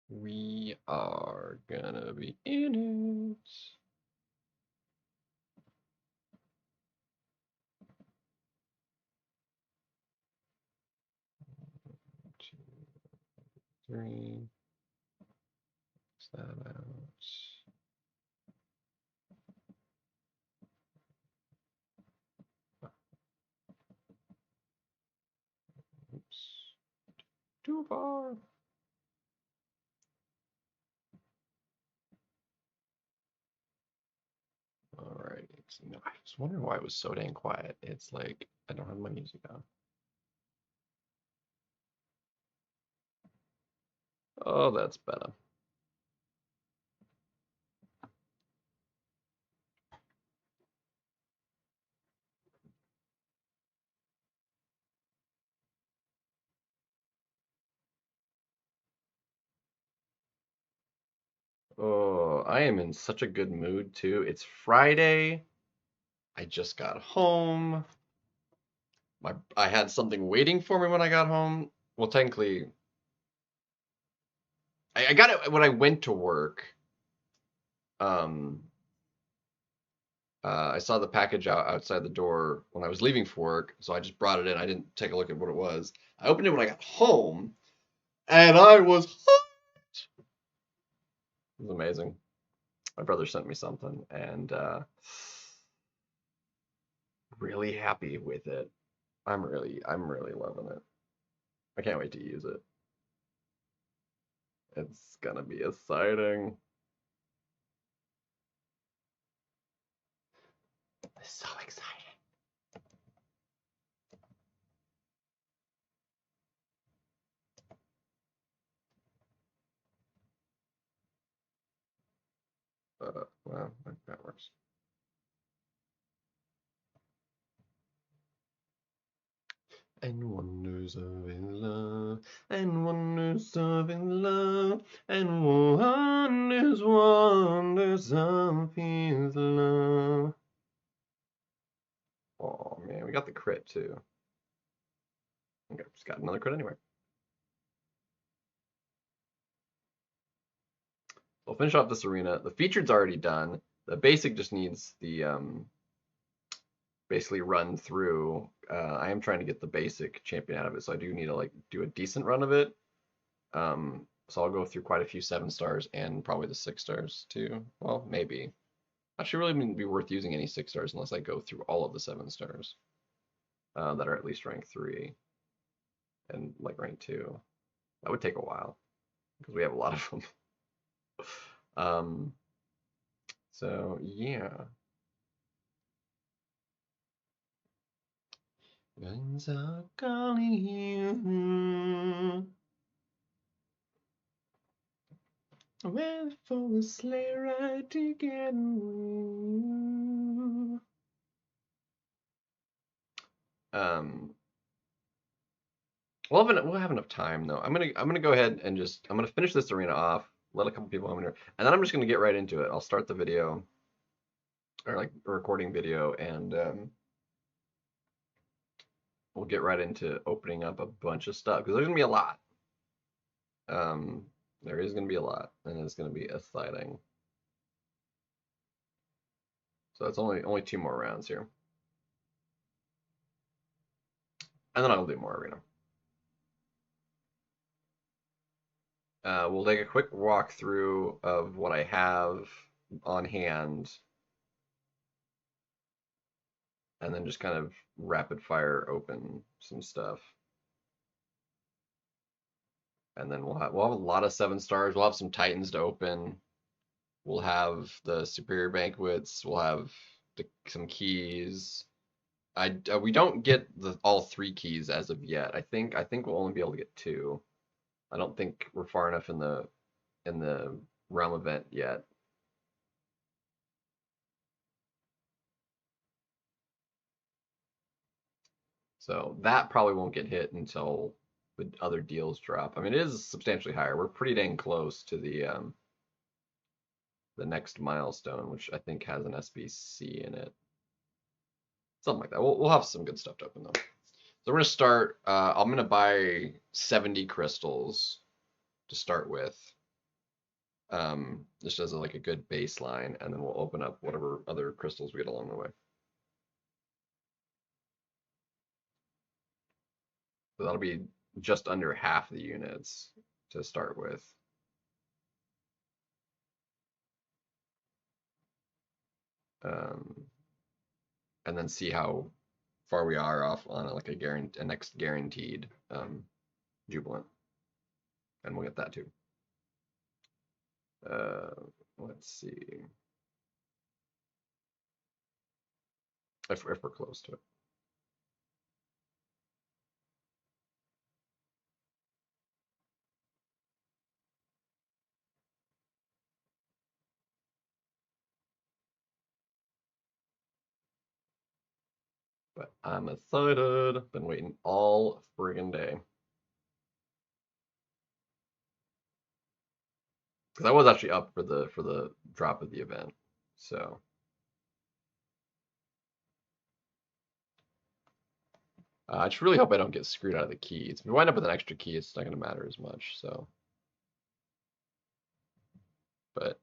We are gonna be in it. 2, 3. X that out. Oops. Too far. All right. No, I was wondering why it was so dang quiet. It's like I don't have my music on. Oh, that's better. Oh, I am in such a good mood too. It's Friday. I just got home. I had something waiting for me when I got home. Well, technically, I got it when I went to work. Um, I saw the package outside the door when I was leaving for work, so I just brought it in. I didn't take a look at what it was. I opened it when I got home, and I was it was amazing. My brother sent me something, and really happy with it. I'm really loving it. I can't wait to use it. It's gonna be exciting. So excited. Well, that works. And wonders of his love, and wonders of his love, and wonders of his love. Oh man, we got the crit too. Okay, just got another crit anyway. We'll finish off this arena. The featured's already done. The basic just needs the basically run through. I am trying to get the basic champion out of it, so I do need to like do a decent run of it. So I'll go through quite a few 7 stars and probably the 6 stars too. Well, maybe. Not sure really be worth using any 6 stars unless I go through all of the 7 stars that are at least rank 3 and like rank 2. That would take a while because we have a lot of them. So yeah. Guns are calling you. Ready for the sleigh ride together. Um, we'll have enough time though. I'm gonna go ahead and I'm gonna finish this arena off. Let a couple people come in here, and then I'm just gonna get right into it. I'll start the video or like a recording video, and we'll get right into opening up a bunch of stuff because there's gonna be a lot. Um, there is gonna be a lot, and it's gonna be exciting. So it's only 2 more rounds here, and then I'll do more arena. We'll take a quick walkthrough of what I have on hand, and then just kind of rapid fire open some stuff. And then we'll have a lot of 7 stars. We'll have some Titans to open. We'll have the superior banquets. We'll have some keys. We don't get all 3 keys as of yet. I think we'll only be able to get 2. I don't think we're far enough in the realm event yet. So that probably won't get hit until the other deals drop. I mean, it is substantially higher. We're pretty dang close to the next milestone, which I think has an SBC in it. Something like that. We'll have some good stuff to open though. So we're gonna start. I'm gonna buy 70 crystals to start with. just as like a good baseline, and then we'll open up whatever other crystals we get along the way. So that'll be just under half the units to start with. And then see how far we are off on like a next guaranteed jubilant, and we'll get that too. Uh, let's see if we're close to it. But I'm excited. Been waiting all friggin' day. Because I was actually up for the drop of the event. So I just really hope I don't get screwed out of the keys. If we wind up with an extra key, it's not going to matter as much. So, but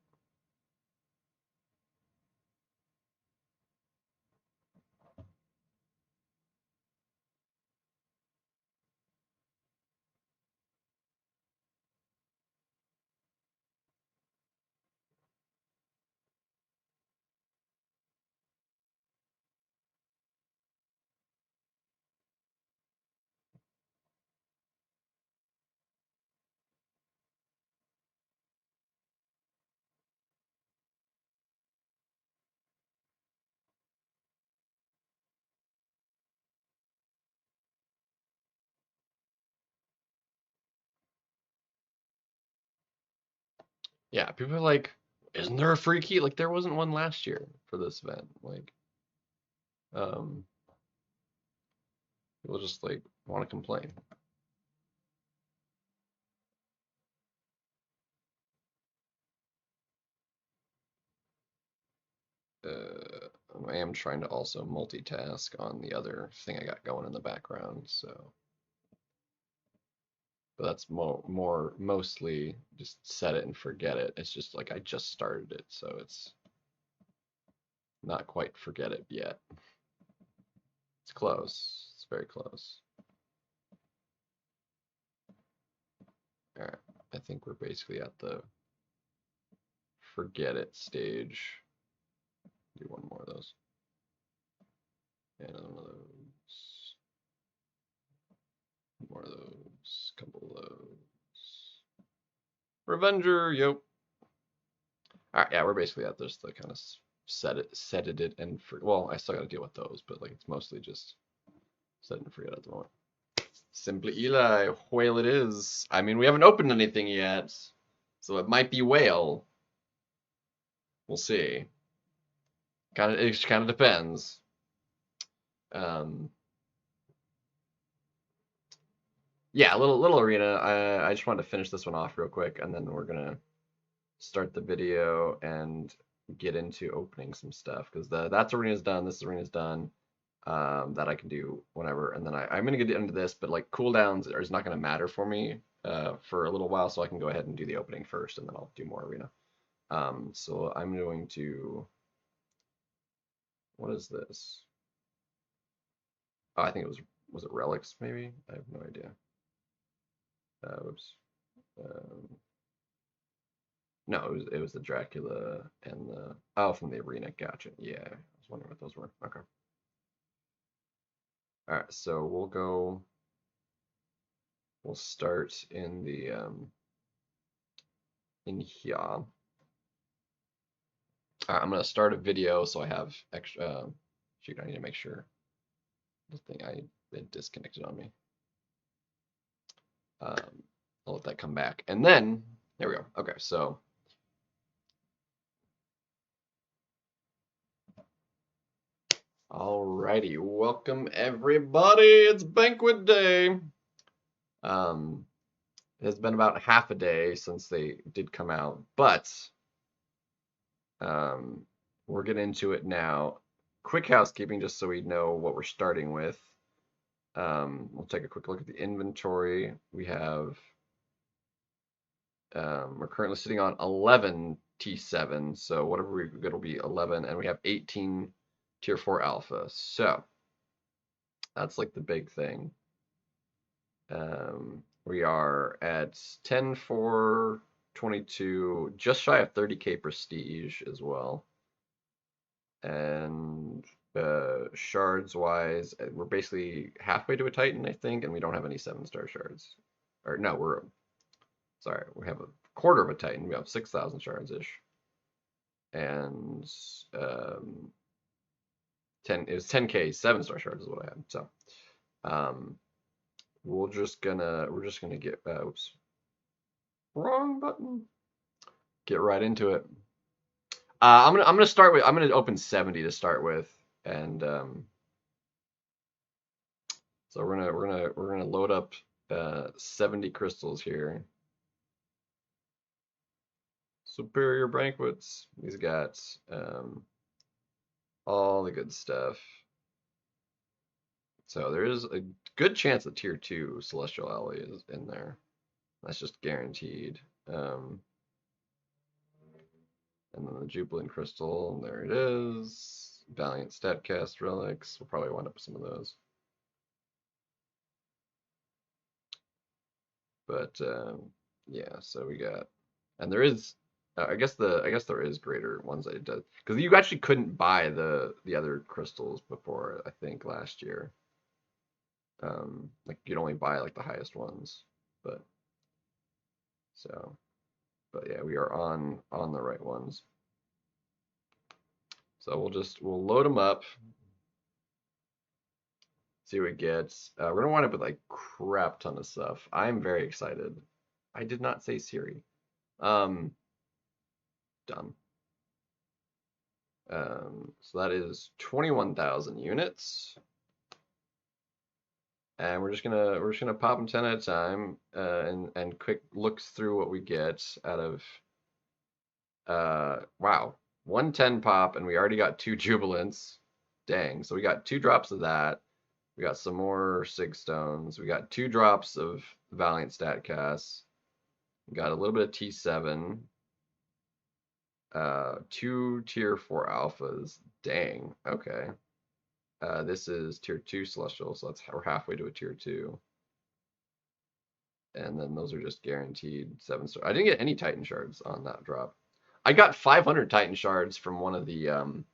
yeah, people are like, isn't there a free key? Like there wasn't one last year for this event. Like, um, people just like want to complain. I am trying to also multitask on the other thing I got going in the background, so. But that's mostly just set it and forget it. It's just like I just started it, so it's not quite forget it yet. It's close. It's very close. All right, I think we're basically at the forget it stage. Do one more of those. And another one of those. More of those. Couple of those. Revenger, yep. All right, yeah, we're basically at this. The kind of set it and well, I still got to deal with those, but like it's mostly just set it and forget at the moment. Simply Eli, Wail it is. I mean, we haven't opened anything yet, so it might be Wail. We'll see. It kind of depends. Yeah, a little arena. I just wanted to finish this one off real quick, and then we're gonna start the video and get into opening some stuff because that's arena's done. This arena's done. That I can do whenever, and then I'm gonna get into this, but like cooldowns is not gonna matter for me for a little while, so I can go ahead and do the opening first, and then I'll do more arena. So I'm going to. What is this? Oh, I think was it relics maybe? I have no idea. Whoops. No, it was the Dracula and the from the arena. Gotcha. Yeah, I was wondering what those were. Okay. All right, so we'll start in the in here. All right, I'm gonna start a video so I have extra. Shoot, I need to make sure the thing it disconnected on me. I'll let that come back, and then there we go. Okay, so. Alrighty, welcome everybody. It's Banquet Day. It has been about half a day since they did come out, but we're getting into it now. Quick housekeeping, just so we know what we're starting with. We'll take a quick look at the inventory. We have We're currently sitting on 11 T7, so whatever we get will be 11, and we have 18 tier 4 alpha. So that's like the big thing. We are at 10 4 22, just shy of 30k prestige as well. And shards wise, we're basically halfway to a Titan, I think, and we don't have any 7-star shards. Or no, sorry, we have a quarter of a Titan. We have 6,000 shards ish. And it was 10k 7-star shards is what I had. So we're just gonna get oops. Wrong button. Get right into it. I'm gonna open 70 to start with, and so we're gonna load up 70 crystals here. Superior Banquets. He's got all the good stuff. So there is a good chance that tier 2 Celestial Ally is in there. That's just guaranteed. And then the Jubilant Crystal, there it is. Valiant Statcast Relics. We'll probably wind up with some of those. But yeah, so we got, and there is, I guess there is greater ones that it does, because you actually couldn't buy the other crystals before, I think last year. Like you'd only buy like the highest ones, but yeah, we are on the right ones. So we'll load them up, see what we get. We're gonna wind up with like crap ton of stuff. I'm very excited. I did not say Siri. Done. So that is 21,000 units. And we're just gonna pop them 10 at a time, and quick looks through what we get out of wow, 110 pop, and we already got 2 jubilants. Dang, so we got 2 drops of that. We got some more Sig Stones. We got 2 drops of Valiant Statcast. We got a little bit of T7. 2 tier 4 alphas. Dang, okay. This is tier 2 Celestial, so we're halfway to a tier 2. And then those are just guaranteed 7-star. I didn't get any Titan shards on that drop. I got 500 Titan shards from one of the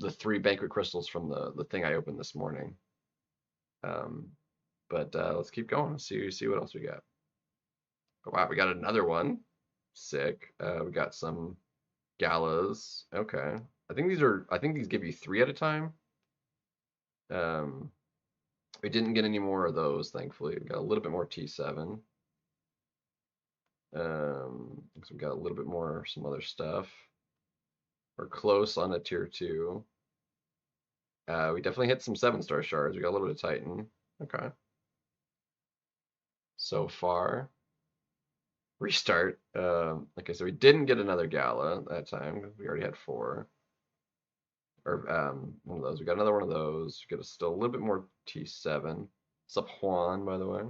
3 Banquet crystals from the thing I opened this morning. But let's keep going. See what else we got. Oh, wow, we got another one. Sick. We got some galas. Okay. I think these give you 3 at a time. We didn't get any more of those, thankfully. We got a little bit more T7. So we got a little bit more some other stuff. We're close on a tier 2. We definitely hit some 7-star shards. We got a little bit of Titan. Okay. So far. Restart. Okay, so we didn't get another gala that time. We already had 4. Or one of those. We got another one of those. We got still a little bit more T7. What's up, Juan, by the way?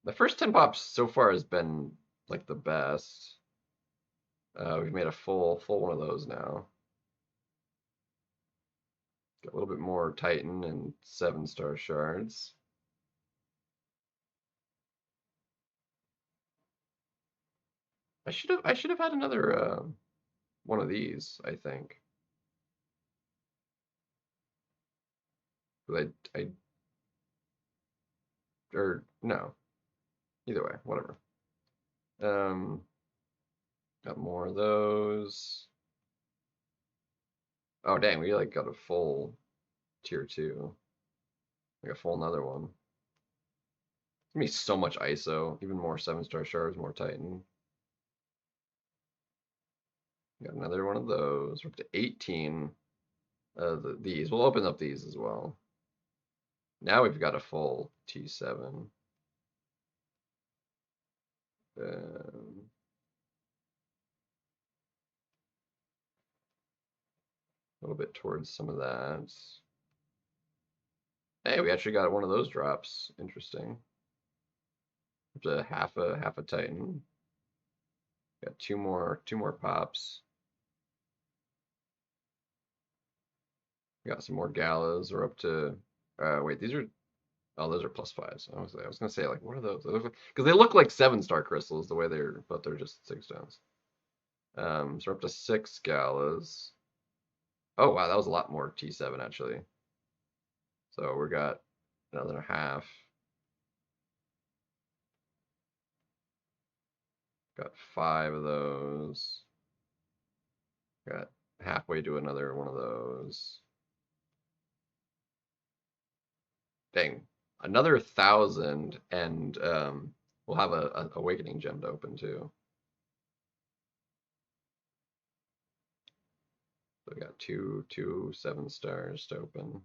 The first 10 pops so far has been like the best. We've made a full one of those now. Got a little bit more Titan and 7-star shards. I should have had another one of these, I think. But or no. Either way, whatever. Got more of those. Oh dang, we like got a full tier 2. Like a full another one. It's gonna be so much ISO, even more 7-star shards, more Titan. Got another one of those. We're up to 18 of these. We'll open up these as well. Now we've got a full T7. A little bit towards some of that. Hey, we actually got one of those drops. Interesting. Up to half a Titan. Got two more pops. Got some more galas. We're up to wait, these are oh those are plus fives. I was gonna say like what are those? Because they look like 7-star crystals the way but they're just 6 stones. So we're up to 6 galas. Oh wow, that was a lot more T7 actually. So we got another half. Got 5 of those. Got halfway to another one of those. Dang, another 1,000, and we'll have a awakening gem to open too. So we got two 7-stars to open.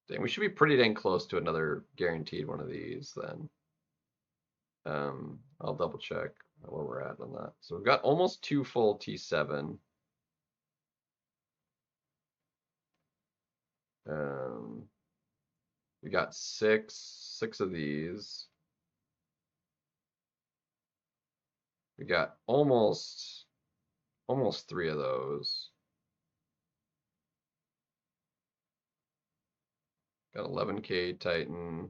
Dang, we should be pretty dang close to another guaranteed one of these then. I'll double check where we're at on that. So we've got almost 2 full T7. We got six of these. We got almost 3 of those. Got 11K Titan.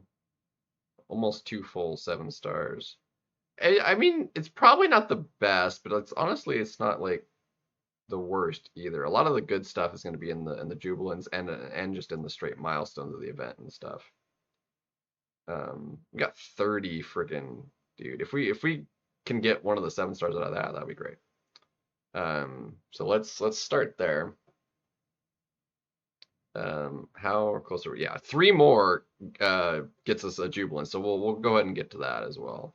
Almost 2 full 7-stars. I mean, it's probably not the best, but honestly, it's not like the worst either. A lot of the good stuff is going to be in the jubilants and just in the straight milestones of the event and stuff. We got 30 friggin' dude. If we can get one of the 7-stars out of that, that'd be great. So let's start there. How close are we? Yeah, 3 more gets us a jubilant, so we'll go ahead and get to that as well.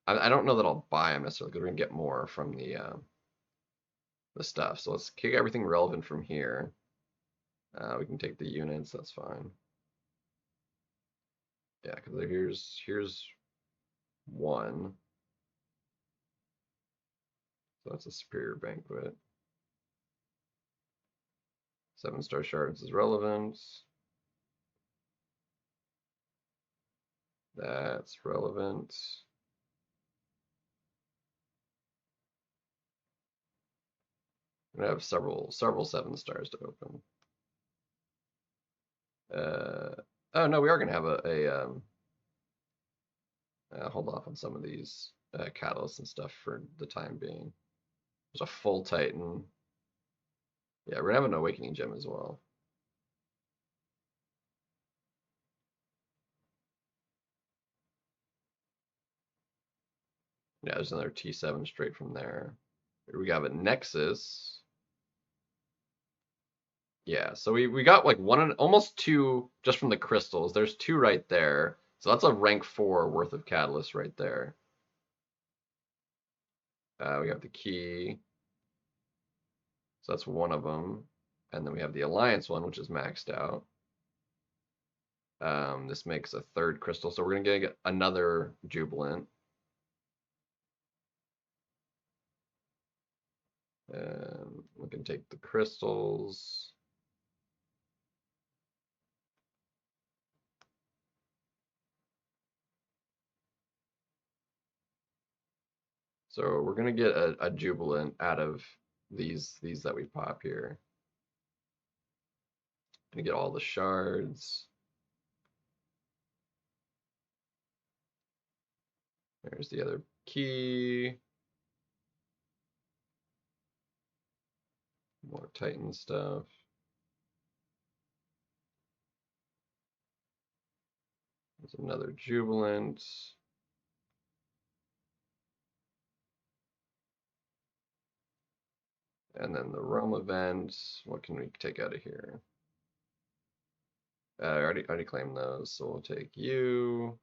I don't know that I'll buy them necessarily because we're gonna get more from the stuff. So let's kick everything relevant from here. We can take the units, that's fine. Yeah, because here's one. So that's a superior banquet. 7-star shards is relevant. That's relevant. I'm gonna have several 7-stars to open. Oh no, we are gonna have hold off on some of these catalysts and stuff for the time being. There's a full Titan. Yeah, we're gonna have an awakening gem as well. Yeah, there's another T7 straight from there. Here we have a Nexus. Yeah, so we got like almost 2 just from the crystals. There's 2 right there. So that's a rank 4 worth of catalyst right there. We have the key. So that's one of them. And then we have the Alliance one, which is maxed out. This makes a 3rd crystal. So we're going to get another Jubilant. We can take the crystals. So we're going to get a Jubilant out of these that we pop here. Gonna get all the shards. There's the other key. More Titan stuff. There's another Jubilant. And then the Rome event. What can we take out of here? I already claimed those, so we'll take you.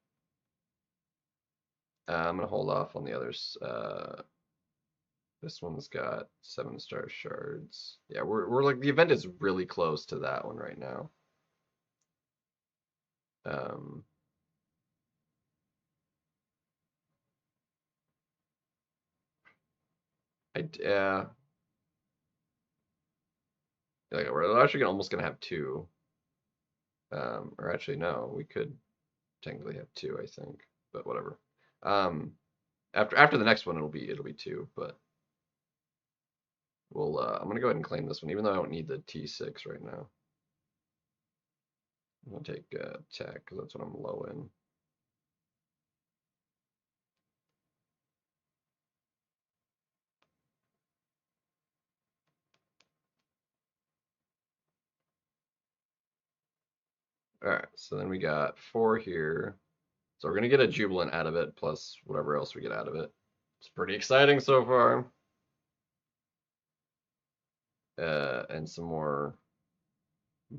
I'm gonna hold off on the others. This one's got 7-star shards. Yeah, we're like the event is really close to that one right now. Yeah. Like we're actually almost gonna have two. Or actually no, we could technically have two, I think, but whatever. Um, after the next one, it'll be two, but we'll I'm gonna go ahead and claim this one, even though I don't need the T6 right now. I'm gonna take tech because that's what I'm low in. All right, so then we got four here. So we're gonna get a jubilant out of it, plus whatever else we get out of it. It's pretty exciting so far. And some more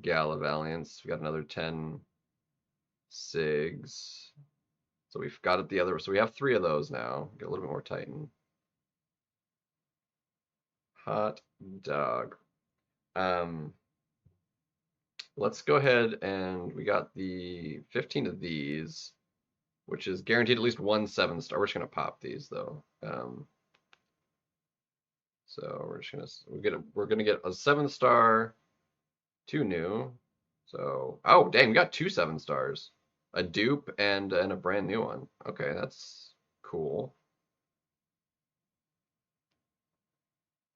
Gala Valiants. We got another 10 Sigs. So we've got it the other. So we have three of those now. Get a little bit more Titan. Hot dog. Let's go ahead and we got the 15 of these, which is guaranteed at least one 7-star. We're just gonna pop these though. So we're gonna get a 7-star, two new. So oh dang, we got two 7-stars, a dupe and a brand new one. Okay, that's cool.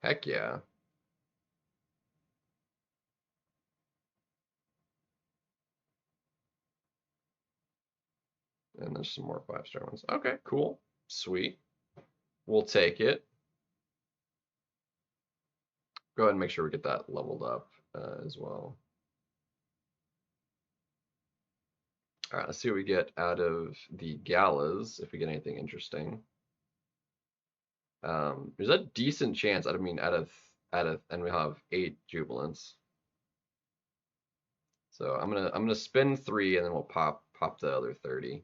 Heck yeah. And there's some more 5-star ones. Okay, cool. Sweet. We'll take it. Go ahead and make sure we get that leveled up as well. All right, let's see what we get out of the galas, if we get anything interesting. There's a decent chance, I mean, and we have 8 jubilants. So I'm gonna spin 3 and then we'll pop the other 30.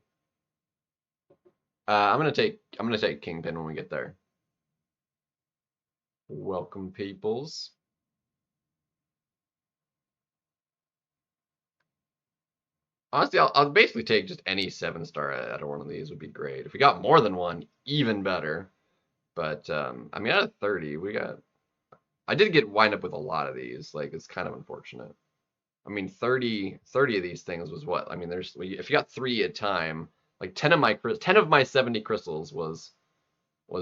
I'm gonna take Kingpin when we get there. Welcome, peoples. Honestly, I'll basically take just any 7-star out of one of these would be great. If we got more than one, even better. But I mean, out of 30, I did wind up with a lot of these. Like it's kind of unfortunate. I mean, 30 of these things was what? I mean, if you got 3 at a time, like 10 of my 70 crystals was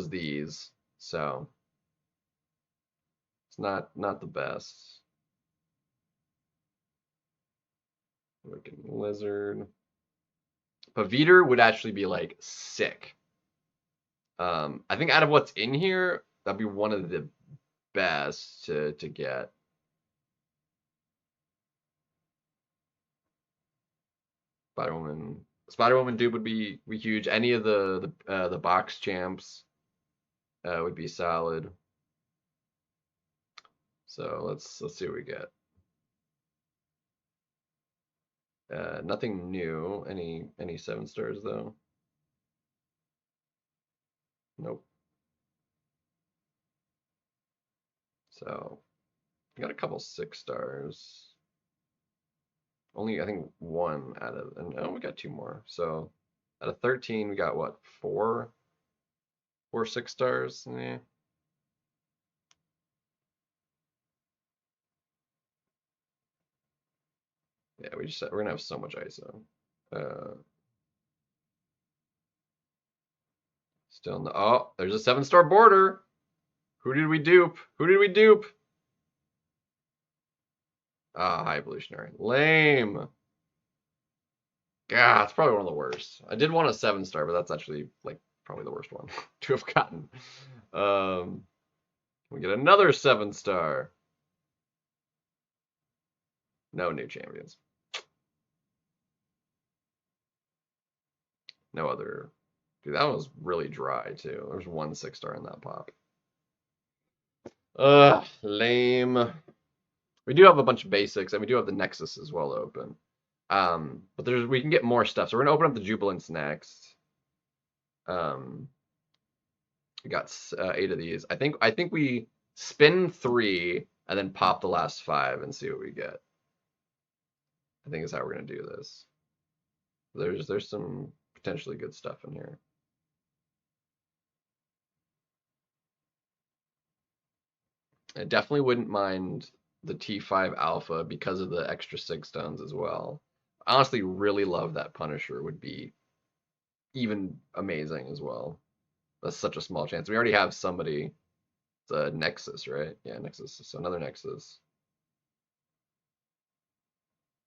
these. So it's not the best. Looking lizard. Paviter would actually be like sick. I think out of what's in here, that'd be one of the best to get. Spider-Woman dude would be huge. Any of the box champs would be solid. So let's see what we get. Nothing new. Any 7-stars though? Nope. So we got a couple 6-stars. Only I think one out of, and oh, we got 2 more. So out of 13, we got what, 4 6-stars? Yeah. Yeah, we're gonna have so much ISO. Still no. Oh, there's a 7-star border. Who did we dupe? Who did we dupe? Ah, high evolutionary. Lame. God, it's probably one of the worst. I did want a 7-star, but that's actually like probably the worst one to have gotten. We get another 7-star. No new champions. No other. Dude, that was really dry too. There's one 6-star in that pop. Ugh, lame. We do have a bunch of basics, and we do have the Nexus as well open. But we can get more stuff. So we're gonna open up the Jubilants next. We got 8 of these. I think we spin 3 and then pop the last 5 and see what we get. I think is how we're gonna do this. There's some potentially good stuff in here. I definitely wouldn't mind the T5 Alpha because of the extra 6 stones as well. I honestly really love that Punisher would be even amazing as well. That's such a small chance. We already have somebody. It's a Nexus, right? Yeah, Nexus. So another Nexus.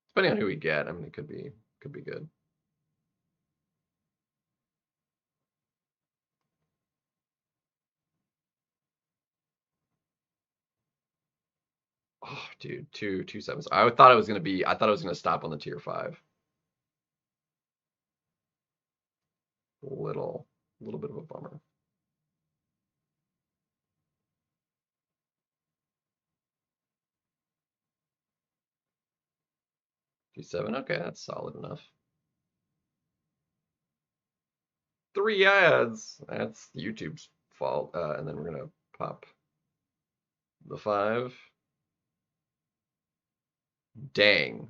Depending on who we get, I mean, it could be good. Oh, dude, two sevens. I thought it was gonna be. I thought it was gonna stop on the tier 5. Little bit of a bummer. T7. Okay, that's solid enough. 3 ads. That's YouTube's fault. And then we're gonna pop the 5. Dang.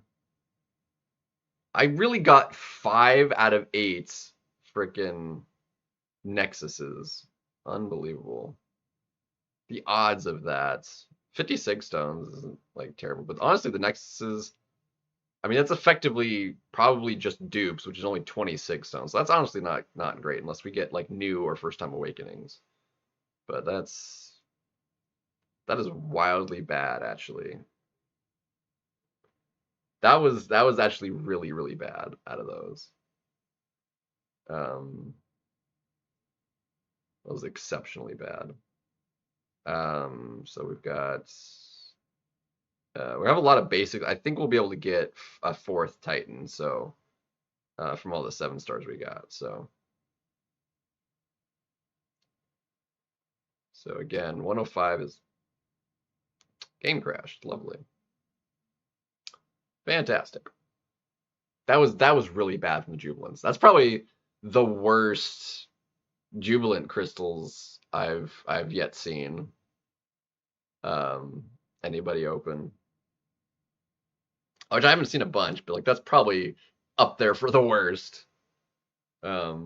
I really got 5 out of 8 freaking Nexuses. Unbelievable. The odds of that. 56 stones isn't like terrible, but honestly, the Nexuses, I mean, that's effectively probably just dupes, which is only 26 stones. So that's honestly not great unless we get like new or first time awakenings. But that is wildly bad, actually. That was actually really bad out of those. That was exceptionally bad. So we've got we have a lot of basic. I think we'll be able to get a 4th Titan. So from all the 7 stars we got. So again, 105 is game crashed. Lovely, fantastic. That was really bad from the Jubilants. That's probably the worst Jubilant crystals I've yet seen. Anybody open? Which I haven't seen a bunch, but like that's probably up there for the worst. So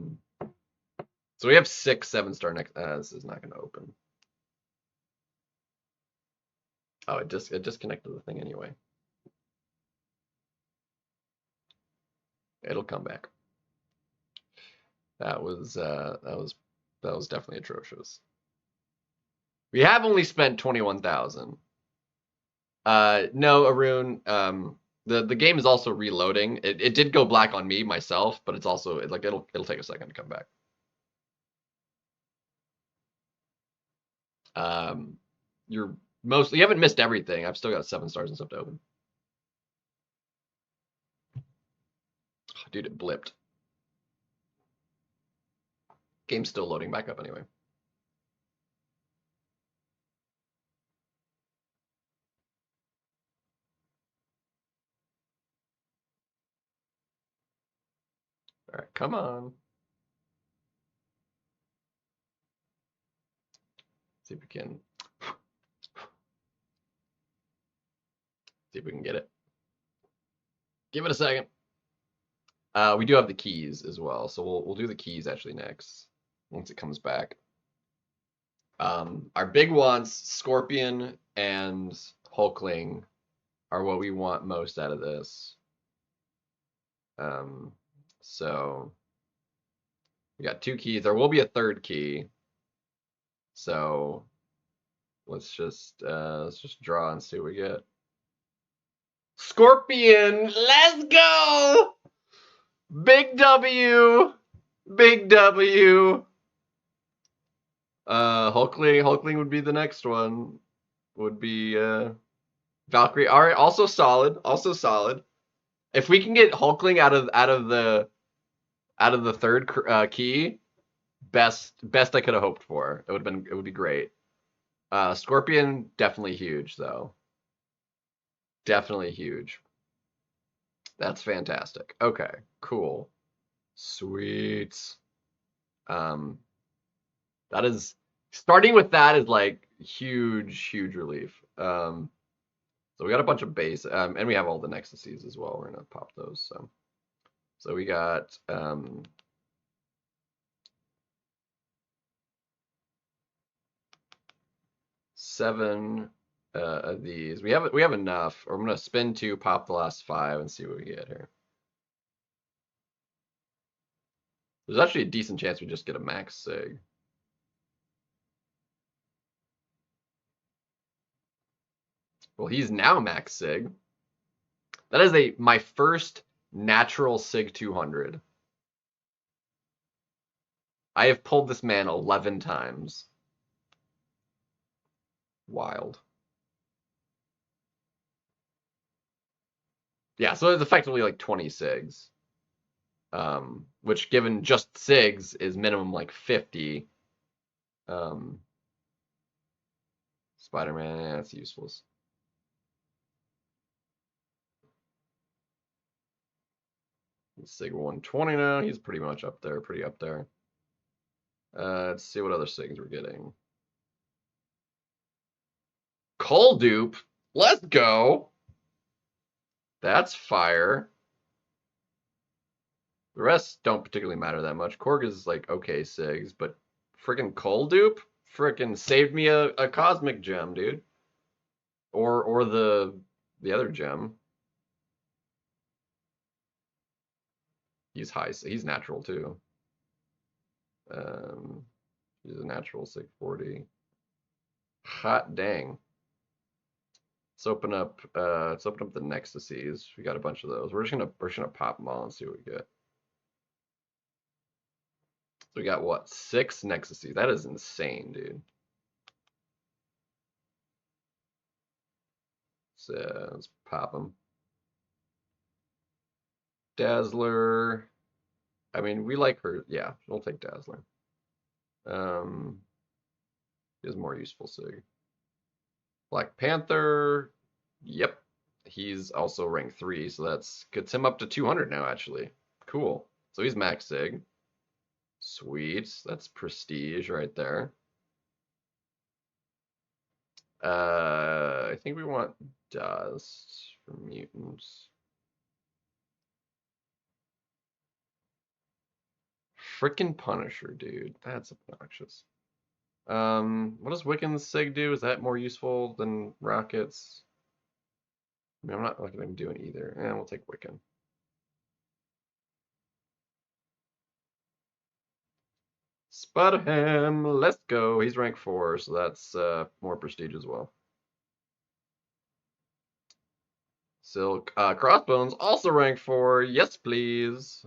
we have 6 7-star next. This is not going to open. Oh, it disconnected the thing anyway. It'll come back. That was definitely atrocious. We have only spent 21,000. No, Arun. The game is also reloading. It did go black on me myself, but it's also like it'll take a second to come back. You haven't missed everything. I've still got 7 stars and stuff to open. Oh, dude, it blipped. Game's still loading back up anyway. All right, come on. See if we can get it. Give it a second. We do have the keys as well, so we'll do the keys actually next once it comes back. Our big ones, Scorpion and Hulkling, are what we want most out of this. So we got 2 keys. There will be a 3rd key. So let's just draw and see what we get. Scorpion, let's go! Big W, big W. Hulkling would be the next one. Would be Valkyrie. All right, also solid. If we can get Hulkling out of the 3rd key, best I could have hoped for. It would be great. Scorpion definitely huge though. Definitely huge. That's fantastic. Okay, cool. Sweet. That is starting with that is like huge relief. So we got a bunch of base, and we have all the Nexuses as well. We're gonna pop those. So we got 7 of these. We have enough. I'm gonna spin 2, pop the last 5, and see what we get here. There's actually a decent chance we just get a max sig. Well, he's now max sig. That is my first natural sig 200. I have pulled this man 11 times. Wild. Yeah, so it's effectively like 20 sigs. Which given just sigs is minimum like 50. Spider-Man, yeah, that's useless. Sig 120 now. He's pretty much up there, pretty up there. Let's see what other sigs we're getting. Coal dupe. Let's go. That's fire. The rest don't particularly matter that much. Korg is like okay sigs, but freaking coal dupe freaking saved me a cosmic gem, dude. Or the other gem. He's high. He's natural too. He's a natural sig 40. Hot dang. Let's open up the Nexuses. We got a bunch of those. We're just gonna pop them all and see what we get. So we got what? 6 Nexuses. That is insane, dude. So let's pop them. Dazzler. I mean, we like her. Yeah, we'll take Dazzler. Is more useful sig. Black Panther. Yep. He's also rank 3, so that's gets him up to 200 now, actually. Cool. So he's max sig. Sweet. That's prestige right there. I think we want dust for mutants. Frickin' Punisher, dude. That's obnoxious. What does Wiccan's sig do? Is that more useful than Rockets? I mean, I'm not looking at doing either. We'll take Wiccan. Spudham, let's go. He's rank 4, so that's more prestige as well. Silk, Crossbones, also rank 4. Yes, please.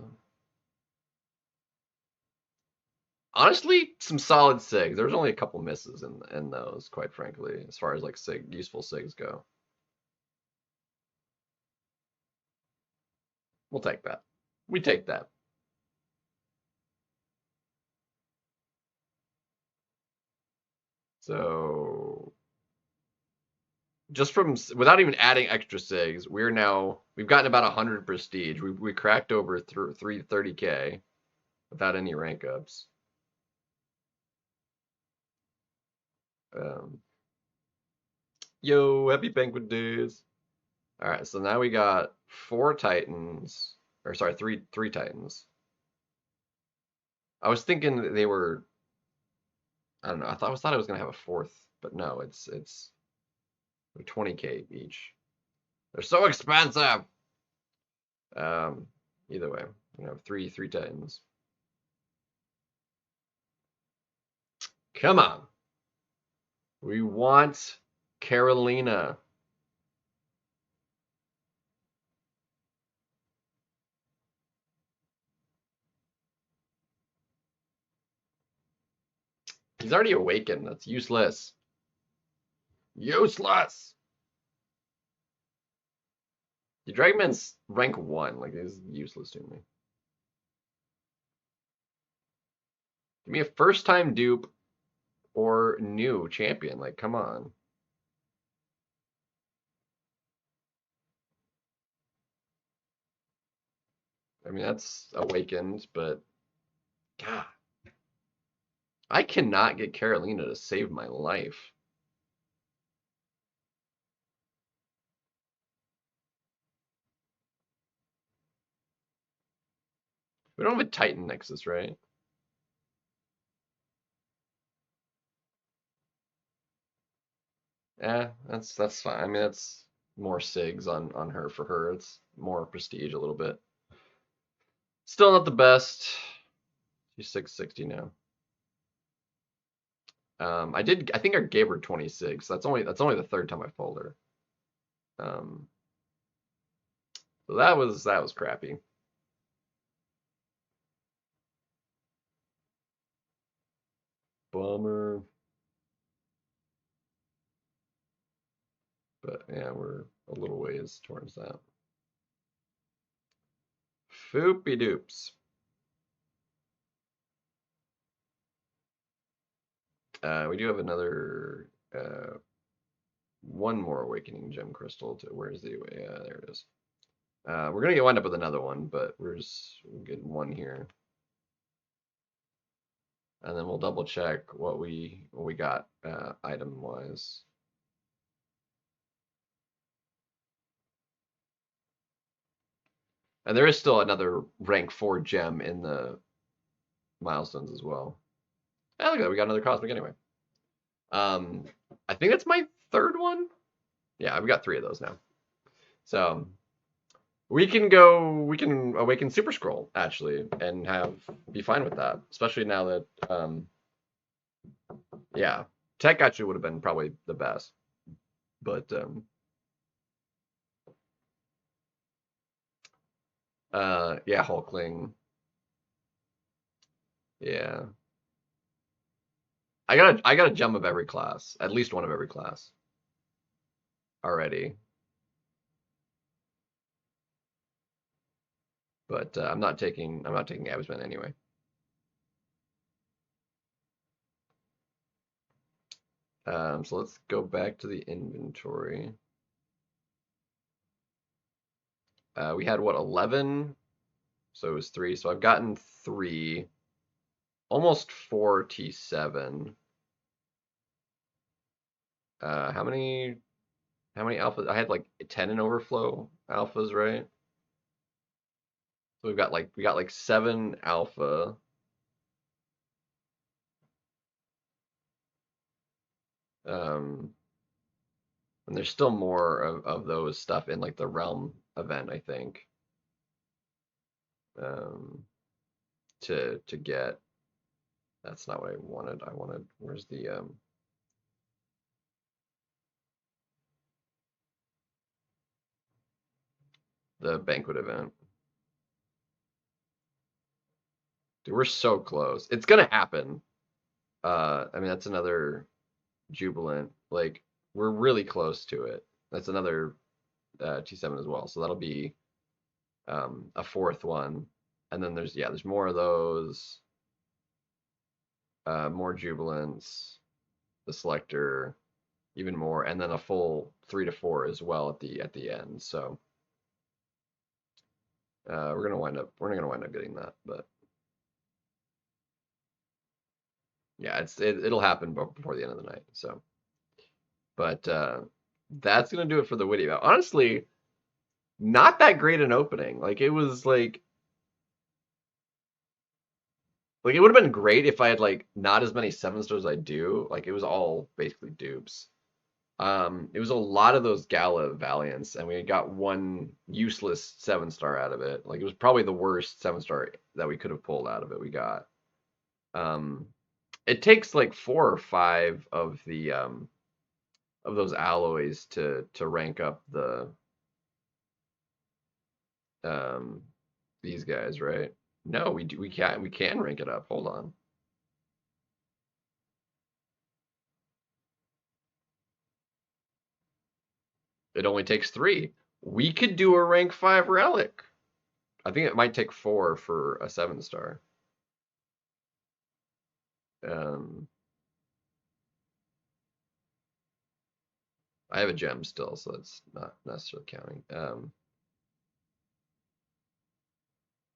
Honestly, some solid sigs. There's only a couple misses in those, quite frankly, as far as like useful sigs go. We'll take that. We take that. So just from without even adding extra sigs, we've gotten about 100 prestige. We cracked over 330k without any rank ups. Yo, happy Banquet days. All right, so now we got 4 Titans, or sorry, three Titans. I was thinking they were, I don't know. I thought I was gonna have a 4th, but no, it's 20k each. They're so expensive. Either way, we have three Titans. Come on. We want Carolina. He's already awakened. That's useless. Useless. The Dragonman's rank 1. Like, he's useless to me. Give me a first-time dupe or new champion. Like, come on. I mean, that's awakened, but God. I cannot get Carolina to save my life. We don't have a Titan Nexus, right? That's fine. I mean, that's more SIGs on her for her. It's more prestige a little bit. Still not the best. She's 660 now. I think I gave her 26. That's only the third time I pulled her. Um, so that was crappy. Bummer. But yeah, we're a little ways towards that. Foopy doops. We do have another one more awakening gem crystal to where's the yeah, there it is. We're gonna wind up with another one, but we'll get one here. And then we'll double check what we got item wise. And there is still another rank 4 gem in the milestones as well. Oh, look at that, we got another cosmic anyway. Um, I think that's my third one. Yeah, I've got 3 of those now. So we can awaken Super Scroll actually and be fine with that, especially now that yeah, Tech actually would have been probably the best, but yeah, Hulkling, yeah, I got a gem of every class, at least one of every class already, but I'm not taking Absman anyway. So let's go back to the inventory. We had what 11, so it was 3. So I've gotten 3, almost 4 T7. How many alphas? I had like 10 in overflow alphas, right? So we got like 7 alpha. Um, and there's still more of those stuff in like the realm event, I think. Um, to get. That's not what I wanted. Where's the banquet event? Dude, we're so close. It's gonna happen. I mean that's another jubilant. Like we're really close to it. That's another T7 as well. So that'll be a 4th one. And then there's more of those, more jubilants, the selector, even more, and then a full 3 to 4 as well at the end. So we're not gonna wind up getting that, but yeah, it'll happen before the end of the night. So, but that's gonna do it for the witty about. Honestly, not that great an opening. Like it was like it would have been great if I had like not as many 7 stars as I do. Like it was all basically dupes. It was a lot of those Gala Valiants, and we got one useless 7 star out of it. Like it was probably the worst 7 star that we could have pulled out of it. We got. Um, it takes like 4 or 5 of those alloys to rank up um these guys, right? No, we can rank it up. Hold on. It only takes 3. We could do a rank 5 relic. I think it might take 4 for a 7 star. Um, I have a gem still, so that's not necessarily counting.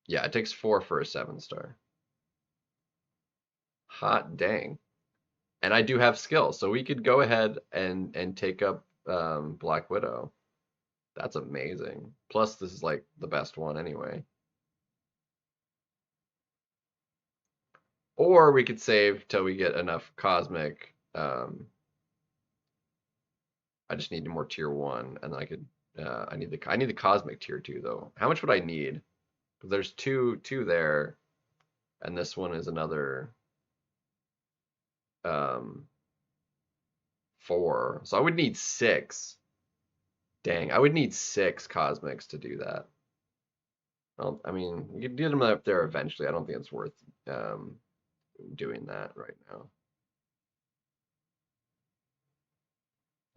Yeah, it takes 4 for a 7 star. Hot dang. And I do have skill, so we could go ahead and take up Black Widow. That's amazing. Plus, this is like the best one anyway. Or we could save till we get enough cosmic. I just need more tier one, and then I could. I need the cosmic tier two though. How much would I need? Because there's two there, and this one is another um four. So I would need six. Dang, I would need six cosmics to do that. Well, I mean, you can get them up there eventually. I don't think it's worth um doing that right now.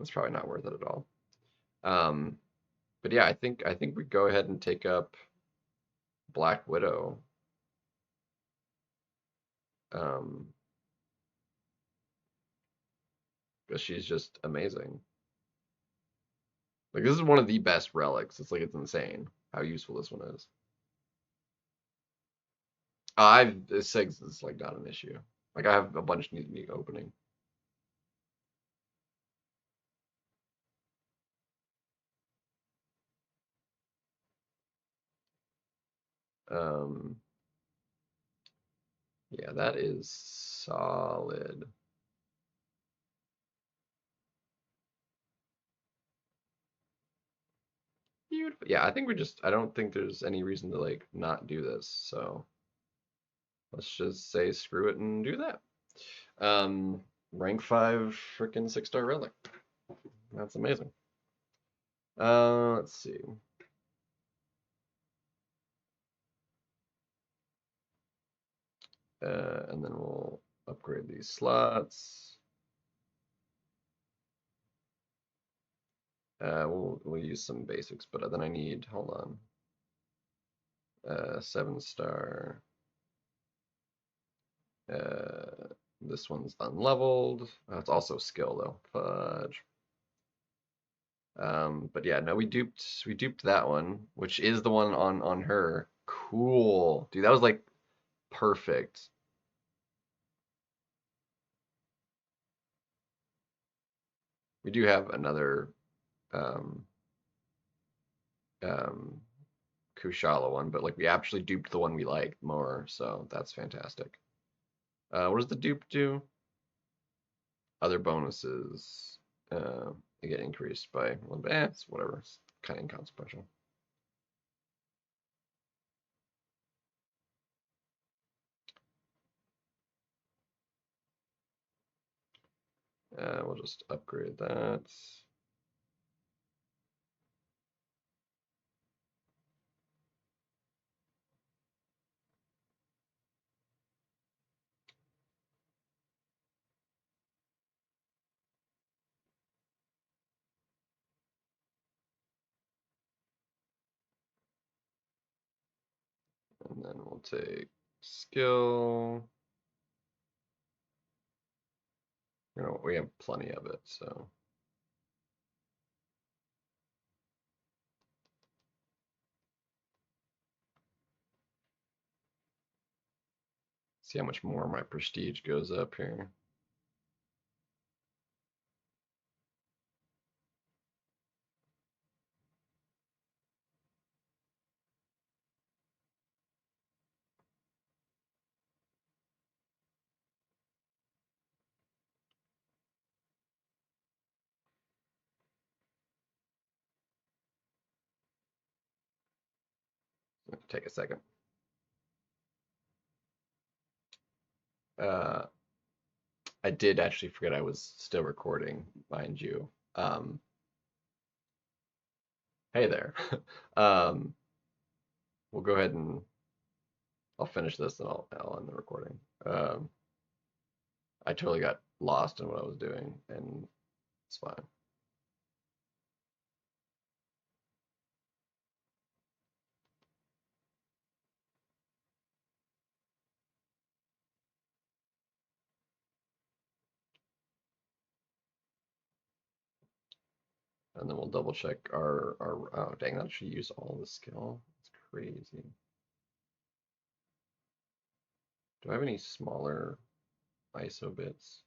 It's probably not worth it at all. Um, but yeah, I think we go ahead and take up Black Widow. Um, because she's just amazing. Like this is one of the best relics. It's like it's insane how useful this one is. I've six is like not an issue. Like I have a bunch need opening. Um, yeah, that is solid. Beautiful. Yeah, I think we just I don't think there's any reason to like not do this. So let's just say screw it and do that. Um, rank five freaking 6-star relic. That's amazing. Let's see. And then we'll upgrade these slots. We'll use some basics, but then I need hold on. 7-star. This one's unleveled. It's also skill though. Fudge. But yeah, no, we duped that one, which is the one on her. Cool, dude. That was like perfect. We do have another um um Kushala one, but like we actually duped the one we liked more, so that's fantastic. What does the dupe do? Other bonuses. They get increased by a little bit. It's whatever. It's kind of inconsequential. We'll just upgrade that. And then we'll take skill. We have plenty of it, so. See how much more my prestige goes up here. Take a second. Uh, I did actually forget I was still recording, mind you. Hey there. um, we'll go ahead and I'll finish this and I'll end the recording. I totally got lost in what I was doing, and it's fine. And then we'll double check our oh dang, that should use all the skill. It's crazy. Do I have any smaller ISO bits?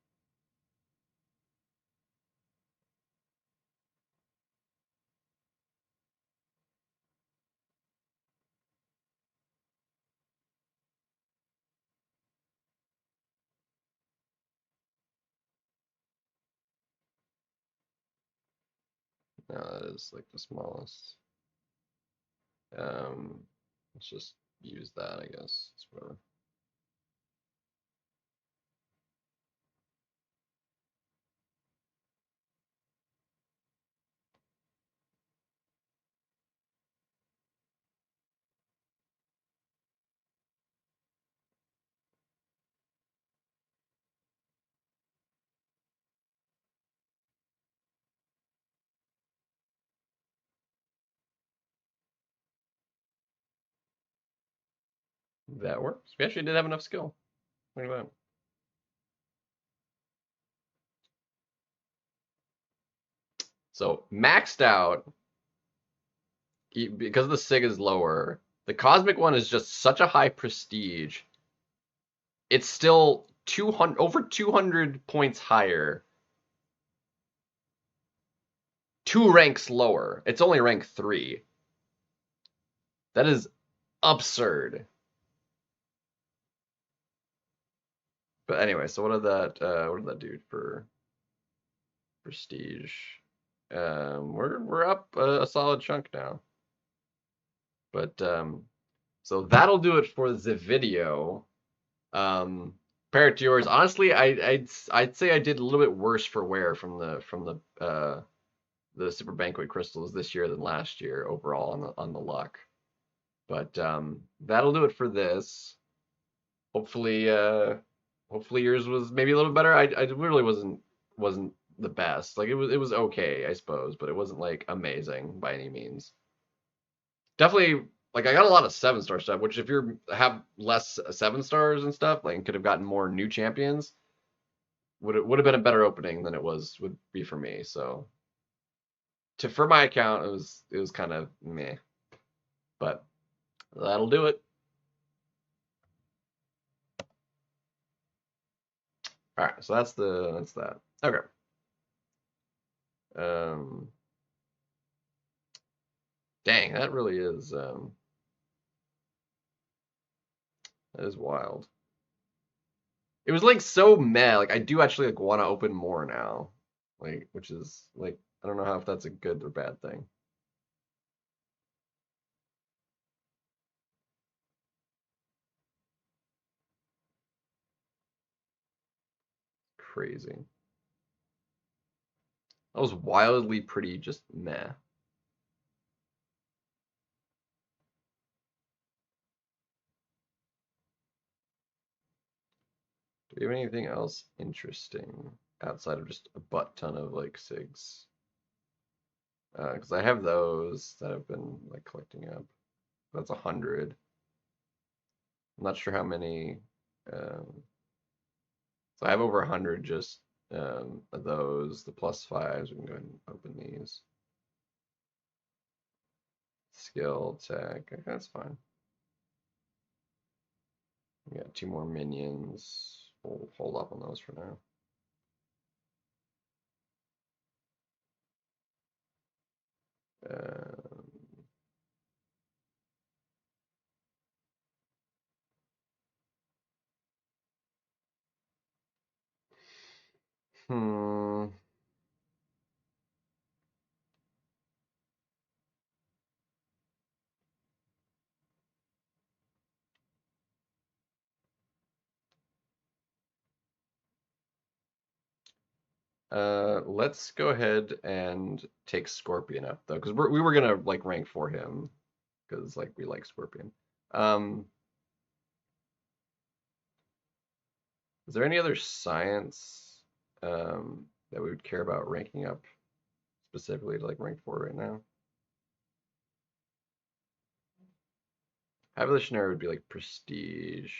No, that is like the smallest. Let's just use that, I guess. It's whatever. That works. We actually did have enough skill. Look at that. So maxed out, because the sig is lower. The cosmic one is just such a high prestige. It's still 200 over 200 points higher. 2 ranks lower. It's only rank 3. That is absurd. But anyway, so what did that do for prestige? We're up a solid chunk now. But so that'll do it for the video. Compared to yours, honestly, I'd say I did a little bit worse for wear from the Super Banquet crystals this year than last year overall on the luck. But that'll do it for this. Hopefully hopefully yours was maybe a little better. I really wasn't the best. Like it was okay, I suppose, but it wasn't like amazing by any means. Definitely, like I got a lot of 7-star stuff, which if you have less 7-stars and stuff, like could have gotten more new champions, would have been a better opening than it would be for me. So for my account, it was kind of meh, but that'll do it. All right, so that's that. Okay. Dang, that really is that is wild. It was like so meh. Like I do actually like want to open more now, like which is like I don't know if that's a good or bad thing. Crazy. That was wildly pretty, just meh. Do we have anything else interesting outside of just a butt ton of like SIGs? Because I have those that I've been like collecting up. That's 100. I'm not sure how many. So I have over 100 just of those. The +5s. We can go ahead and open these. Skill, tech. Okay, that's fine. We got 2 more minions. We'll hold up on those for now. Hmm. Let's go ahead and take Scorpion up though, because we were gonna like rank for him, because like we like Scorpion. Is there any other science that we would care about ranking up specifically to like rank for right now? Evolutionary would be like prestige.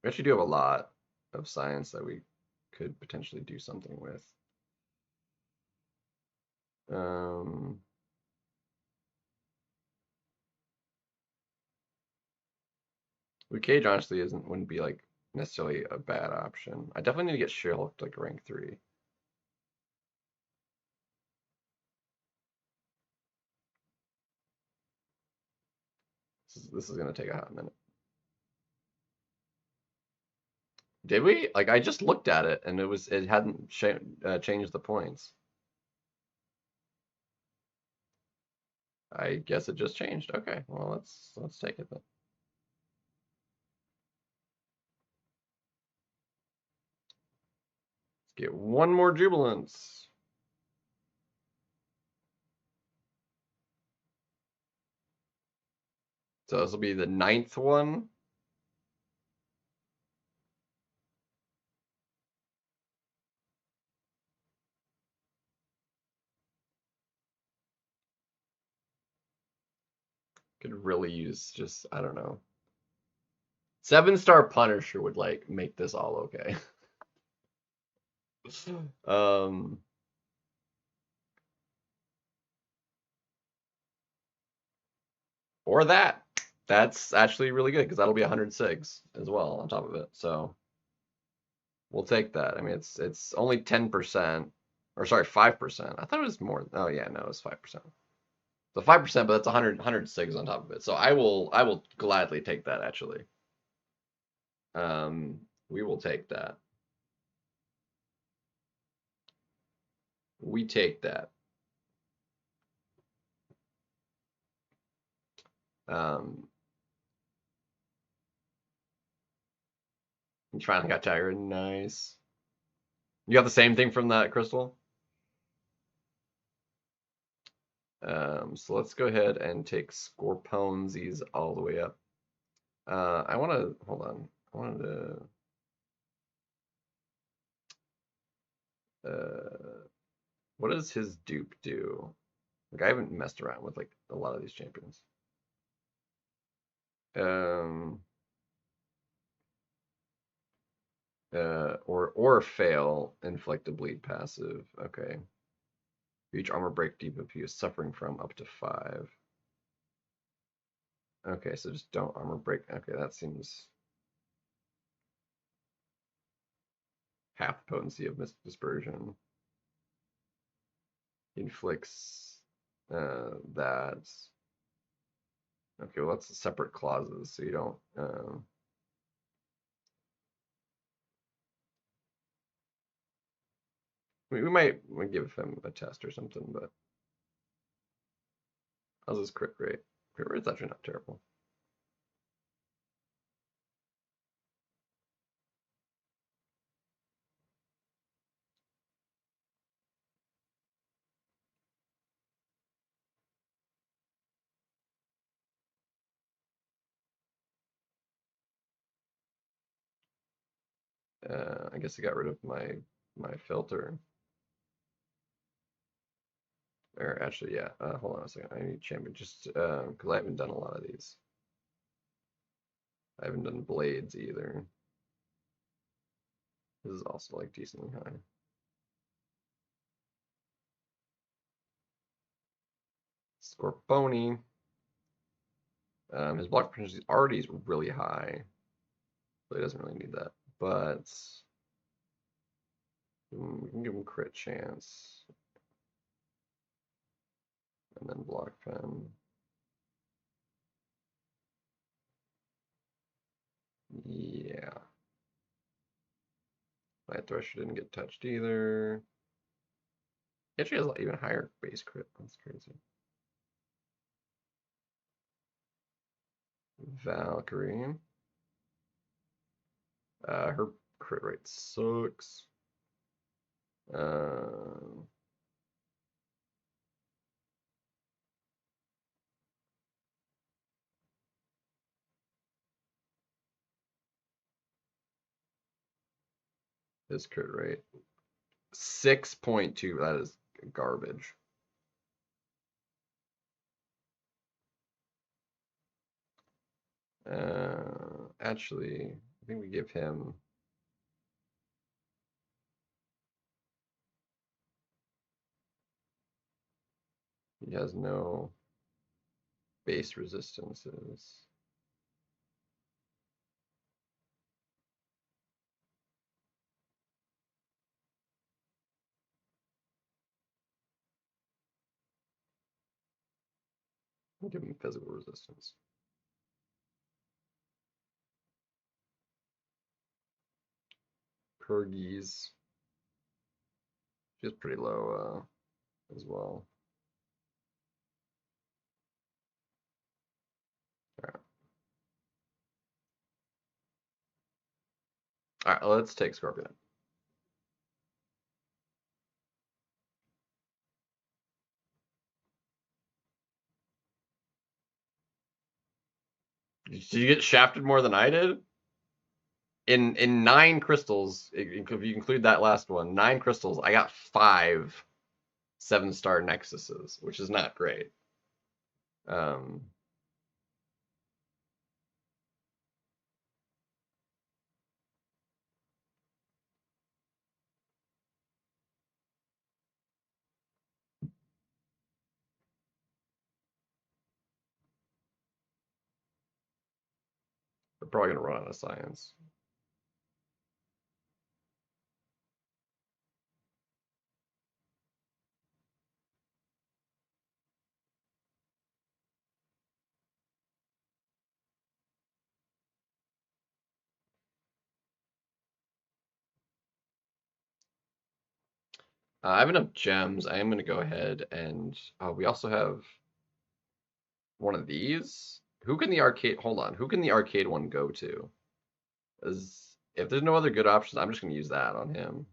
We actually do have a lot of science that we could potentially do something with. Luke Cage honestly wouldn't be like necessarily a bad option. I definitely need to get Shilk to like rank 3. This is gonna take a hot minute. Did we? Like I just looked at it and it hadn't changed the points. I guess it just changed. Okay, well let's take it then. Let's get one more Jubilance. So this will be the 9th one. Could really use just, I don't know. 7-star Punisher would like make this all okay. um or that. That's actually really good because that'll be 106 as well on top of it. So we'll take that. I mean, it's only 10%, or sorry, 5%. I thought it was more. Oh yeah, no, it's 5%. So 5%, but that's 106 on top of it. So I will gladly take that actually. We will take that. We take that. Um, you finally got tired. Nice. You got the same thing from that crystal. So let's go ahead and take Scorponesies all the way up. I want to hold on. I wanted to. What does his dupe do? Like I haven't messed around with like a lot of these champions. Um. Or fail, inflict a bleed passive. Okay. Reach armor break deep if he is suffering from up to 5. Okay, so just don't armor break. Okay, that seems half the potency of Mist Dispersion. Inflicts that. Okay, well that's separate clauses, so you don't. We might give him a test or something, but how's his crit rate? Crit rate's actually not terrible. I guess I got rid of my filter. Or actually, yeah. Hold on a second. I need champion just because I haven't done a lot of these. I haven't done blades either. This is also like decently high. Scorponi. His block percentage already is really high, so he doesn't really need that. But we can give him crit chance, and then block pen. Yeah. My Thresher didn't get touched either. He actually has even higher base crit. That's crazy. Valkyrie. Her crit rate sucks. Uh, his crit rate 6.2. That is garbage. Actually, I think we give him. He has no base resistances. I'll give him physical resistance. Pergies. She's pretty low as well. All right, let's take Scorpion. Did you get shafted more than I did? In 9 crystals, if you include that last one, 9 crystals, I got 5 7-star nexuses, which is not great. Um, we're probably gonna run out of science. I have enough gems. I am gonna go ahead and we also have one of these. Who can the arcade? Hold on. Who can the arcade one go to? If there's no other good options, I'm just gonna use that on him.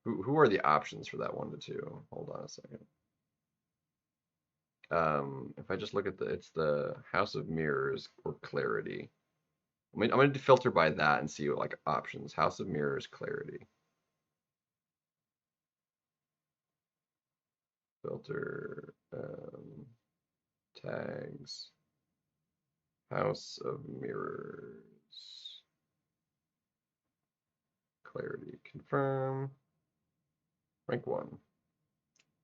Who are the options for that 1 to 2? Hold on a second. If I just look at it's the House of Mirrors or Clarity. I'm gonna filter by that and see what like options. House of Mirrors, Clarity. Filter tags. House of Mirrors. Clarity. Confirm. Rank 1.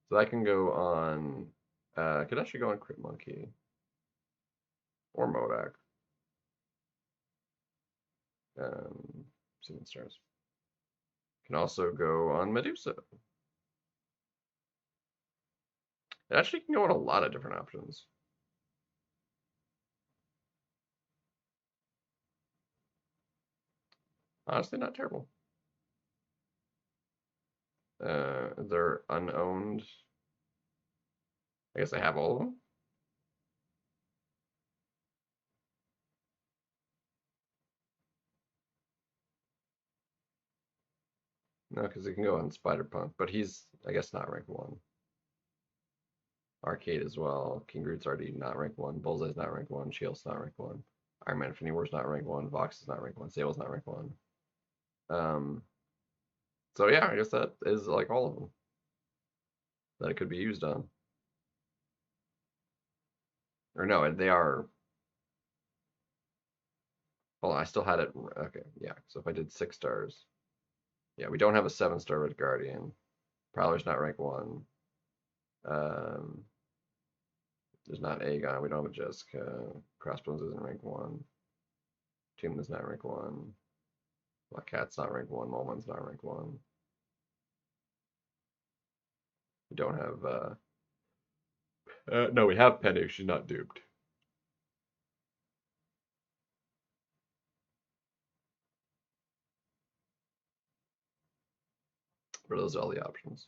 So I can go on. I could actually go on Crit Monkey or Modak. 7 stars. Can also go on Medusa. It actually can go on a lot of different options. Honestly, not terrible. They're unowned. I guess I have all of them. No, because it can go on Spider-Punk, but he's, I guess, not rank 1. Arcade as well. King Groot's already not rank 1. Bullseye's not rank 1. Shield's not rank 1. Iron Man Infinity War's not rank 1. Vox is not rank 1. Sable's not rank 1. So yeah, I guess that is like all of them that it could be used on. Or no, they are. Well, I still had it. Okay, yeah. So if I did 6 stars, yeah, we don't have a 7-star Red Guardian. Prowler's not rank 1. Um, there's not Aegon. We don't have a Jessica. Crossbones isn't rank 1. Tomb is not rank 1. Black Cat's not rank 1. Molman's not rank 1. We don't have. No, we have Penny. She's not duped. But those are all the options.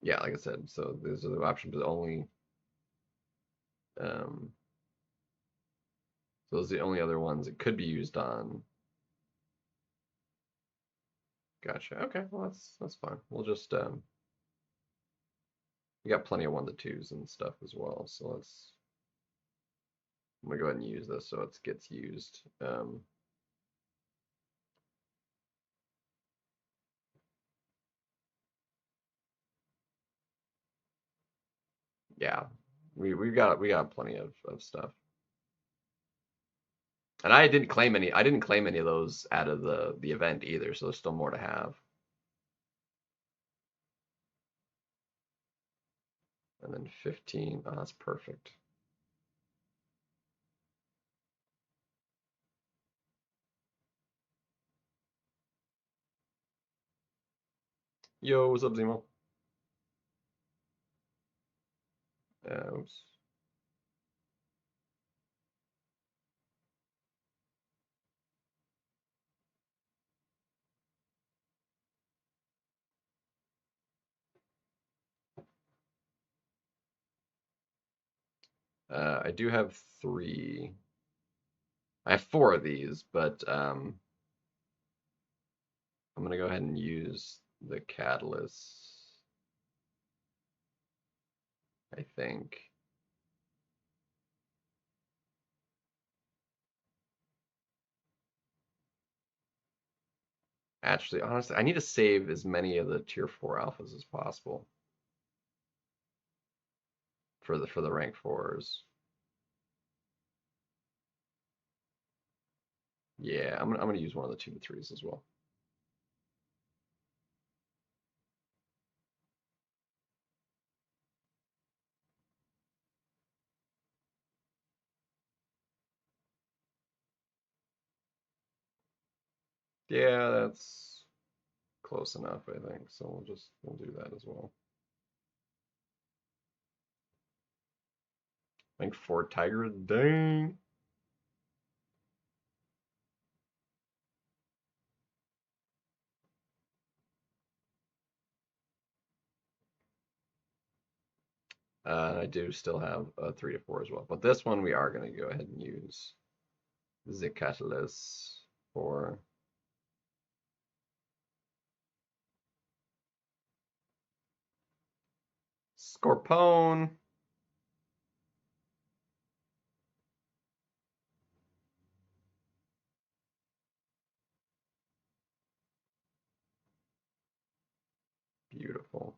Yeah, like I said, so these are the options, but only. Um, so those are the only other ones it could be used on. Gotcha. Okay, well that's fine. We'll just we got plenty of 1 to 2s and stuff as well. So I'm gonna go ahead and use this so it gets used. Yeah, we got plenty of stuff. And I didn't claim any. I didn't claim any of those out of the event either. So there's still more to have. And then 15. Oh, that's perfect. Yo, what's up, Zemo? Oops. I do have 3. I have 4 of these, but I'm gonna go ahead and use the catalyst, I think. Actually, honestly, I need to save as many of the tier 4 alphas as possible for the rank 4s. Yeah, I'm gonna use one of the 2 to 3s as well. Yeah, that's close enough, I think. So we'll do that as well. Rank 4 Tiger, dang. I do still have a 3 to 4 as well, but this one we are gonna go ahead and use the catalyst for. Scorpone. Beautiful.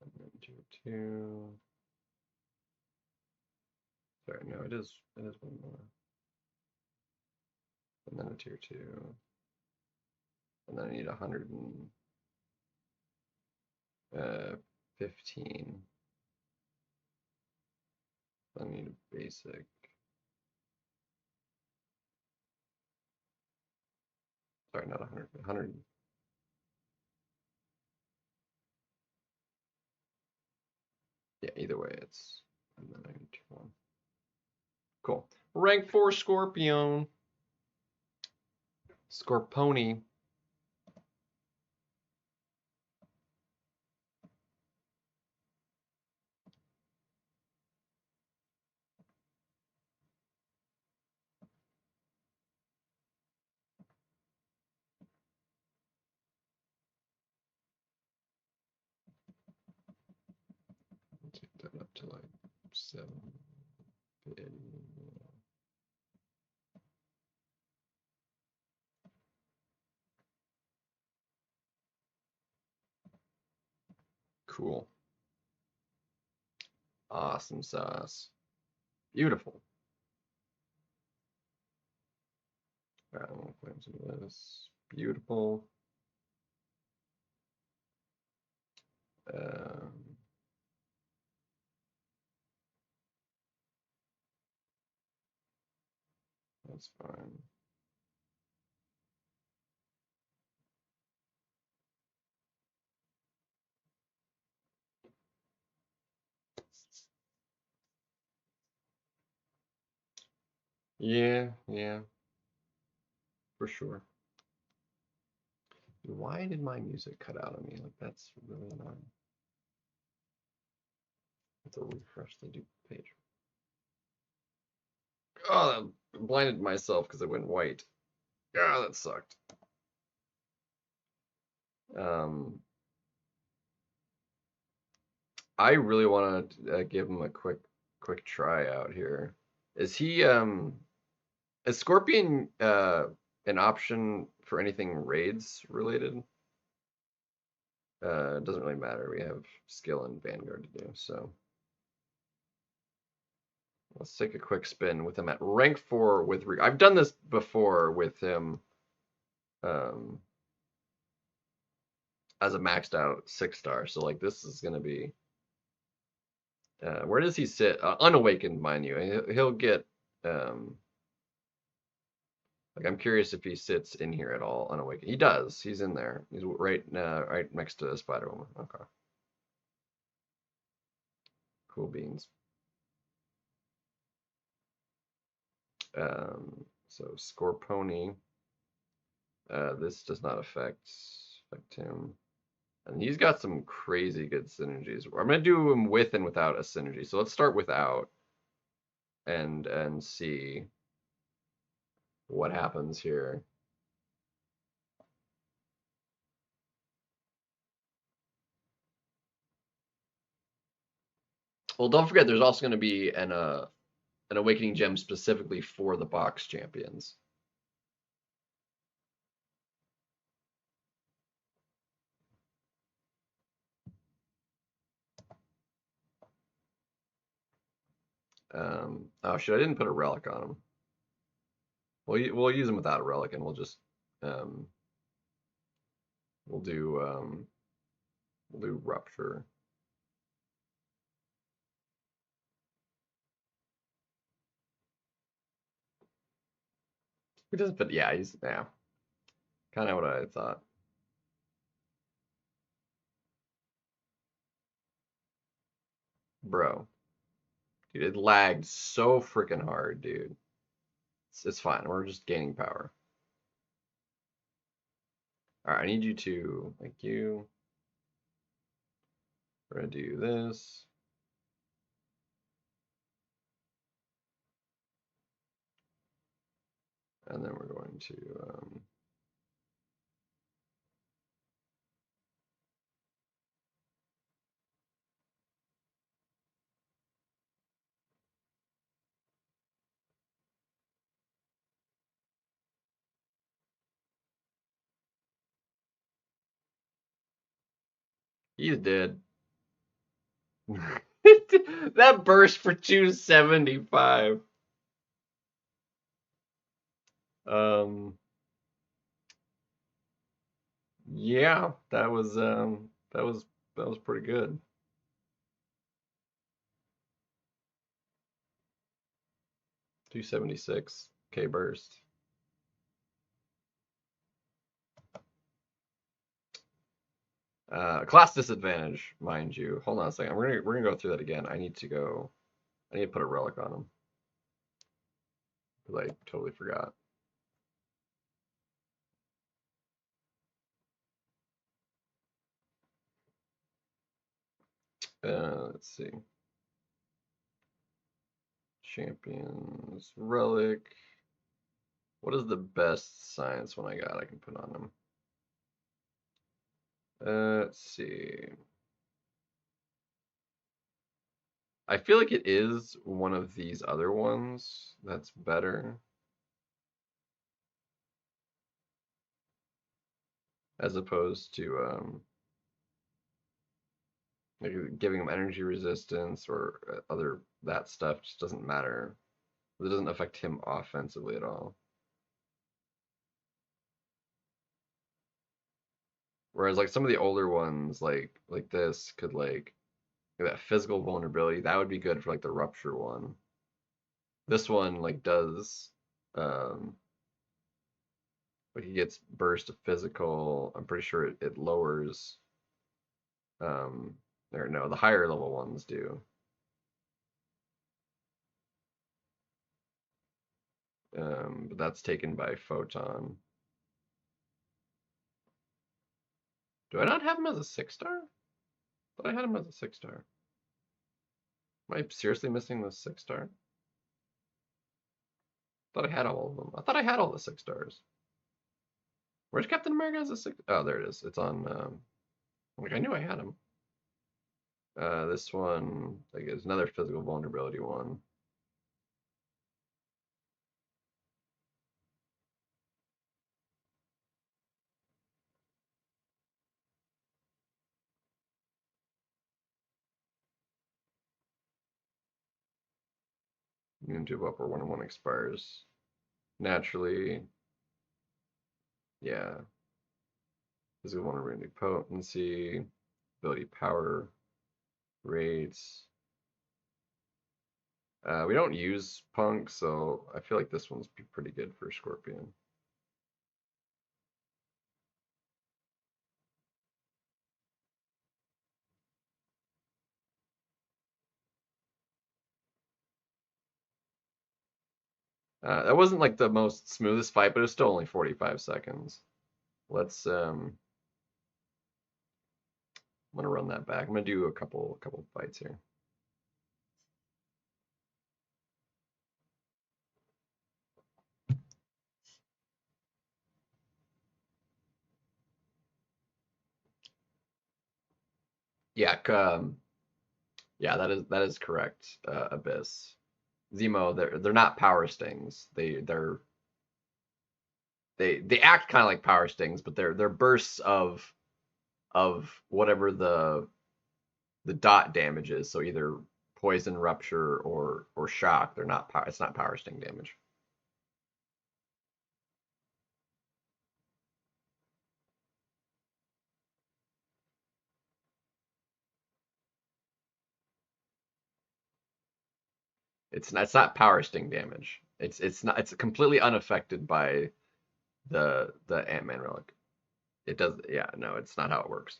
And then tier 2. Sorry, no, it is one more. And then a tier 2. And then I need 115. I need a basic. Sorry, not 100. 100. Yeah, either way, it's. And then I need 2 1. Cool. Rank 4 Scorpion. Scorponi. Take that up to like 7. Cool. Awesome sauce. Beautiful. All right, I'm gonna claim some of this. Beautiful. Um, that's fine. Yeah, yeah, for sure. Why did my music cut out on me? Like, that's really annoying. I have to refresh the page. Oh, that blinded myself because it went white. Oh, that sucked. Um, I really want to give him a quick try out here. Is he is Scorpion an option for anything raids related? It doesn't really matter. We have skill and Vanguard to do, so let's take a quick spin with him at rank 4 with I've done this before with him um as a maxed out 6-star. So like this is gonna be Where does he sit? Unawakened, mind you. He'll get like I'm curious if he sits in here at all, unawakened. He does. He's in there. He's right next to Spider Woman. Okay. Cool beans. So Scorponi. This does not affect him. And he's got some crazy good synergies. I'm gonna do him with and without a synergy. So let's start without and see what happens here. Well, don't forget there's also gonna be an awakening gem specifically for the box champions. Oh shit, I didn't put a relic on him. We'll use him without a relic, and we'll just um, we'll do rupture. He doesn't fit. Yeah, he's kind of what I thought. Bro, dude, it lagged so freaking hard, dude. It's fine. We're just gaining power. All right, I need you to, thank you. We're gonna do this. And then we're going to, he's dead. That burst for 275. Um, yeah, that was pretty good. 276 K burst. Class disadvantage, mind you. Hold on a second. We're gonna go through that again. I need to put a relic on him because I totally forgot. Let's see. Champions relic. What is the best science one I got I can put on him? Let's see. I feel like it is one of these other ones that's better. As opposed to like giving him energy resistance or other that stuff just doesn't matter. It doesn't affect him offensively at all. Whereas like some of the older ones like this could like that physical vulnerability, that would be good for like the rupture one. This one like does like he gets burst of physical. I'm pretty sure it lowers or no, the higher level ones do. But that's taken by photon. Do I not have him as a 6-star? Thought I had him as a 6-star. Am I seriously missing the 6-star? Thought I had all of them. I thought I had all the 6-stars. Where's Captain America as a 6? Oh, there it is. It's on. Like I knew I had him. This one, like, is another physical vulnerability one. You can do up or 1-1 expires naturally. Yeah. Physical vulnerability, potency, ability, power, rates. We don't use Punk, so I feel like this one's pretty good for Scorpion. That wasn't like the most smoothest fight, but it was still only 45 seconds. Let's I'm gonna run that back. I'm gonna do a couple fights here. Yeah, yeah, that is correct, Abyss. Zemo, they're not power stings. They act kind of like power stings, but they're bursts of whatever the dot damage is. So either poison, rupture, or shock. They're not power. It's not power sting damage. It's not power sting damage. It's completely unaffected by the Ant-Man relic. It does, yeah, no, it's not how it works.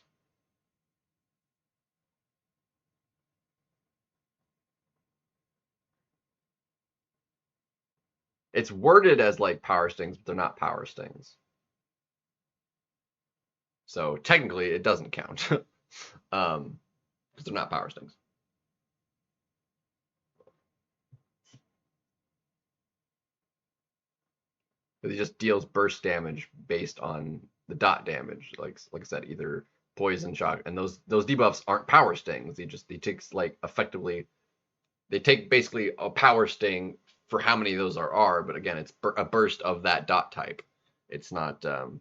It's worded as like power stings, but they're not power stings. So technically, it doesn't count, because they're not power stings. But it just deals burst damage based on the dot damage. Like I said, either poison, shock, and those debuffs aren't power stings. They take like effectively they take basically a power sting for how many of those are. But again, it's a burst of that dot type. It's not. So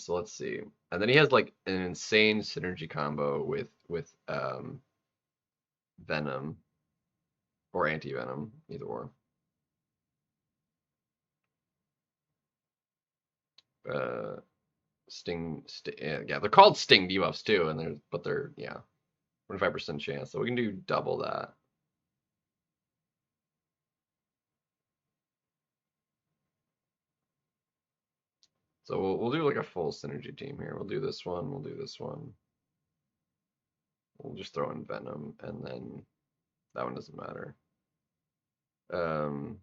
let's see. And then he has like an insane synergy combo with Venom or Anti Venom, either or. Uh, yeah, they're called Sting debuffs too, and they're yeah, 25% chance. So we can do double that. So we'll do like a full synergy team here. We'll do this one. We'll do this one. We'll just throw in Venom, and then that one doesn't matter. 15%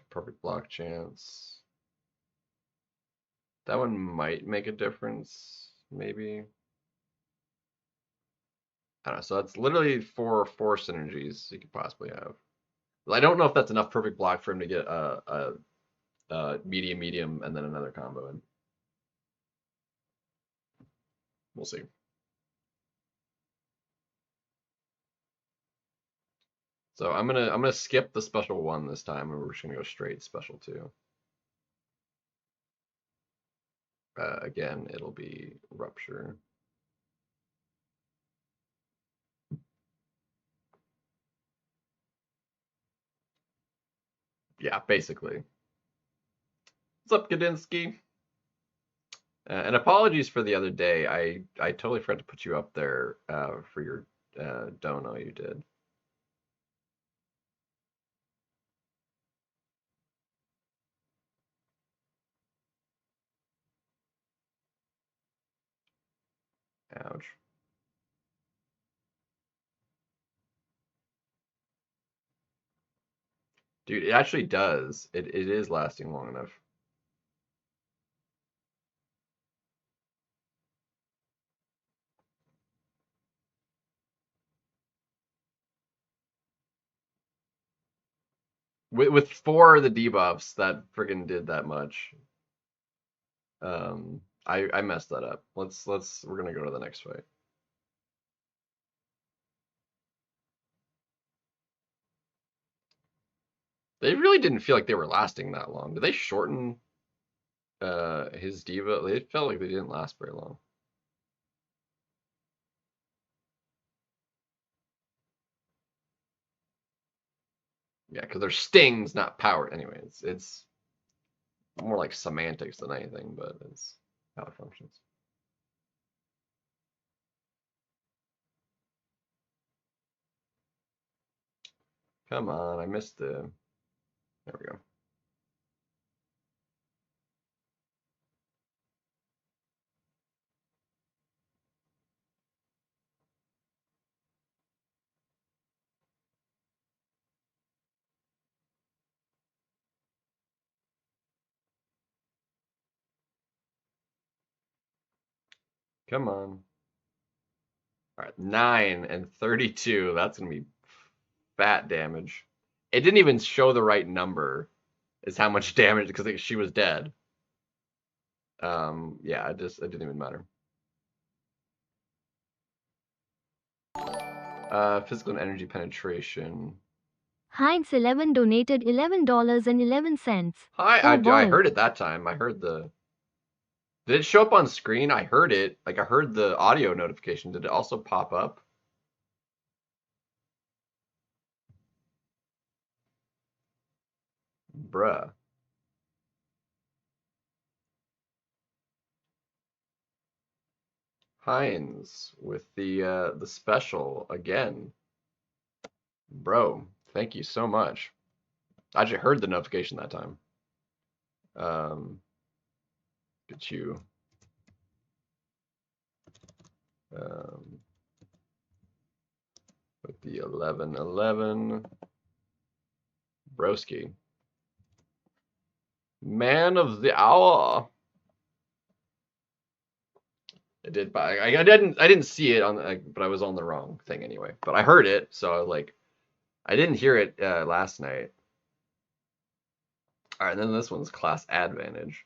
perfect block chance. That one might make a difference, maybe. I don't know. So that's literally four synergies you could possibly have. I don't know if that's enough perfect block for him to get a medium, medium, and then another combo in. We'll see. So I'm gonna skip the special one this time, and we're just gonna go straight special two. Again, it'll be rupture. Yeah, basically. What's up, Gadinsky? And apologies for the other day. I totally forgot to put you up there for your dono you did. Ouch. Dude, it actually does. It is lasting long enough. With four of the debuffs, that friggin' did that much. I messed that up. We're gonna go to the next fight. They really didn't feel like they were lasting that long. Did they shorten his diva? They felt like they didn't last very long. Yeah, because they're stings, not power. Anyway, it's more like semantics than anything, but it's how it functions. Come on, I missed the... There we go. Come on. All right, 9 and 32. That's gonna be fat damage. It didn't even show the right number, is how much damage, because she was dead. Yeah, it didn't even matter. Physical and energy penetration. Heinz11 donated $11.11. Hi, Oh I boy. heard it that time. I heard the. Did it show up on screen? I heard it. Like I heard the audio notification. Did it also pop up? Bruh. Heinz with the special again. Bro, thank you so much. I actually heard the notification that time. Get you. With the 1111. Broski. Man of the hour. I did, but I didn't see it on, but I was on the wrong thing anyway. But I heard it, so like, I didn't hear it last night. All right, then this one's class advantage.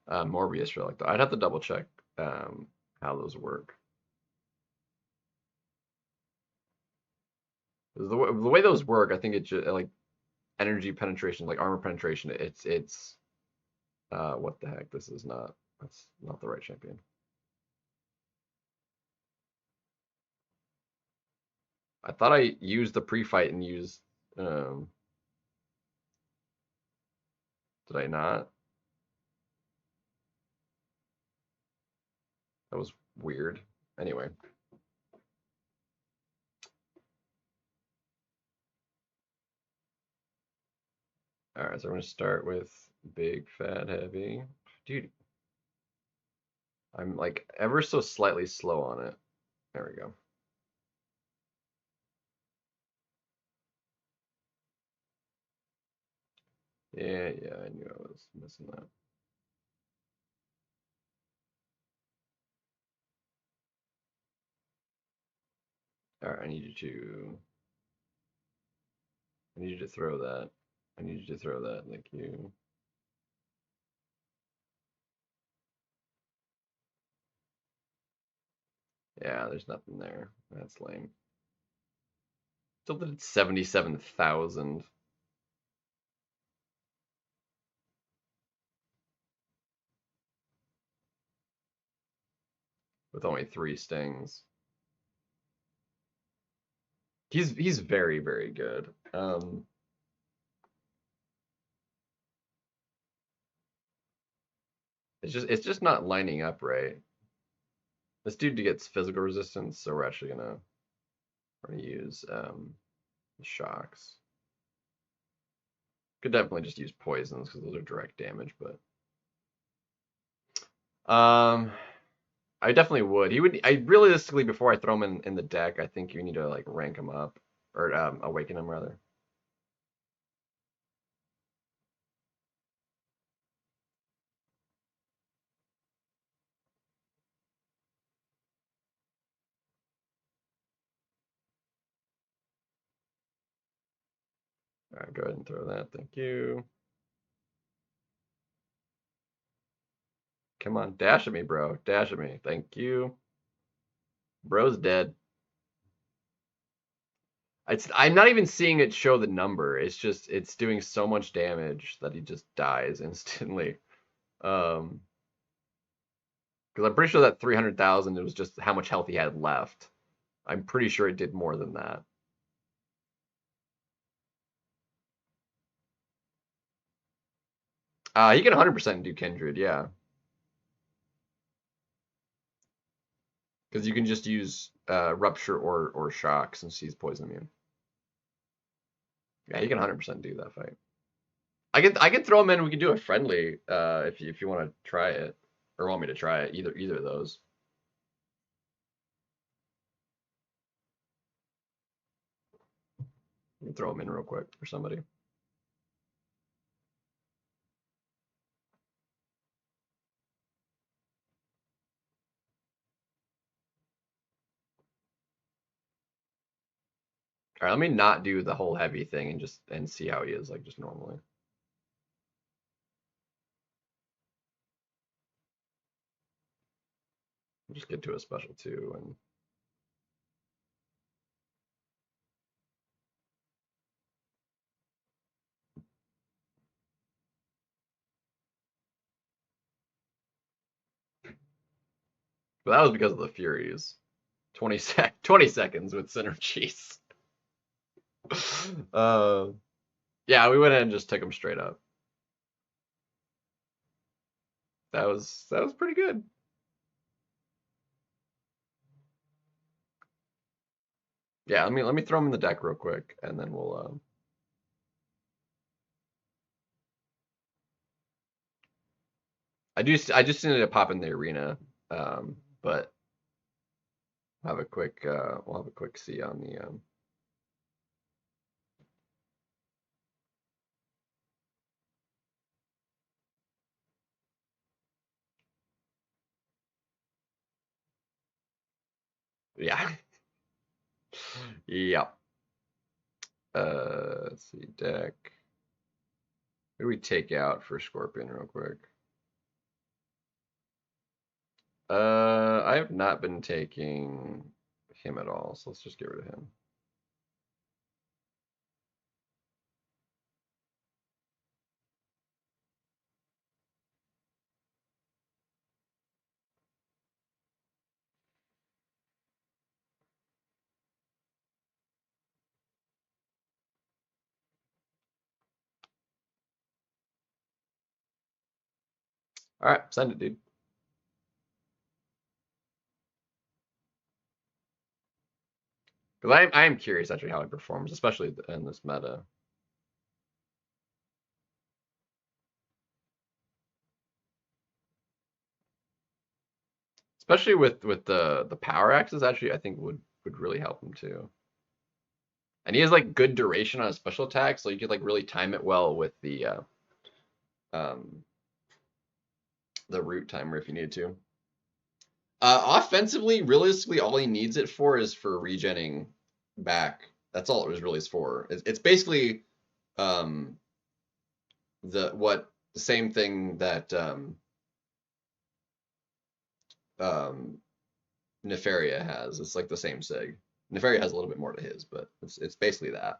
Morbius relic. I'd have to double check how those work. The way those work, I think it's just like energy penetration, like armor penetration. It's what the heck? That's not the right champion. I thought I used the pre-fight and used did I not? That was weird. Anyway. All right, so I'm going to start with big, fat, heavy. Dude, I'm like ever so slightly slow on it. There we go. Yeah, I knew I was missing that. All right, I need you to throw that. I need you to throw that. Thank you. Yeah, there's nothing there. That's lame. Still did 77,000. With only 3 stings. He's very, very good. It's just not lining up right. This dude gets physical resistance, so we're actually gonna use shocks. Could definitely just use poisons because those are direct damage, but I definitely would. He would. I realistically, before I throw him in the deck, I think you need to like rank him up or awaken him rather. All right, go ahead and throw that. Thank you. Come on, dash at me, bro. Dash at me. Thank you. Bro's dead. I'm not even seeing it show the number. It's doing so much damage that he just dies instantly. Because I'm pretty sure that 300,000 it was just how much health he had left. I'm pretty sure it did more than that. He can 100% do Kindred, yeah. Because you can just use Rupture or Shock since he's poison immune. Yeah, he can 100% do that fight. I could throw him in. We could do a friendly if you want to try it or want me to try it. Either of those. You can throw him in real quick for somebody. All right, let me not do the whole heavy thing and just see how he is like just normally. Just get to a special two and but that was because of the Furies. 20 seconds with synergies. uh yeah, we went ahead and just took him straight up. That was pretty good. Yeah, let me throw him in the deck real quick and then we'll I just needed to pop in the arena. But we'll have a quick see on the yeah. Yep. Let's see, deck. Who do we take out for Scorpion real quick? I have not been taking him at all, so let's just get rid of him. All right, send it, dude. Because I am curious actually how he performs, especially in this meta. Especially with the power axes, actually, I think would really help him too. And he has like good duration on his special attack, so you could like really time it well with um the root timer if you need to. Offensively, realistically, all he needs it for is for regenning back. That's all it was really is for. It's basically um the same thing that um Nefaria has. It's like the same sig. Nefaria has a little bit more to his, but it's basically that.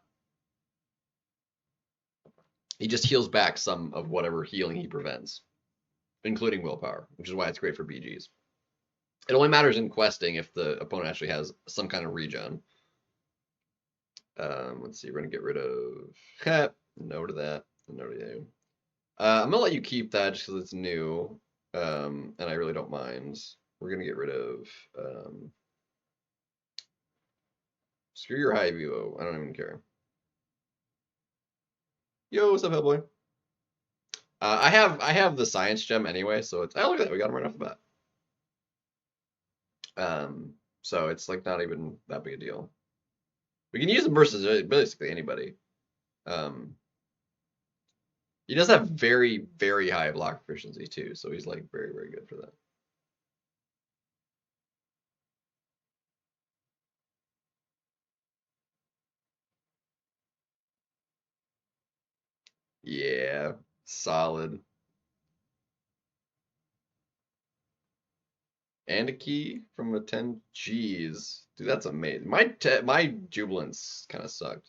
He just heals back some of whatever healing he prevents, including willpower, which is why it's great for BGs. It only matters in questing if the opponent actually has some kind of regen. Let's see, we're gonna get rid of no to that, no to you. I'm gonna let you keep that just because it's new, and I really don't mind. We're gonna get rid of screw your high vivo. I don't even care. Yo, what's up, Hellboy? I have the science gem anyway, so it's look at that, we got him right off the bat. So it's like not even that big a deal. We can use him versus basically anybody. Um, he does have very, very high block efficiency too, so he's like very, very good for that. Yeah, solid. And a key from a 10. Jeez, dude, that's amazing. My jubilance kind of sucked.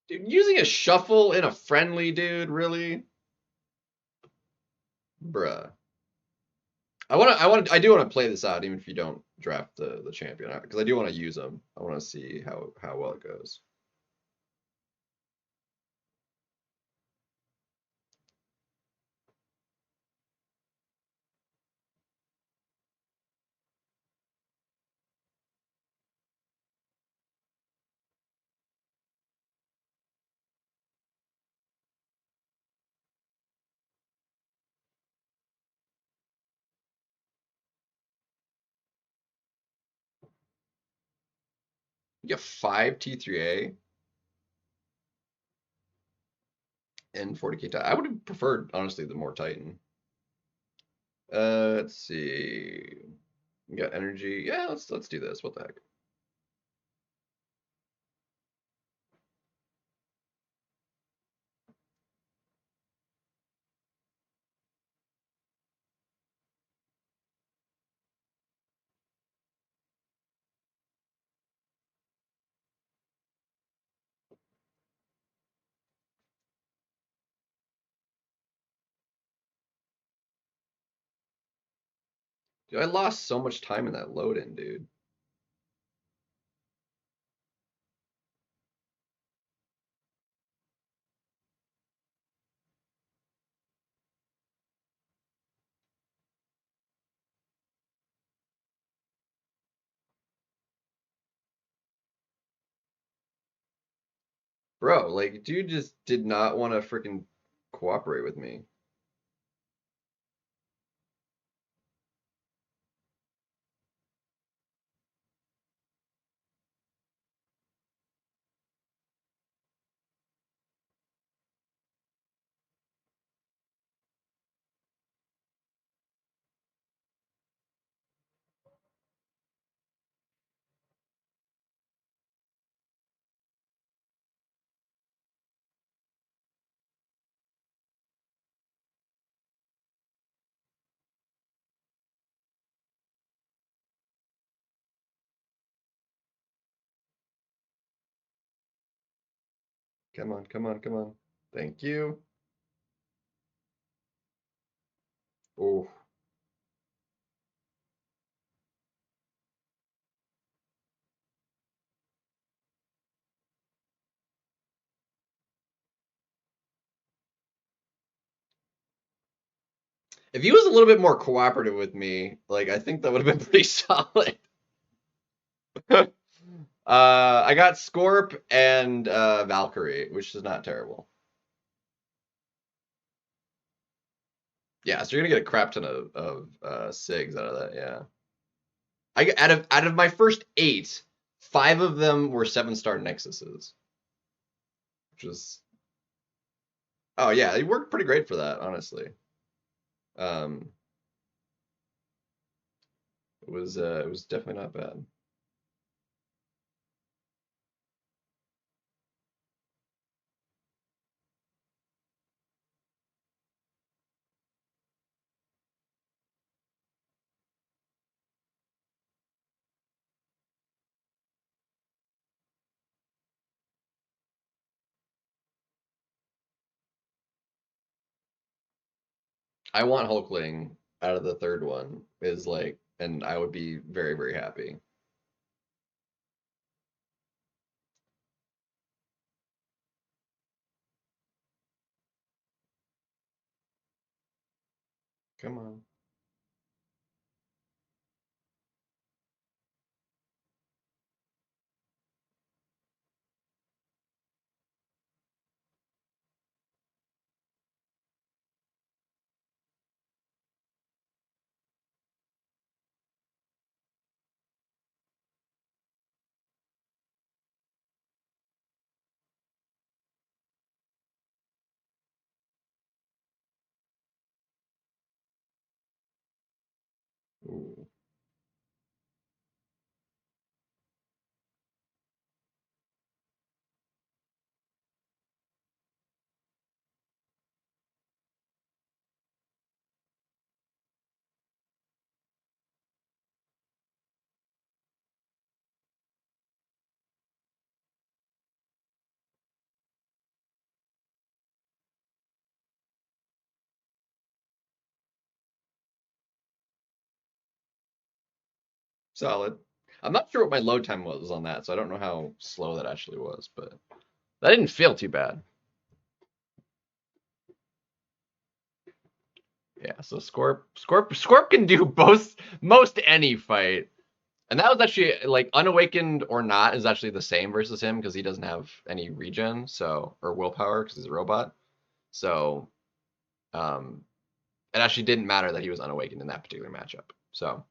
Dude, using a shuffle in a friendly, dude, really? Bruh. I do want to play this out, even if you don't draft the champion, because I do want to use them. I want to see how well it goes. You get 5 T3A and 40k. I would have preferred, honestly, the more Titan. Let's see. We got energy. Yeah, let's do this. What the heck? Dude, I lost so much time in that load in, dude. Bro, like, dude just did not want to freaking cooperate with me. Come on, come on, come on. Thank you. Oh, if he was a little bit more cooperative with me, like, I think that would have been pretty solid. I got Scorp and Valkyrie, which is not terrible. Yeah, so you're gonna get a crap ton of SIGs out of that. Yeah, out of my first 8, 5 of them were 7-star Nexuses, which was oh yeah, it worked pretty great for that, honestly. Um, it was definitely not bad. I want Hulkling out of the third one is like, and I would be very very happy. Come on. Solid. I'm not sure what my load time was on that, so I don't know how slow that actually was, but that didn't feel too bad. Yeah, so Scorp can do most any fight. And that was actually like unawakened or not is actually the same versus him because he doesn't have any regen, so or willpower because he's a robot. So um it actually didn't matter that he was unawakened in that particular matchup. So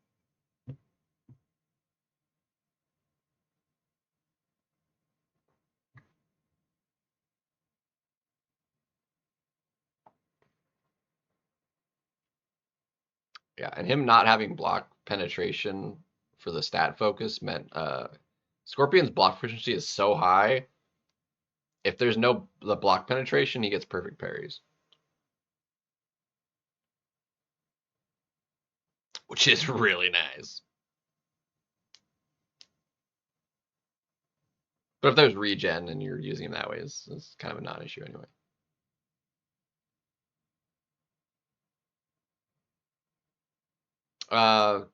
yeah, and him not having block penetration for the stat focus meant Scorpion's block proficiency is so high. If there's no the block penetration, he gets perfect parries, which is really nice. But if there's regen and you're using him that way, it's kind of a non-issue anyway.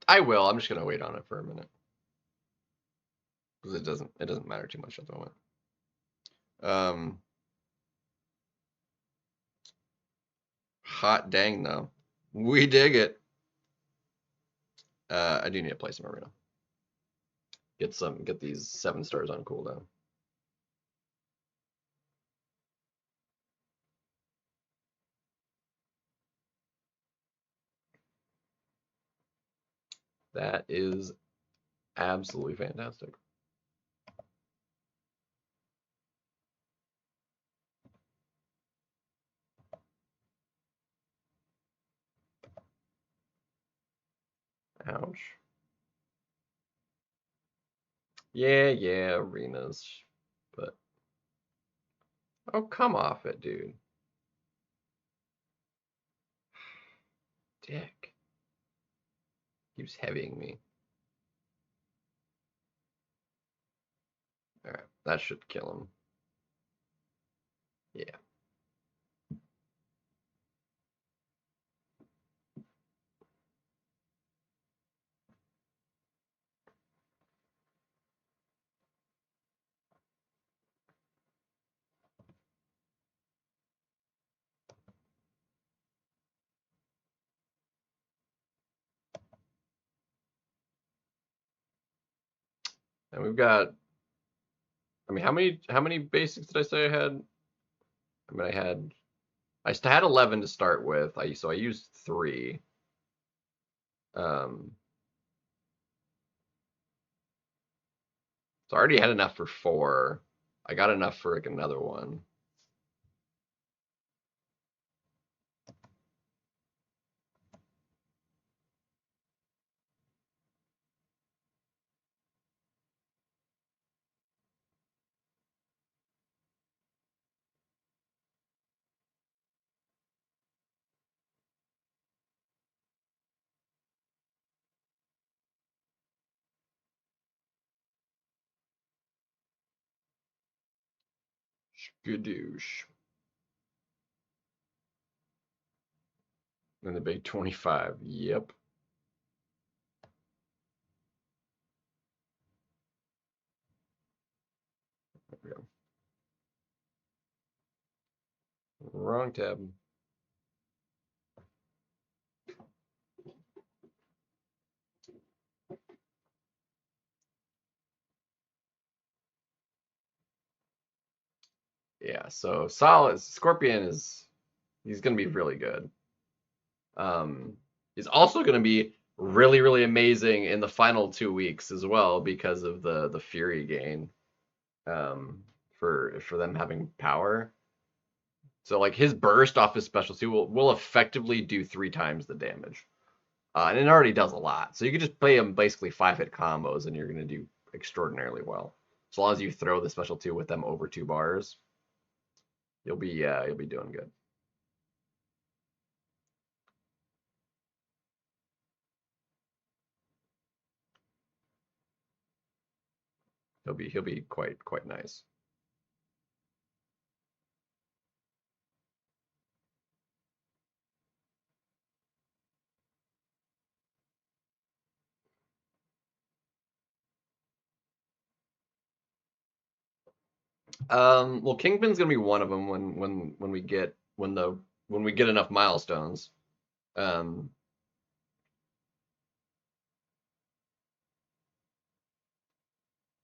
I will. I'm just gonna wait on it for a minute because it doesn't matter too much at the moment. Um, hot dang though, we dig it. I do need to play some arena. Get these 7 stars on cooldown. That is absolutely fantastic. Ouch. Yeah, arenas, but oh come off it, dude. Dick keeps heavying me. All right, that should kill him. Yeah. And we've got. I mean, how many basics did I say I had? I mean, I had 11 to start with. I used 3. Um, so I already had enough for 4. I got enough for like another one. Skadoosh. And the big 25. Yep. There we go. Wrong tab. Yeah, so solid. Scorpion he's gonna be really good. Um, he's also gonna be really, really amazing in the final 2 weeks as well because of the Fury gain. For them having power. So like his burst off his specialty will effectively do 3 times the damage. And it already does a lot. So you can just play him basically 5-hit combos and you're gonna do extraordinarily well. As long as you throw the special 2 with them over 2 bars, you'll be doing good. He'll be quite nice. Well, Kingpin's gonna be one of them when we get when we get enough milestones. Um,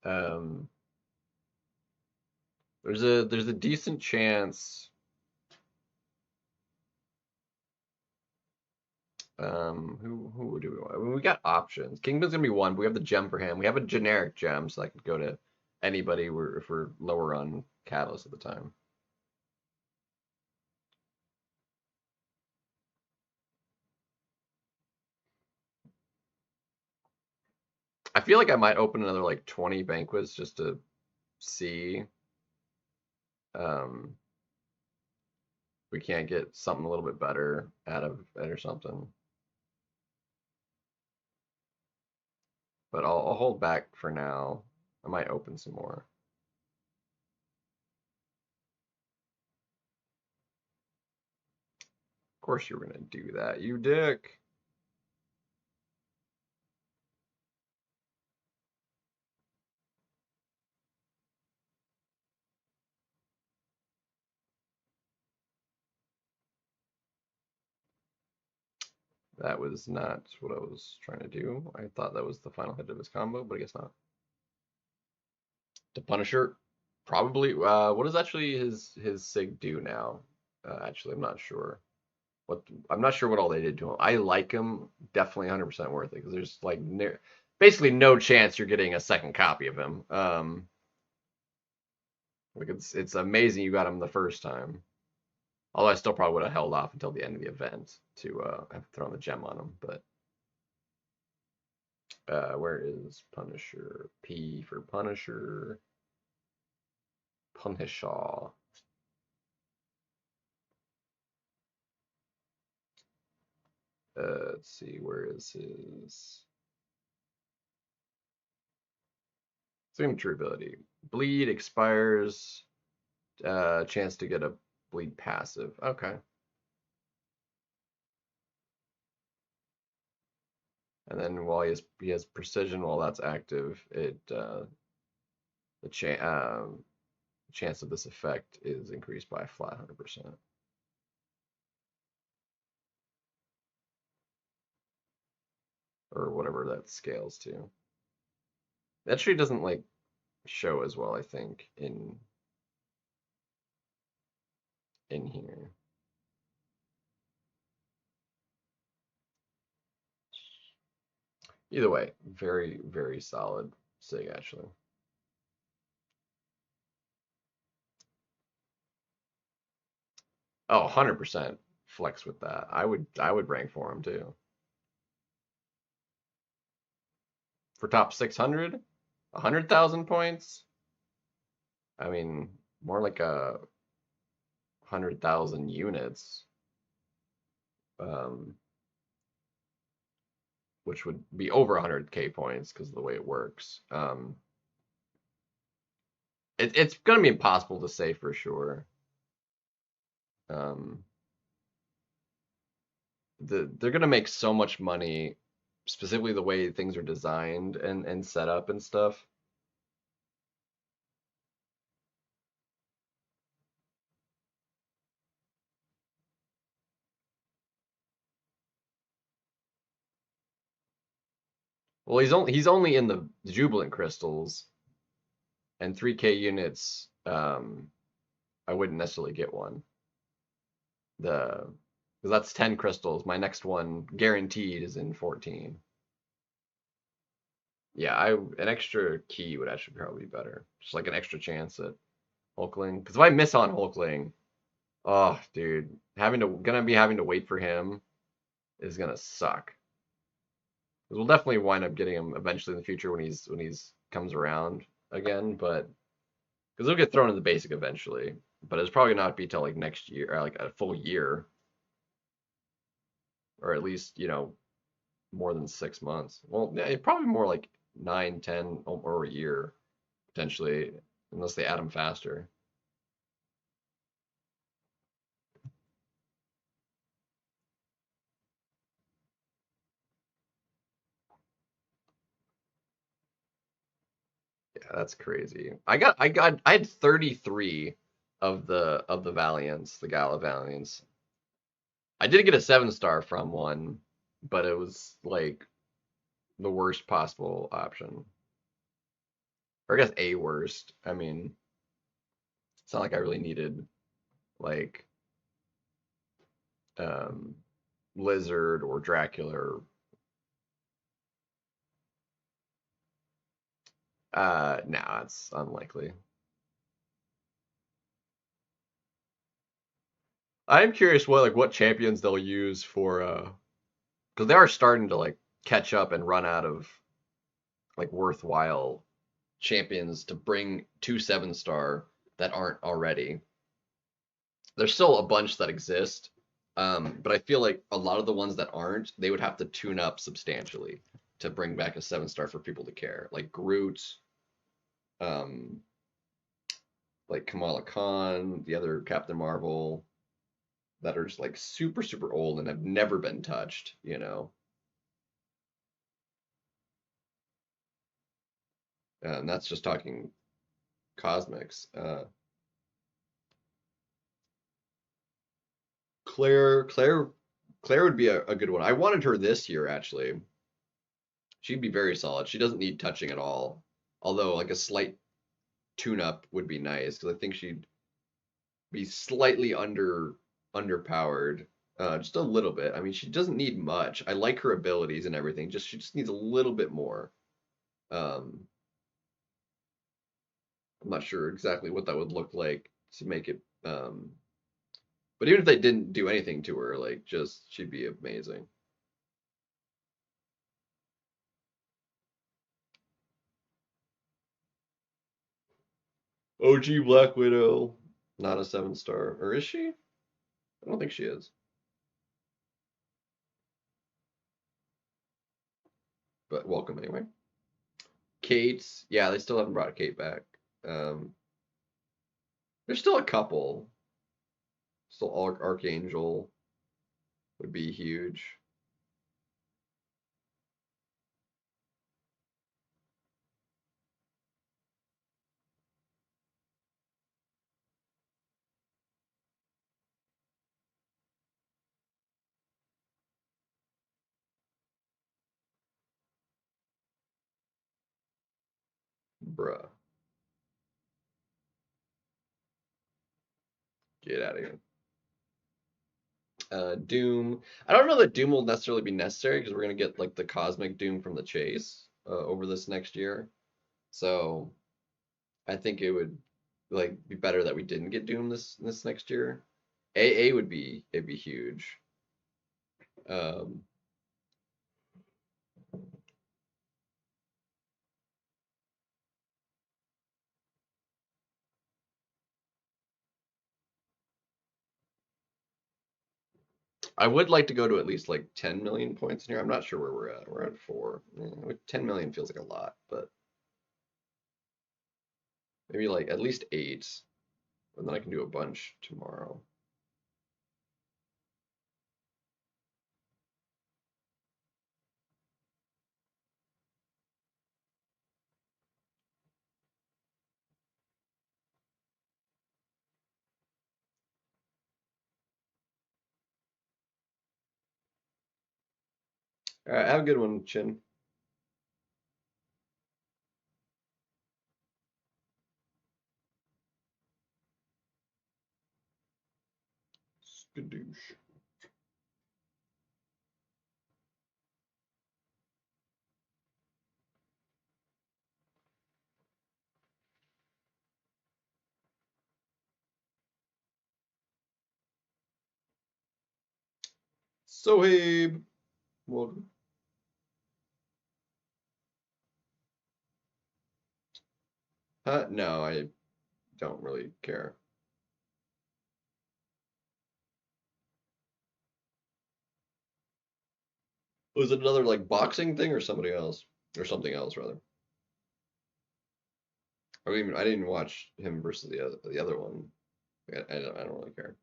um, there's a decent chance. Who do we want? I mean, we got options. Kingpin's gonna be one, but we have the gem for him. We have a generic gem, so I could go to anybody. If we're lower on Catalyst at the time. I feel like I might open another like 20 banquets just to see um if we can't get something a little bit better out of it or something. But I'll hold back for now. I might open some more. Of course you were gonna do that, you dick. That was not what I was trying to do. I thought that was the final hit of his combo, but I guess not. The Punisher, probably. What does actually his Sig do now? Actually, I'm not sure. I'm not sure what all they did to him. I like him, definitely 100% worth it because there's like basically no chance you're getting a second copy of him. Like it's amazing you got him the first time. Although I still probably would have held off until the end of the event to have thrown the gem on him. But where is Punisher? P for Punisher. Punishaw. Let's see, where is his signature ability? Bleed expires. Chance to get a bleed passive. Okay. And then while he has precision while that's active, the chance of this effect is increased by a flat 100%, or whatever that scales to. That tree doesn't like show as well, I think, in here. Either way, very, very solid Sig actually. Oh, 100% flex with that. I would rank for him too. For top 600, 100,000 points. I mean, more like a 100,000 units, um, which would be over 100k points because of the way it works. It's gonna be impossible to say for sure. Um, they're gonna make so much money, specifically the way things are designed and set up and stuff. Well, he's only in the Jubilant crystals, and 3k units. I wouldn't necessarily get one. The Because that's 10 crystals. My next one guaranteed is in 14. Yeah, an extra key would actually probably be better. Just like an extra chance at Hulkling. Because if I miss on Hulkling, oh, dude, gonna be having to wait for him is gonna suck. Because we'll definitely wind up getting him eventually in the future when he's comes around again, but because he'll get thrown in the basic eventually. But it's probably not be till like next year, or like a full year, or at least more than 6 months. Well, yeah, probably more like 9, 10, or a year potentially, unless they add them faster. That's crazy. I had 33 of the Valiants, the Gala Valiants. I did get a 7 star from one, but it was like the worst possible option. Or I guess a worst. I mean, it's not like I really needed like um Lizard or Dracula or nah, it's unlikely. I'm curious what champions they'll use for because they are starting to like catch up and run out of like worthwhile champions to bring to 7 star that aren't already. There's still a bunch that exist, but I feel like a lot of the ones that aren't, they would have to tune up substantially to bring back a 7 star for people to care. Like Groot, um, like Kamala Khan, the other Captain Marvel, that are just like super super old and have never been touched. And that's just talking cosmics. Claire, Claire, Claire would be a good one. I wanted her this year actually. She'd be very solid. She doesn't need touching at all. Although like a slight tune-up would be nice because I think she'd be slightly underpowered, just a little bit. I mean, she doesn't need much. I like her abilities and everything. She just needs a little bit more. Um, I'm not sure exactly what that would look like to make it. But even if they didn't do anything to her, like just she'd be amazing. OG Black Widow, not a 7 star, or is she? I don't think she is. But welcome anyway. Kate, yeah, they still haven't brought Kate back. Um, there's still a couple. Still Archangel would be huge. Bruh. Get out of here. Doom. I don't know that Doom will necessarily be necessary because we're gonna get like the cosmic Doom from the chase over this next year. So I think it would like be better that we didn't get Doom this next year. AA would be it'd be huge. Um, I would like to go to at least like 10 million points in here. I'm not sure where we're at. We're at 4. 10 million feels like a lot, but maybe like at least 8, and then I can do a bunch tomorrow. All right, have a good one, Chin. Skadoosh. Sohaib, welcome. No, I don't really care. Was it another like boxing thing or somebody else? Or something else rather? I didn't watch him versus the other one. I don't really care.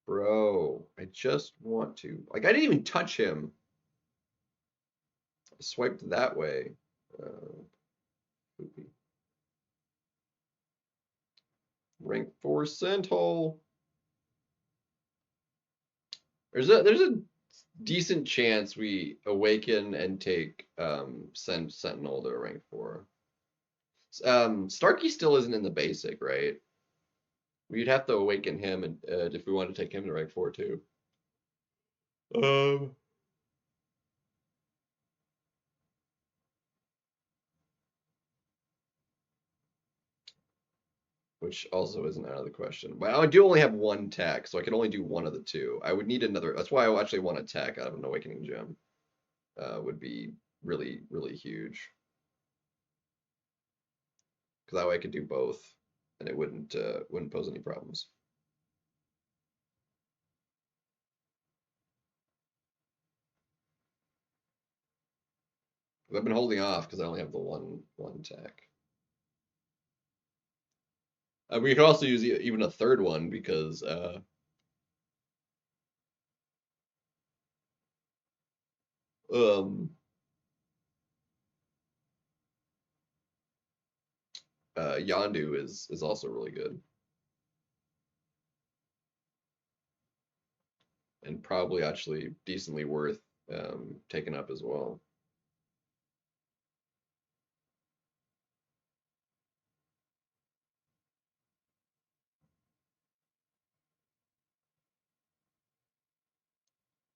Bro, I just want to. Like, I didn't even touch him. I swiped that way. Poopy. Rank 4 Sentinel. There's a decent chance we awaken and take send Sentinel to rank 4. Starkey still isn't in the basic, right? We'd have to awaken him and if we want to take him to rank 4 too. Um, which also isn't out of the question. But I do only have one tech, so I can only do one of the two. I would need another. That's why I actually want a tech out of an awakening gem. Would be really, really huge. Because that way I could do both, and it wouldn't pose any problems. I've been holding off because I only have the one tech. We could also use even a third one because um Yondu is also really good and probably actually decently worth taking up as well.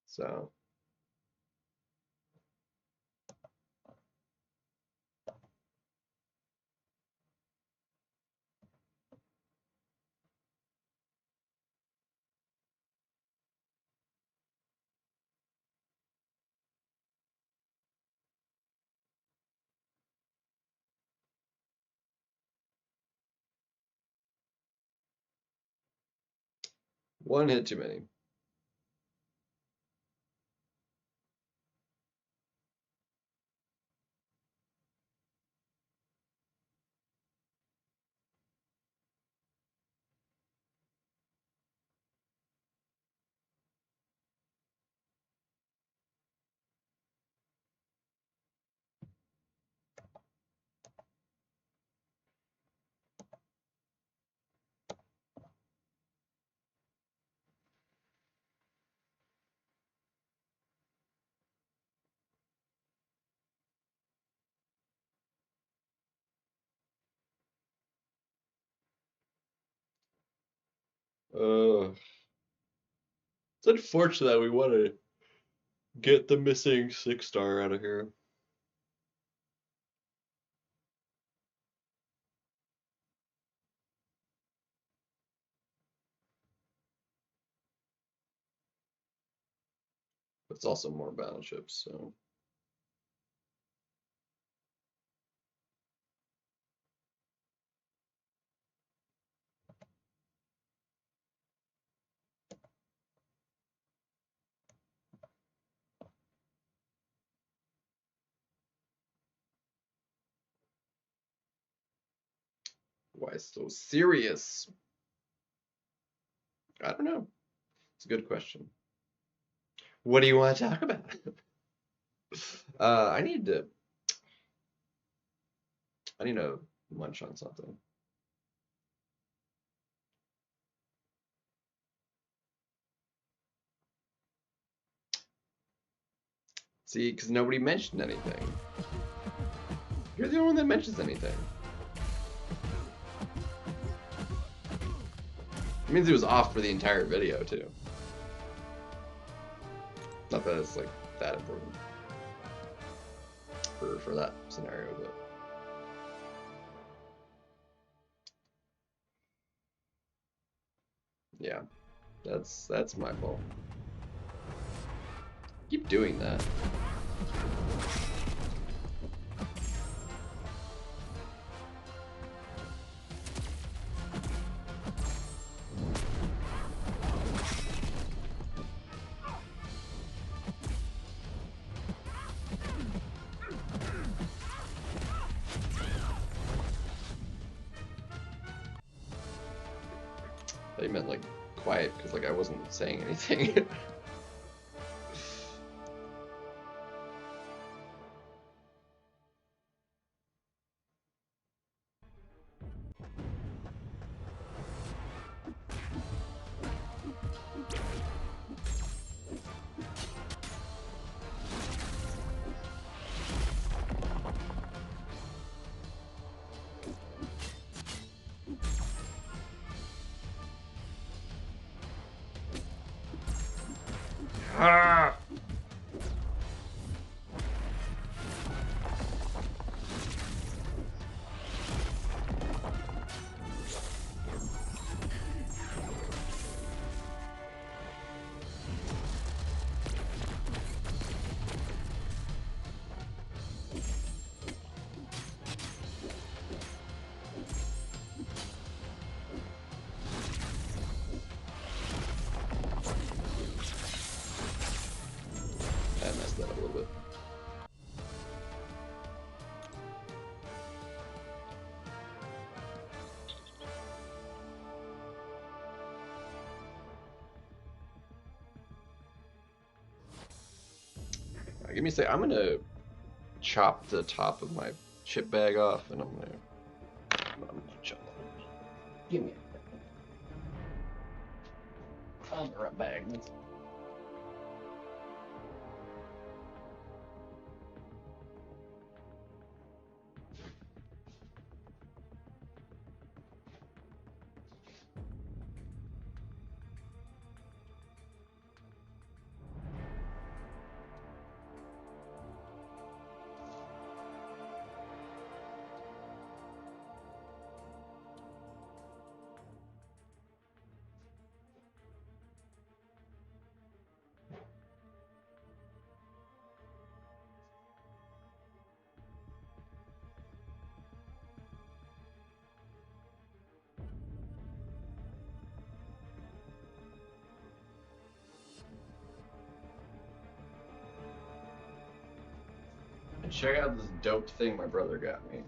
So one hit too many. It's unfortunate that we want to get the missing 6-star out of here. But it's also more battleships, so. Why so serious? I don't know. It's a good question. What do you want to talk about? I need to munch on something. See, because nobody mentioned anything. You're the only one that mentions anything. It means it was off for the entire video, too. Not that it's, like, that important for that scenario, but... Yeah, that's my fault. Keep doing that. I meant like quiet because like I wasn't saying anything. Ah! I messed that up a little bit. Alright, give me a sec. I'm gonna chop the top of my chip bag off, and I'm gonna chop. Give me a second. I'll be right back. And check out this dope thing my brother got me.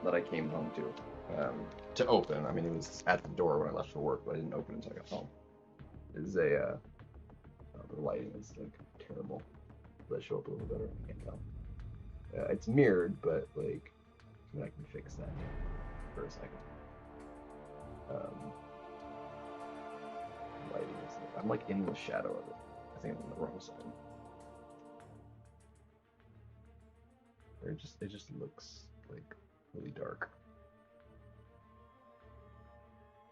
That I came home to open. I mean, it was at the door when I left for work, but I didn't open it until I got home. It's a the lighting is like terrible. Does that show up a little better? I can't tell. It's mirrored, but like I mean, I can fix that for a second. Lighting is like, I'm like in the shadow of it. I think I'm on the wrong side. Or it just looks like really dark.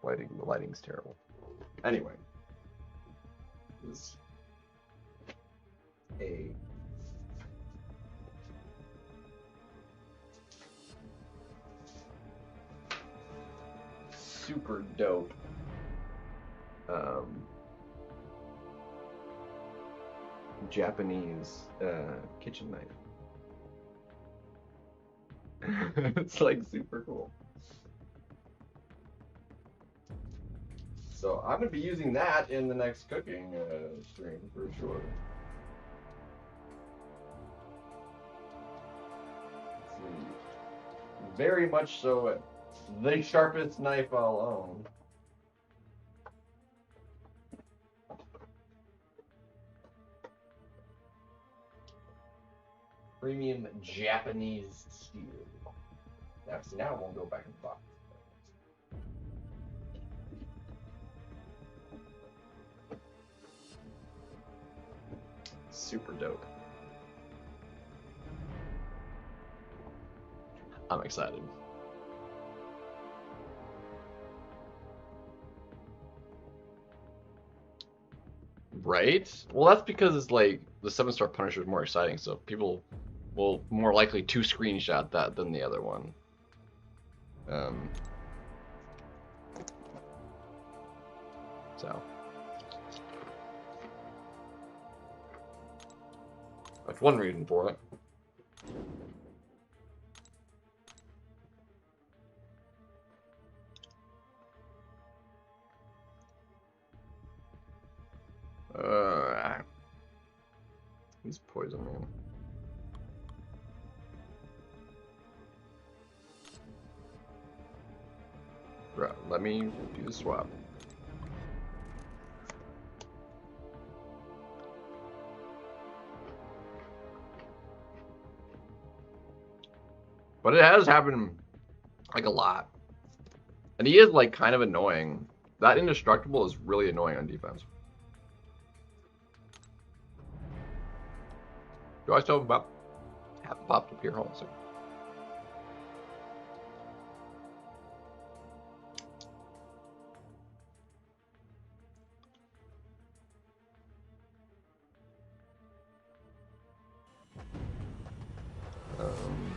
The lighting's terrible. Anyway, this is a super dope Japanese kitchen knife. It's like super cool. So I'm gonna be using that in the next cooking stream for sure. It's very much so the sharpest knife I'll own. Premium Japanese steel. Now, see, now it won't go back in the box. Super dope. I'm excited. Right? Well, that's because it's like the 7-star Punisher is more exciting, so people will more likely to screenshot that than the other one. So that's one reason for it. He's poison man. Right, let me do the swap. But it has happened like a lot. And he is like kind of annoying. That indestructible is really annoying on defense. Do I still have popped up here? Hold on a second. Um,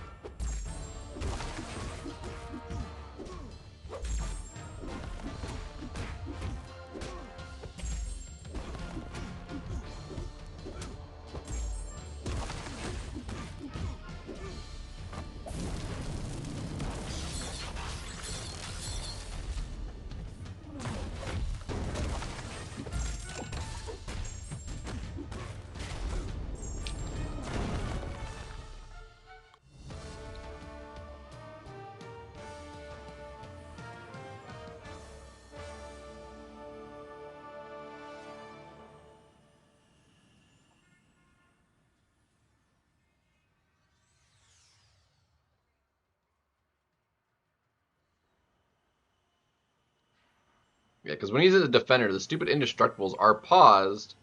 yeah, because when he's a defender, the stupid indestructibles are paused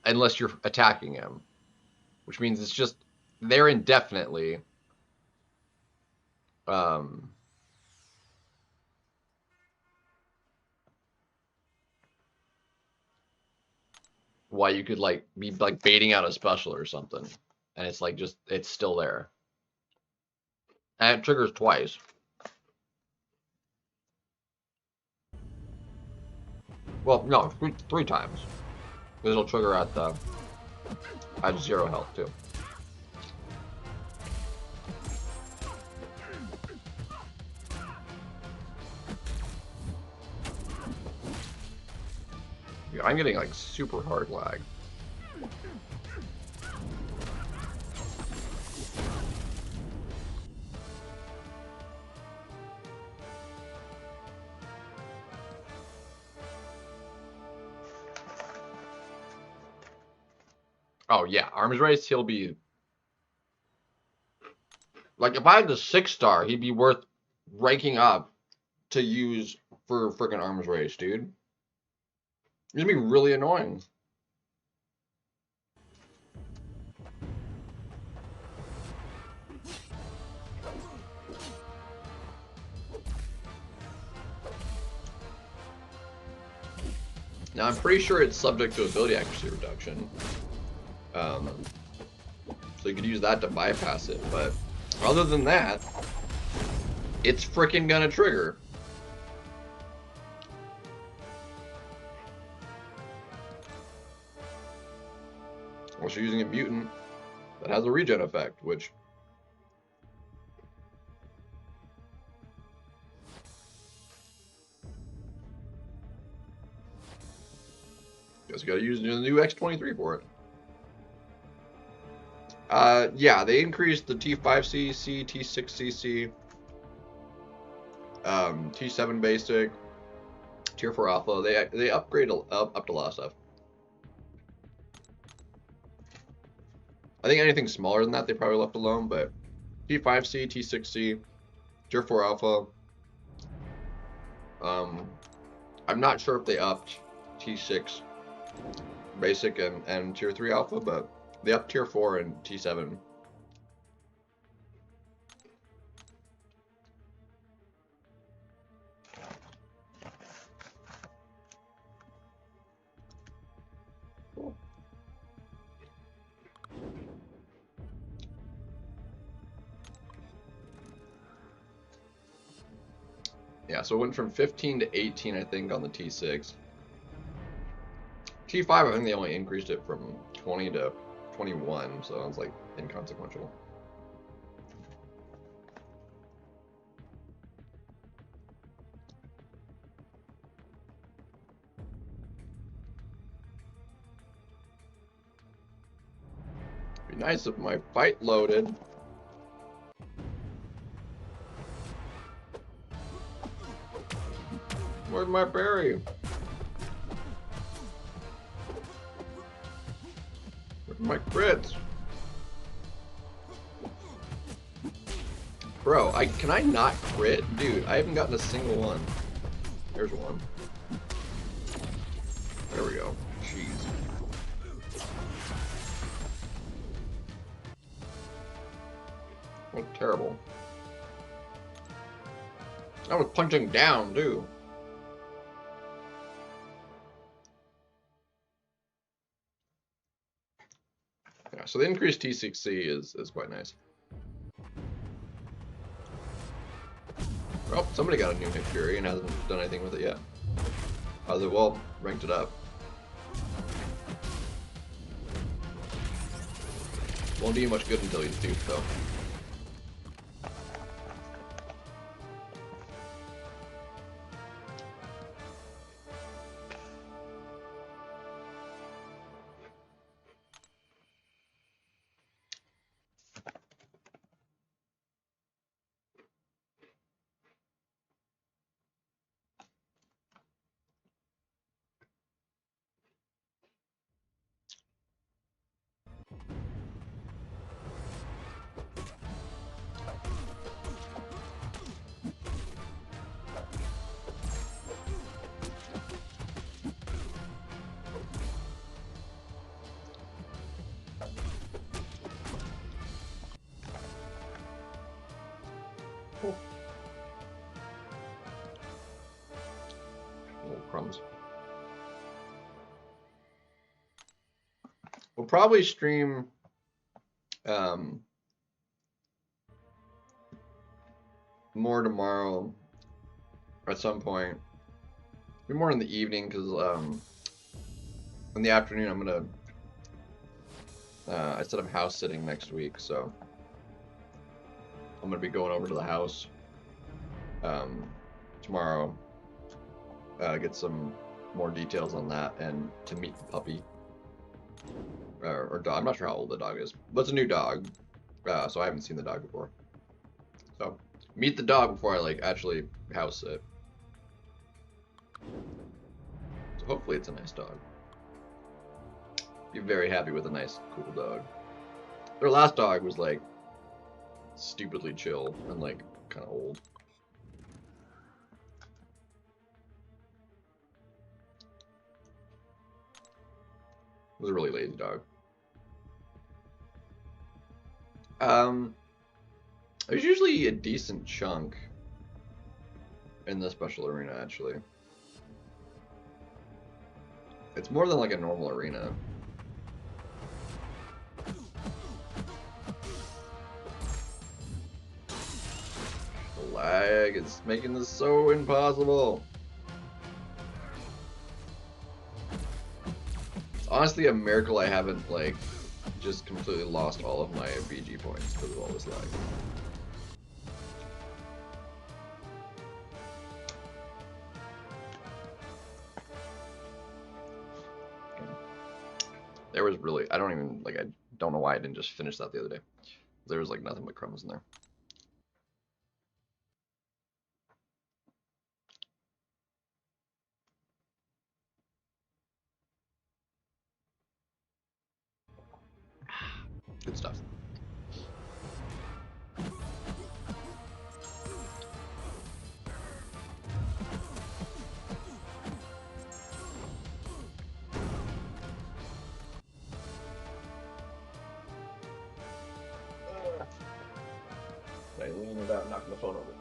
unless you're attacking him, which means it's just there indefinitely. Um, why you could like be like baiting out a special or something, and it's like just it's still there, and it triggers twice. Well, no, three times. This will trigger at 0 health too. Yeah, I'm getting like super hard lag. Oh yeah, arms race, he'll be like if I had the 6-star, he'd be worth ranking up to use for freaking arms race, dude. It's gonna be really annoying. Now I'm pretty sure it's subject to ability accuracy reduction. So you could use that to bypass it, but other than that, it's freaking gonna trigger. Unless you're using a mutant that has a regen effect, which guess you gotta use the new X23 for it. Yeah, they increased the T5cc, T6cc, T7 basic, Tier 4 alpha. They upgrade up to a lot of stuff. I think anything smaller than that they probably left alone, but T5c, T6c, Tier 4 alpha. I'm not sure if they upped T6 basic and Tier 3 alpha, but they upped Tier 4 and T7. Cool. Yeah, so it went from 15 to 18, I think, on the T6. T5, I think they only increased it from 20 to 21, so it's like inconsequential. Be nice if my fight loaded. Where's my berry? Where's my crits? Bro, can I not crit? Dude, I haven't gotten a single one. There's one. There we go. Jeez. Oh, terrible. I was punching down, too. Yeah, so the increased T6C is quite nice. Oh, somebody got a new Nick Fury and hasn't done anything with it yet. Oh, well, ranked it up. Won't do you much good until he's duped, though. Cool. Little crumbs. We'll probably stream more tomorrow at some point. Maybe more in the evening, because in the afternoon I'm gonna I said I'm house sitting next week, so I'm gonna be going over to the house tomorrow, get some more details on that, and to meet the puppy or dog. I'm not sure how old the dog is, but it's a new dog, so I haven't seen the dog before. So meet the dog before I like actually house sit. So hopefully it's a nice dog. Be very happy with a nice, cool dog. Their last dog was like stupidly chill and like kind of old. It was a really lazy dog. There's usually a decent chunk in the special arena, actually. It's more than like a normal arena. The lag is making this so impossible. It's honestly a miracle I haven't like just completely lost all of my BG points because of all this lag. There was really, I don't even, like, I don't know why I didn't just finish that the other day. There was, like, nothing but crumbs in there. Good stuff. Okay, leaning without knocking the phone over.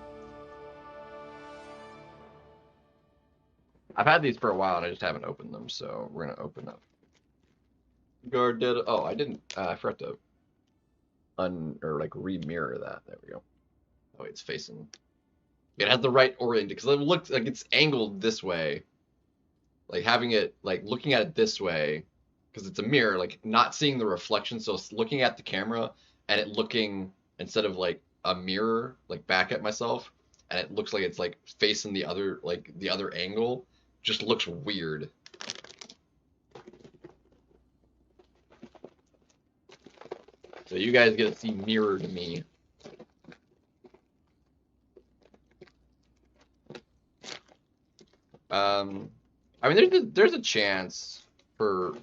I've had these for a while and I just haven't opened them, so we're gonna open up. Guard did. Oh, I didn't. I forgot to re-mirror that. There we go. Oh, it's facing. It has the right orient because it looks like it's angled this way. Like having it, like looking at it this way, because it's a mirror. Like not seeing the reflection, so it's looking at the camera and it looking instead of like a mirror, like back at myself, and it looks like it's like facing the other, like the other angle. Just looks weird. So you guys get to see mirrored me. I mean, there's a chance for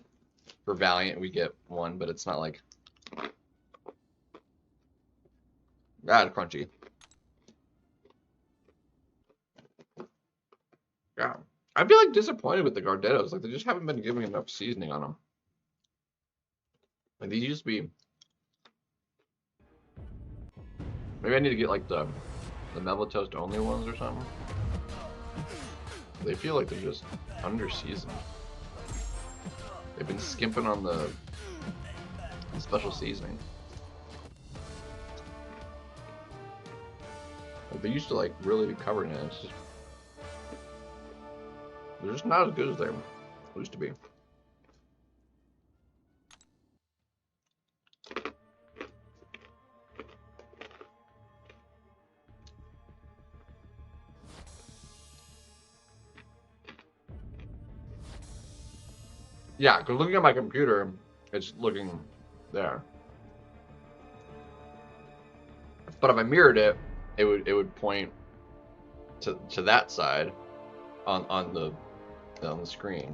Valiant we get one, but it's not like crunchy. Yeah. I feel like disappointed with the Gardettos. Like they just haven't been giving enough seasoning on them. Like these used to be. Maybe I need to get like the Melba Toast only ones or something. They feel like they're just under seasoned. They've been skimping on the special seasoning. Like they used to like really be covered in it. It's just, they're just not as good as they used to be. Yeah, because looking at my computer, it's looking there. But if I mirrored it, it would point to that side on the screen.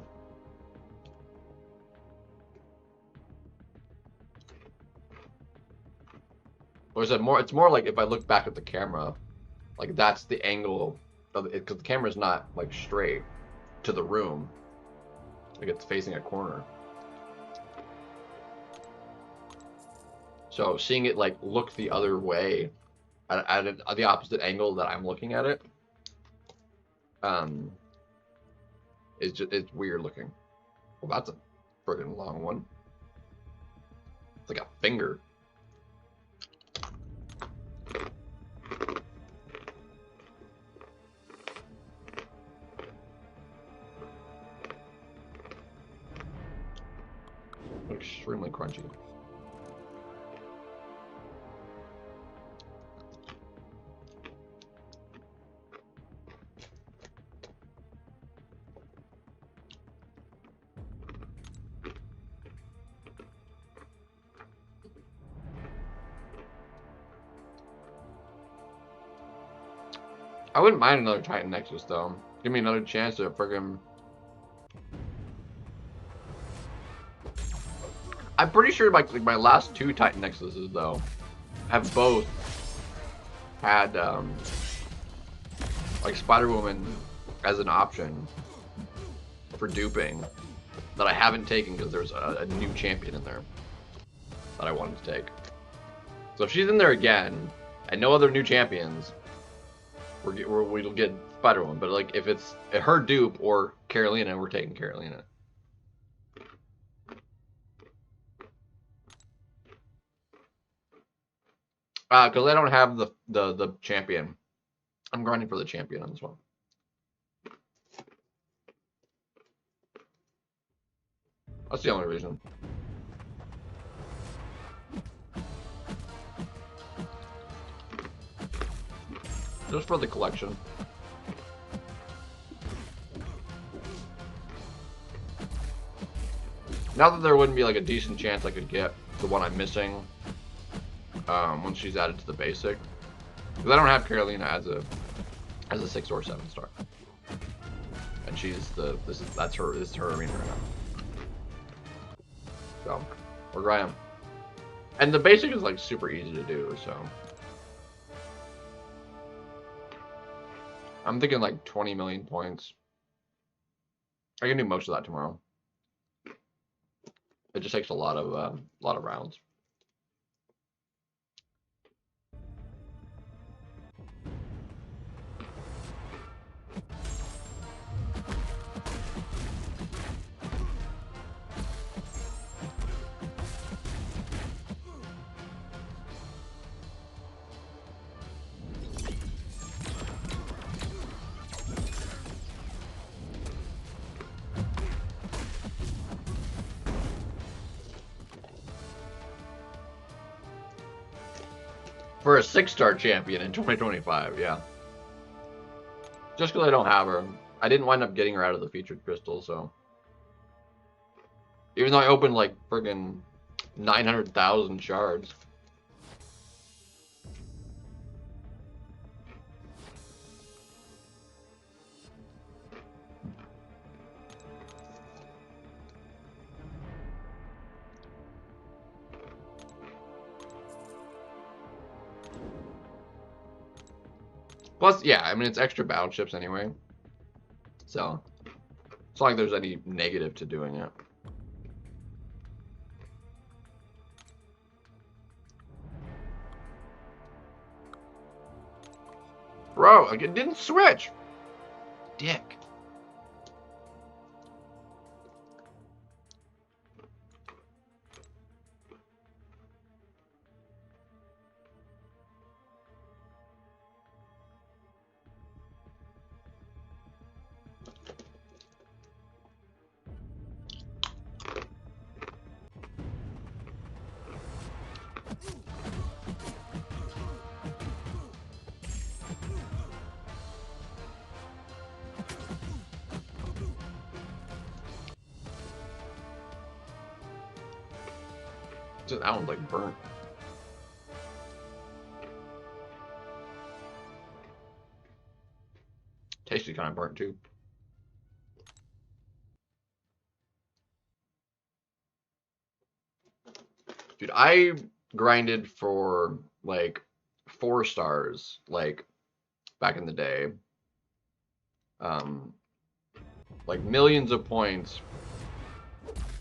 Or is it more? It's more like if I look back at the camera, like that's the angle of it, because the camera's not like straight to the room. Like it's facing a corner. So seeing it like look the other way at the opposite angle that I'm looking at it, it's weird looking. Well, that's a friggin' long one. It's like a finger. Extremely crunchy. I wouldn't mind another Titan Nexus though. Give me another chance to friggin'. I'm pretty sure like my last two Titan Nexuses though have both had like Spider-Woman as an option for duping that I haven't taken because there's a new champion in there that I wanted to take. So if she's in there again and no other new champions, we'll get Spider-Woman. But like if it's her dupe or Carolina, we're taking Carolina. Because I don't have the champion. I'm grinding for the champion on this one. That's the only reason. Just for the collection. Not that there wouldn't be like a decent chance I could get the one I'm missing once she's added to the basic. Because I don't have Carolina as a 6 or 7 star. And she's this is her arena right now. So we're grinding. And the basic is like super easy to do, so I'm thinking like 20 million points. I can do most of that tomorrow. It just takes a lot of rounds. For a 6-star champion in 2025, yeah. Just because I don't have her. I didn't wind up getting her out of the featured crystal, so. Even though I opened like friggin' 900,000 shards. Plus, yeah, I mean, it's extra battle chips anyway. So it's not like there's any negative to doing it. Bro, like it didn't switch. Dick. That one's like burnt. Tasty kind of burnt too. Dude, I grinded for like 4 stars, like back in the day. Like millions of points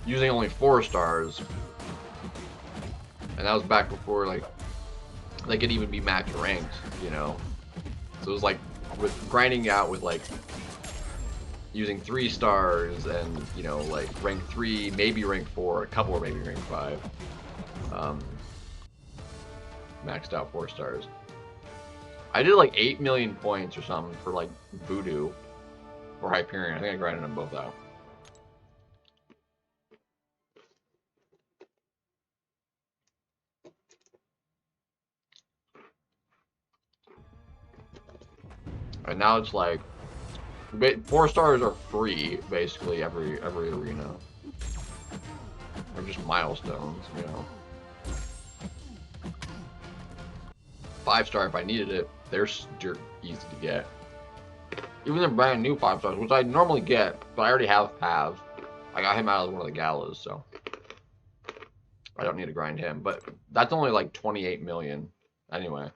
using only 4 stars. And that was back before like they could even be max ranked, you know. So it was like with grinding out with like using 3 stars and, you know, like rank 3, maybe rank 4, a couple or maybe rank 5. Maxed out 4 stars. I did like 8 million points or something for like Voodoo or Hyperion. I think I grinded them both out. And now it's like 4 stars are free basically every arena. Or just milestones, you know. 5 star if I needed it, they're dirt easy to get. Even the brand new 5 stars, which I normally get, but I already have Pav. I got him out of one of the galas, so I don't need to grind him. But that's only like 28 million anyway.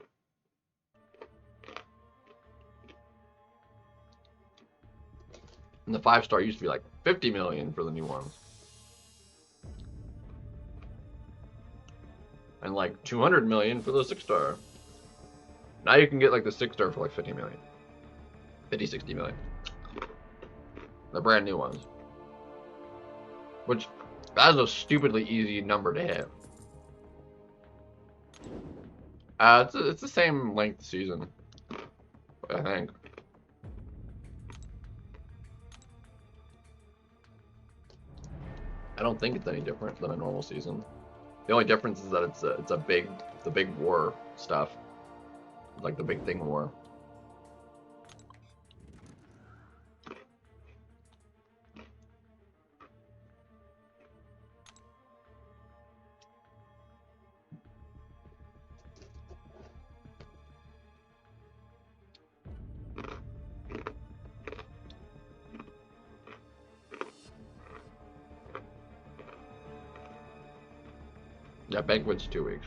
And the 5 star used to be like 50 million for the new ones. And like 200 million for the 6 star. Now you can get like the 6 star for like 50 million. 50, 60 million. The brand new ones. Which, that is a stupidly easy number to hit. It's the same length season, I think. I don't think it's any different than a normal season. The only difference is that it's the big war stuff, like the big thing war. Yeah, Banquet's 2 weeks.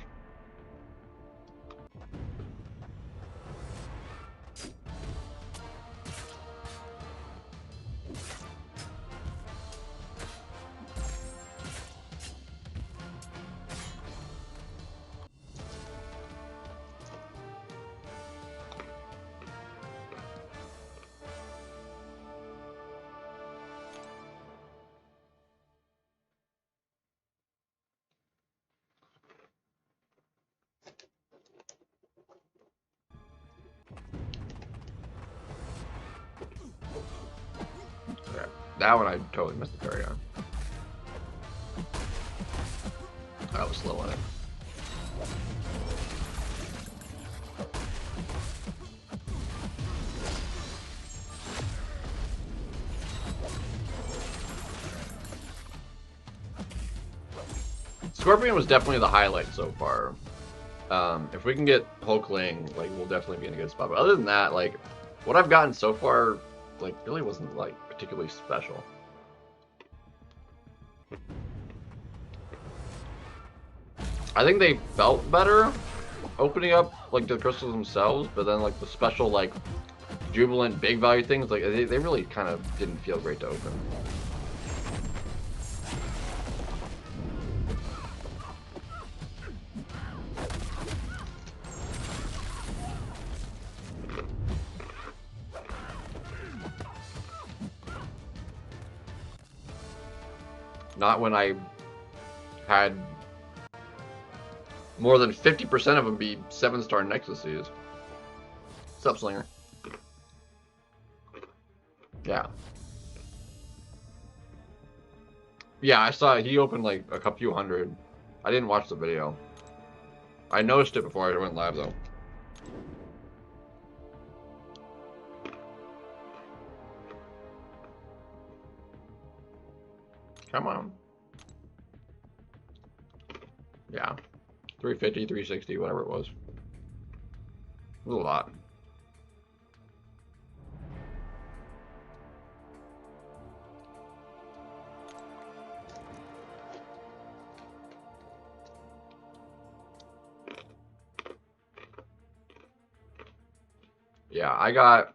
Yeah, that one I totally missed the parry on. I was slow on it. Scorpion was definitely the highlight so far. If we can get Hulkling, like, we'll definitely be in a good spot. But other than that, like, what I've gotten so far, like, really wasn't, like, particularly special. I think they felt better opening up, like, the crystals themselves, but then, like, the special, like, Jubilant, big value things, like they really kind of didn't feel great to open. Not when I had more than 50% of them be 7-star Nexuses. What's up, Slinger? Yeah. Yeah, I saw he opened like a few hundred. I didn't watch the video. I noticed it before I went live though. Come on. Yeah. 350, 360, whatever it was. It was a lot. Yeah, I got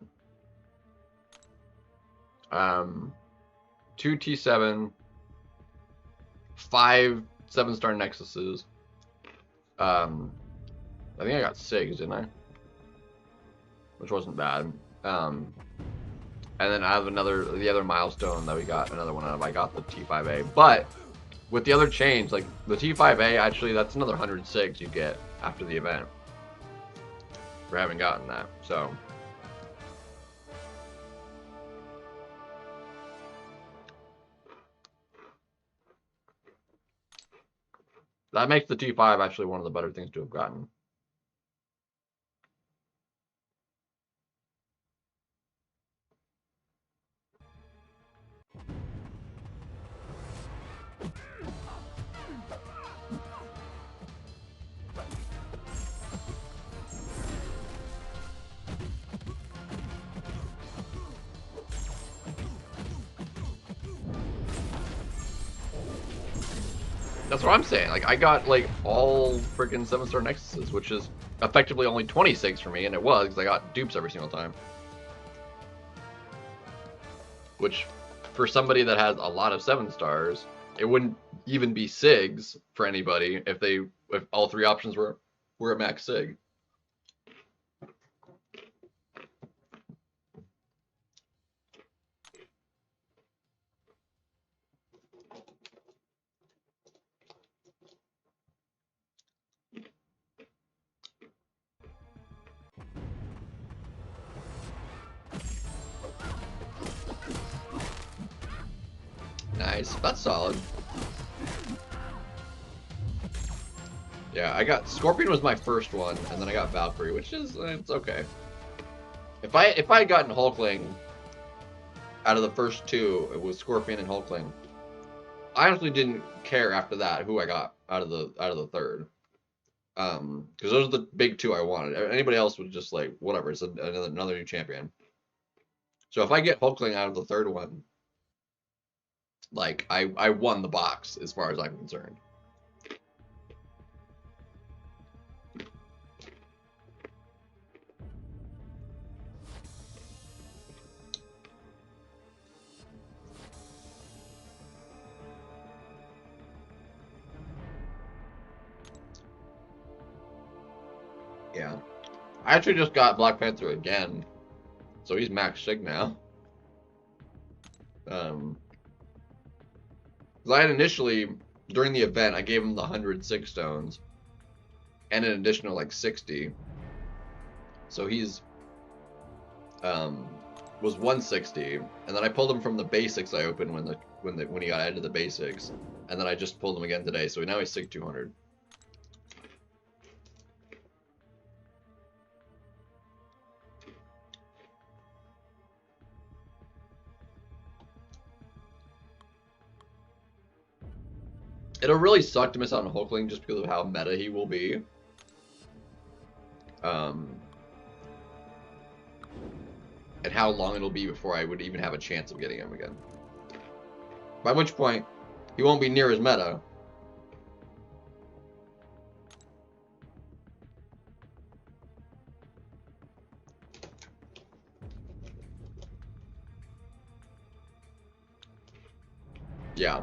2 T7, 5 7-star Nexuses. I think I got SIGs, didn't I? Which wasn't bad. And then I have the other milestone that we got another one of. I got the T5A, but with the other change, like the T5A, actually that's another 100 SIGs you get after the event for having gotten that. So that makes the T5 actually one of the better things to have gotten. That's what I'm saying. Like, I got, like, all freaking 7-star Nexuses, which is effectively only 26 for me, and it was, because I got dupes every single time. Which, for somebody that has a lot of 7-stars, it wouldn't even be SIGs for anybody if all 3 options were a max SIG. Nice. That's solid. Yeah, I got Scorpion was my first one, and then I got Valkyrie, which is it's okay. If I had gotten Hulkling out of the first 2, it was Scorpion and Hulkling. I honestly didn't care after that who I got out of the third, because those are the big 2 I wanted. Anybody else was just like whatever. It's another new champion. So if I get Hulkling out of the third one, like I won the box as far as I'm concerned. Yeah. I actually just got Black Panther again, so he's max sig now. Because I had initially, during the event, I gave him the 100 sig stones, and an additional like 60. So he's was 160, and then I pulled him from the basics I opened when he got added to the basics, and then I just pulled him again today. So now he's sig 200. It'll really suck to miss out on Hulkling just because of how meta he will be. And how long it'll be before I would even have a chance of getting him again. By which point, he won't be near as meta. Yeah.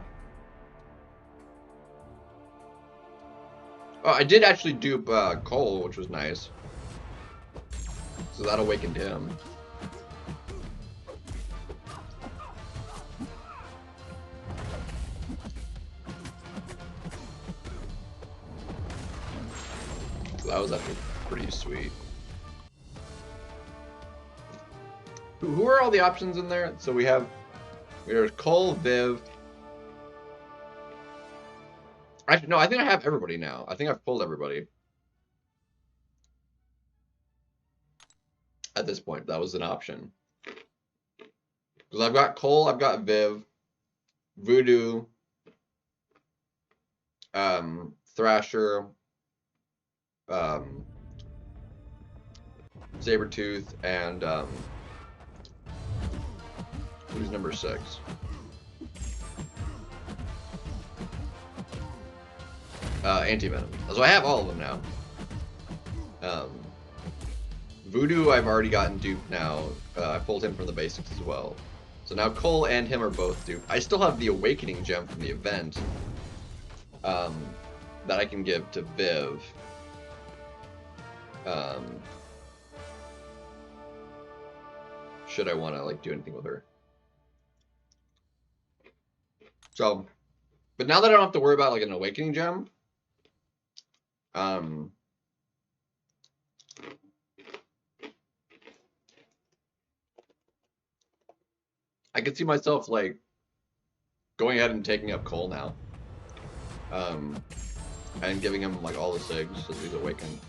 Oh, I did actually dupe Cole, which was nice. So that awakened him. So that was actually pretty sweet. Who are all the options in there? So there's Cole, Viv. Actually, no, I think I have everybody now. I think I've pulled everybody. At this point, that was an option. Because I've got Cole, I've got Viv, Voodoo, Thrasher, Sabretooth, and who's number 6? Anti-Venom. So I have all of them now. Voodoo, I've already gotten duped now. I pulled him from the basics as well. So now Cole and him are both duped. I still have the Awakening Gem from the event that I can give to Viv. Should I want to like do anything with her? So, but now that I don't have to worry about like an Awakening Gem, I could see myself like going ahead and taking up Cole now, and giving him like all the SIGs so he's awakened.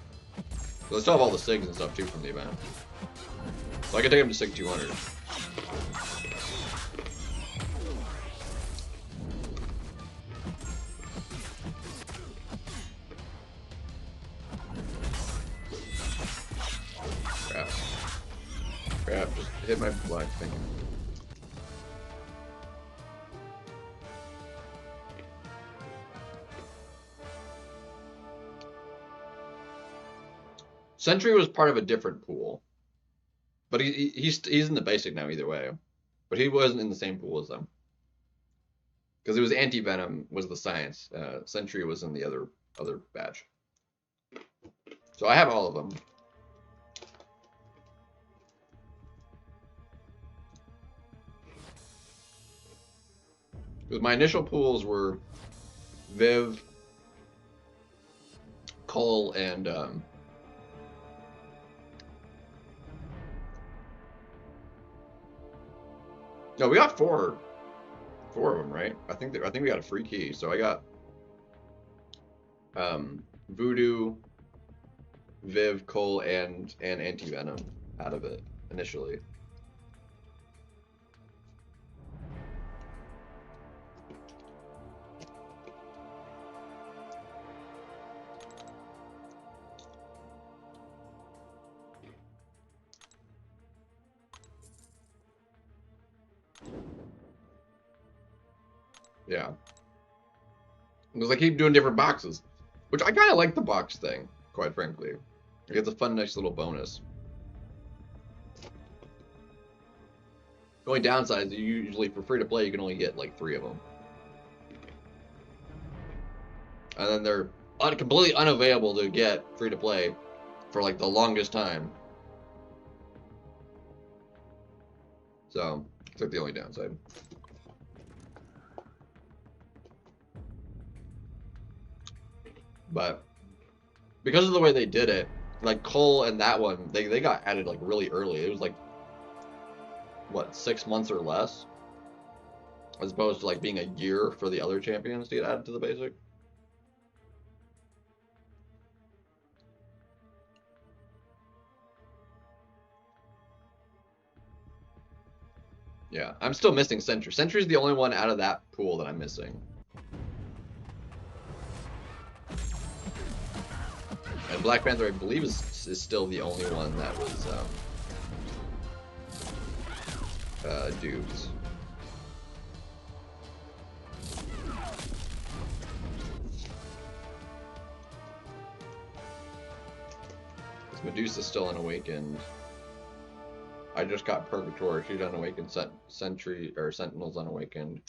So I still have all the SIGs and stuff too from the event, so I can take him to SIG 200. Crap, just hit my black thing. Sentry was part of a different pool, but he's in the basic now either way. But he wasn't in the same pool as them because it was Anti-Venom was the science. Sentry was in the other batch. So I have all of them. Because my initial pools were Viv, Cole, and no, we got four of them, right? I think we got a free key. So I got Voodoo, Viv, Cole, and Anti-Venom out of it initially. Yeah. Because I keep doing different boxes, which I kind of like the box thing, quite frankly. It's a fun, nice little bonus. The only downside is usually for free to play, you can only get like 3 of them. And then they're completely unavailable to get free to play for like the longest time. So, it's like the only downside. But because of the way they did it, like Cole and that one, they got added like really early. It was like, what, 6 months or less? As opposed to like being a year for the other champions to get added to the basic. Yeah, I'm still missing Sentry. Sentry's the only one out of that pool that I'm missing. And Black Panther, I believe, is still the only one that was duped. Medusa's still unawakened. I just got Purgatory. She's unawakened. Sentry or Sentinel's unawakened.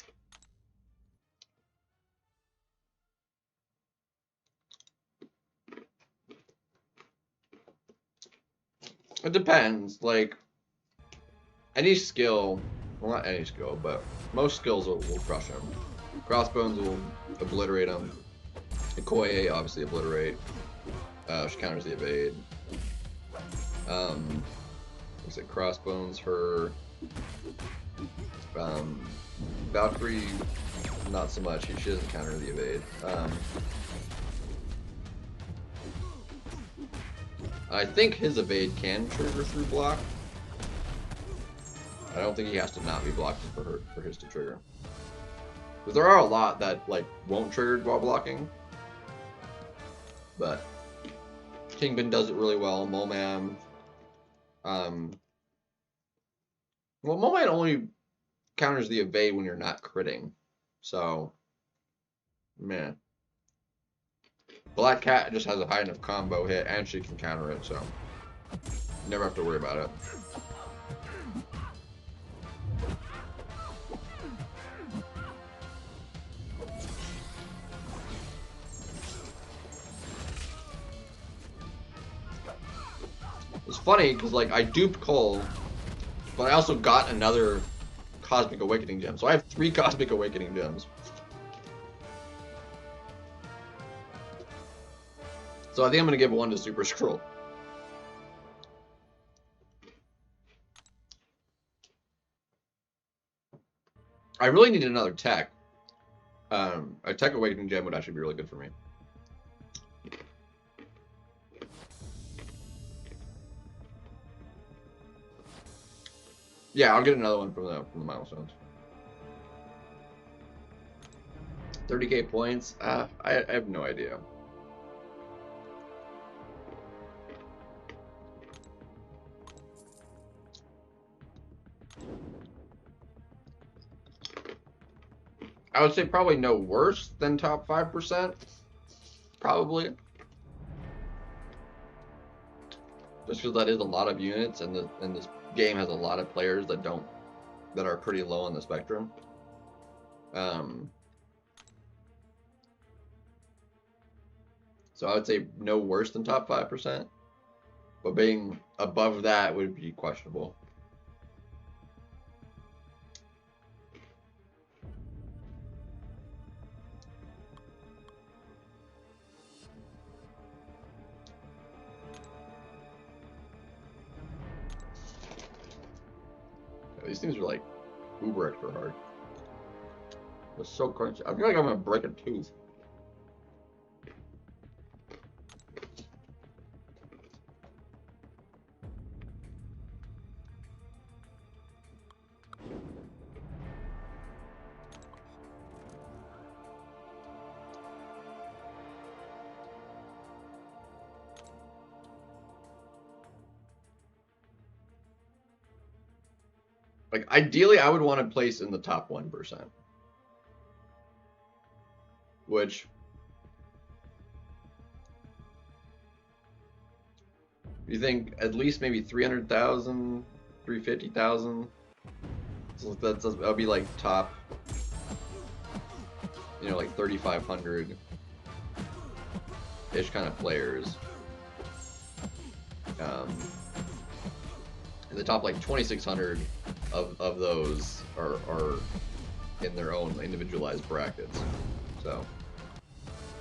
It depends. Like any skill, well, not any skill, but most skills will crush him. Crossbones will obliterate him. Okoye obviously obliterate. She counters the evade. Looks like crossbones her. Valkyrie, not so much. She doesn't counter the evade. I think his evade can trigger through block. I don't think he has to not be blocked for his to trigger. Because there are a lot that like won't trigger while blocking. But Kingpin does it really well. Momam. Well, Momam only counters the evade when you're not critting. So, man. Black Cat just has a high enough combo hit, and she can counter it, so you never have to worry about it. It's funny, because, like, I duped Cole, but I also got another Cosmic Awakening gem, so I have 3 Cosmic Awakening gems. So I think I'm going to give 1 to Super Scroll. I really need another tech. A Tech Awakening gem would actually be really good for me. Yeah, I'll get another one from the milestones. 30k points? I have no idea. I would say probably no worse than top 5%. Probably. Just because that is a lot of units, and this game has a lot of players that are pretty low on the spectrum. So I would say no worse than top 5%. But being above that would be questionable. These things are like uber extra hard. It's so crunchy. I feel like I'm gonna break a tooth. Like, ideally, I would want to place in the top 1%. Which, you think at least maybe 300,000, 350,000? So that'll be like top, you know, like 3,500-ish kind of players. In the top like 2,600 of those are in their own individualized brackets. So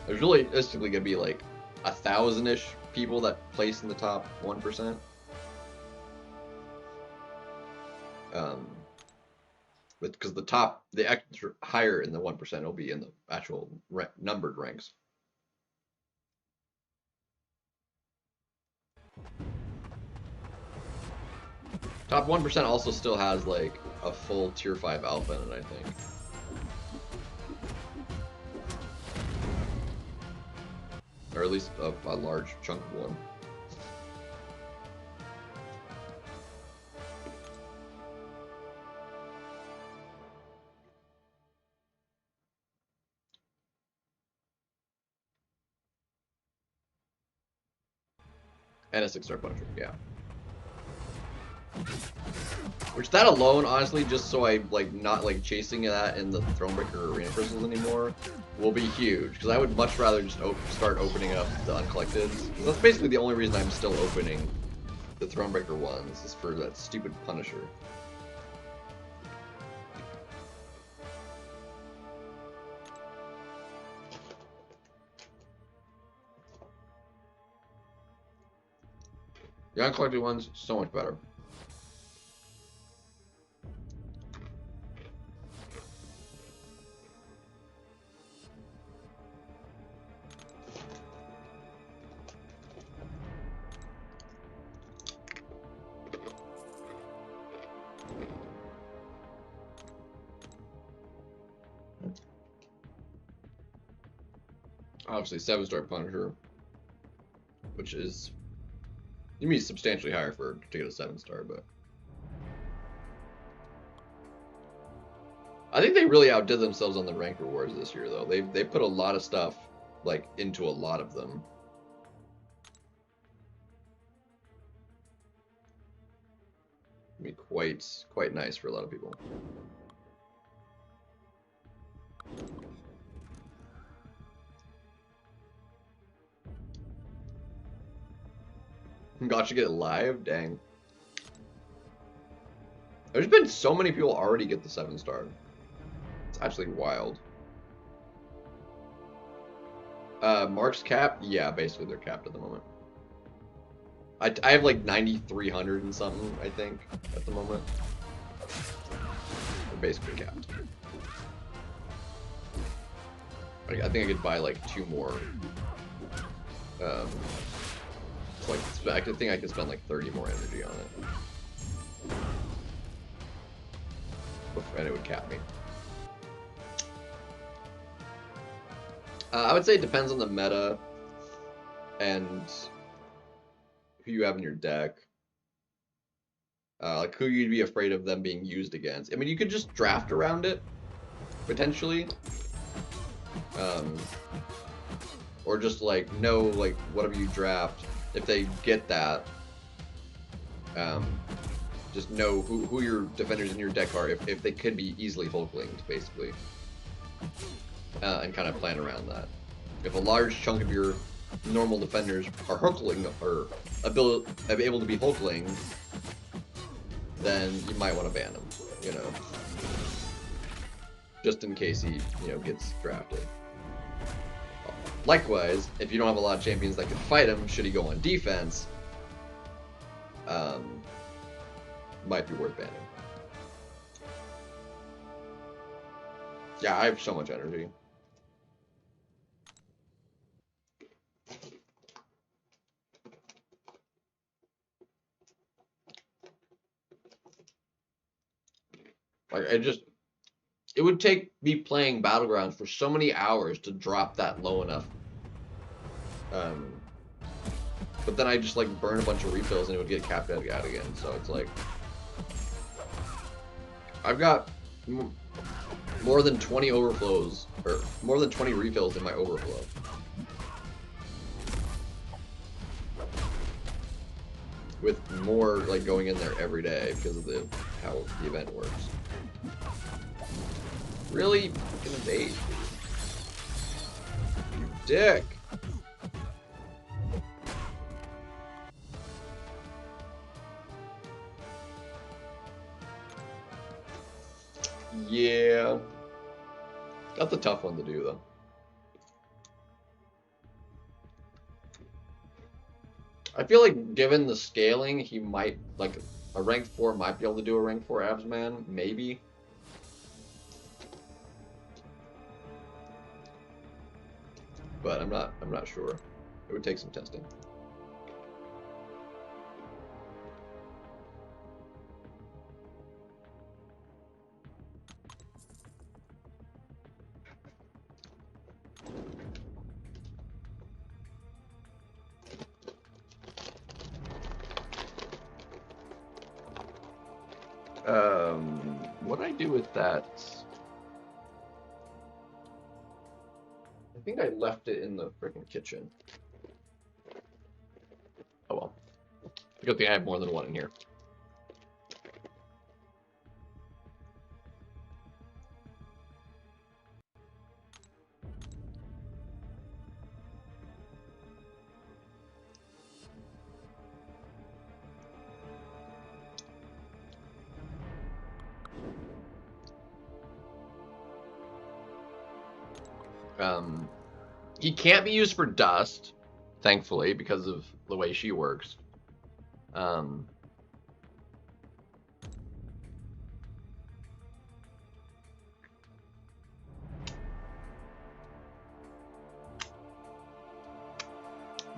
there's really realistically gonna be like 1,000-ish people that place in the top 1%. But because the extra higher in the 1% will be in the actual numbered ranks. Top 1% also still has like a full tier 5 alpha in it, I think. Or at least a large chunk of one. And a 6-star Punisher, yeah. Which that alone, honestly, just so I like not like chasing that in the Thronebreaker Arena Crystals anymore, will be huge. Because I would much rather just start opening up the uncollecteds. That's basically the only reason I'm still opening the Thronebreaker ones is for that stupid Punisher. The uncollected ones, so much better. Obviously, 7-star Punisher, which is, you mean, substantially higher to get a 7-star, but I think they really outdid themselves on the rank rewards this year, though. They put a lot of stuff like into a lot of them. I mean, quite nice for a lot of people. Got to get it live? Dang. There's been so many people already get the 7-star. It's actually wild. Mark's capped? Yeah, basically they're capped at the moment. I have like 9,300 and something, I think, at the moment. They're basically capped. I think I could buy like 2 more. I think I can spend like 30 more energy on it. And it would cap me. I would say it depends on the meta and who you have in your deck. Like who you'd be afraid of them being used against. I mean, you could just draft around it, potentially. Or just like know like whatever you draft, if they get that, just know who your defenders in your deck are, if they could be easily Hulklinged, basically. And kind of plan around that. If a large chunk of your normal defenders are Hulkling or able to be Hulkling, then you might want to ban them, you know, just in case he, you know, gets drafted. Likewise, if you don't have a lot of champions that can fight him, should he go on defense, might be worth banning. Yeah, I have so much energy. Like, it would take me playing Battlegrounds for so many hours to drop that low enough. But then I just like burn a bunch of refills and it would get capped out again. So it's like, I've got more than 20 overflows, or more than 20 refills in my overflow. With more like going in there every day because of how the event works. Really fucking evade. You dick. Yeah. That's a tough one to do though. I feel like given the scaling, he might, like, a rank 4 might be able to do a rank 4 abs man, maybe. But I'm not sure. It would take some testing. What did I do with that? I think I left it in the freaking kitchen. Oh well. Good thing I have more than one in here. He can't be used for dust, thankfully, because of the way she works.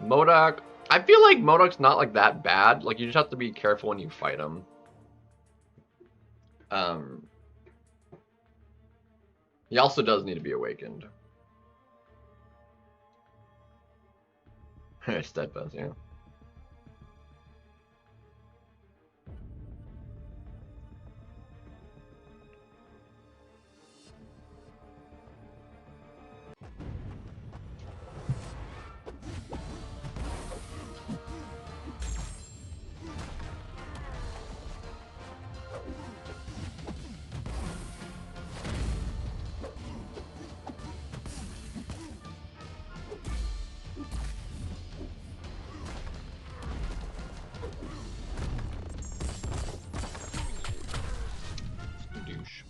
MODOK, I feel like MODOK's not like that bad. Like, you just have to be careful when you fight him. He also does need to be awakened. Steadfast, yeah. Douche.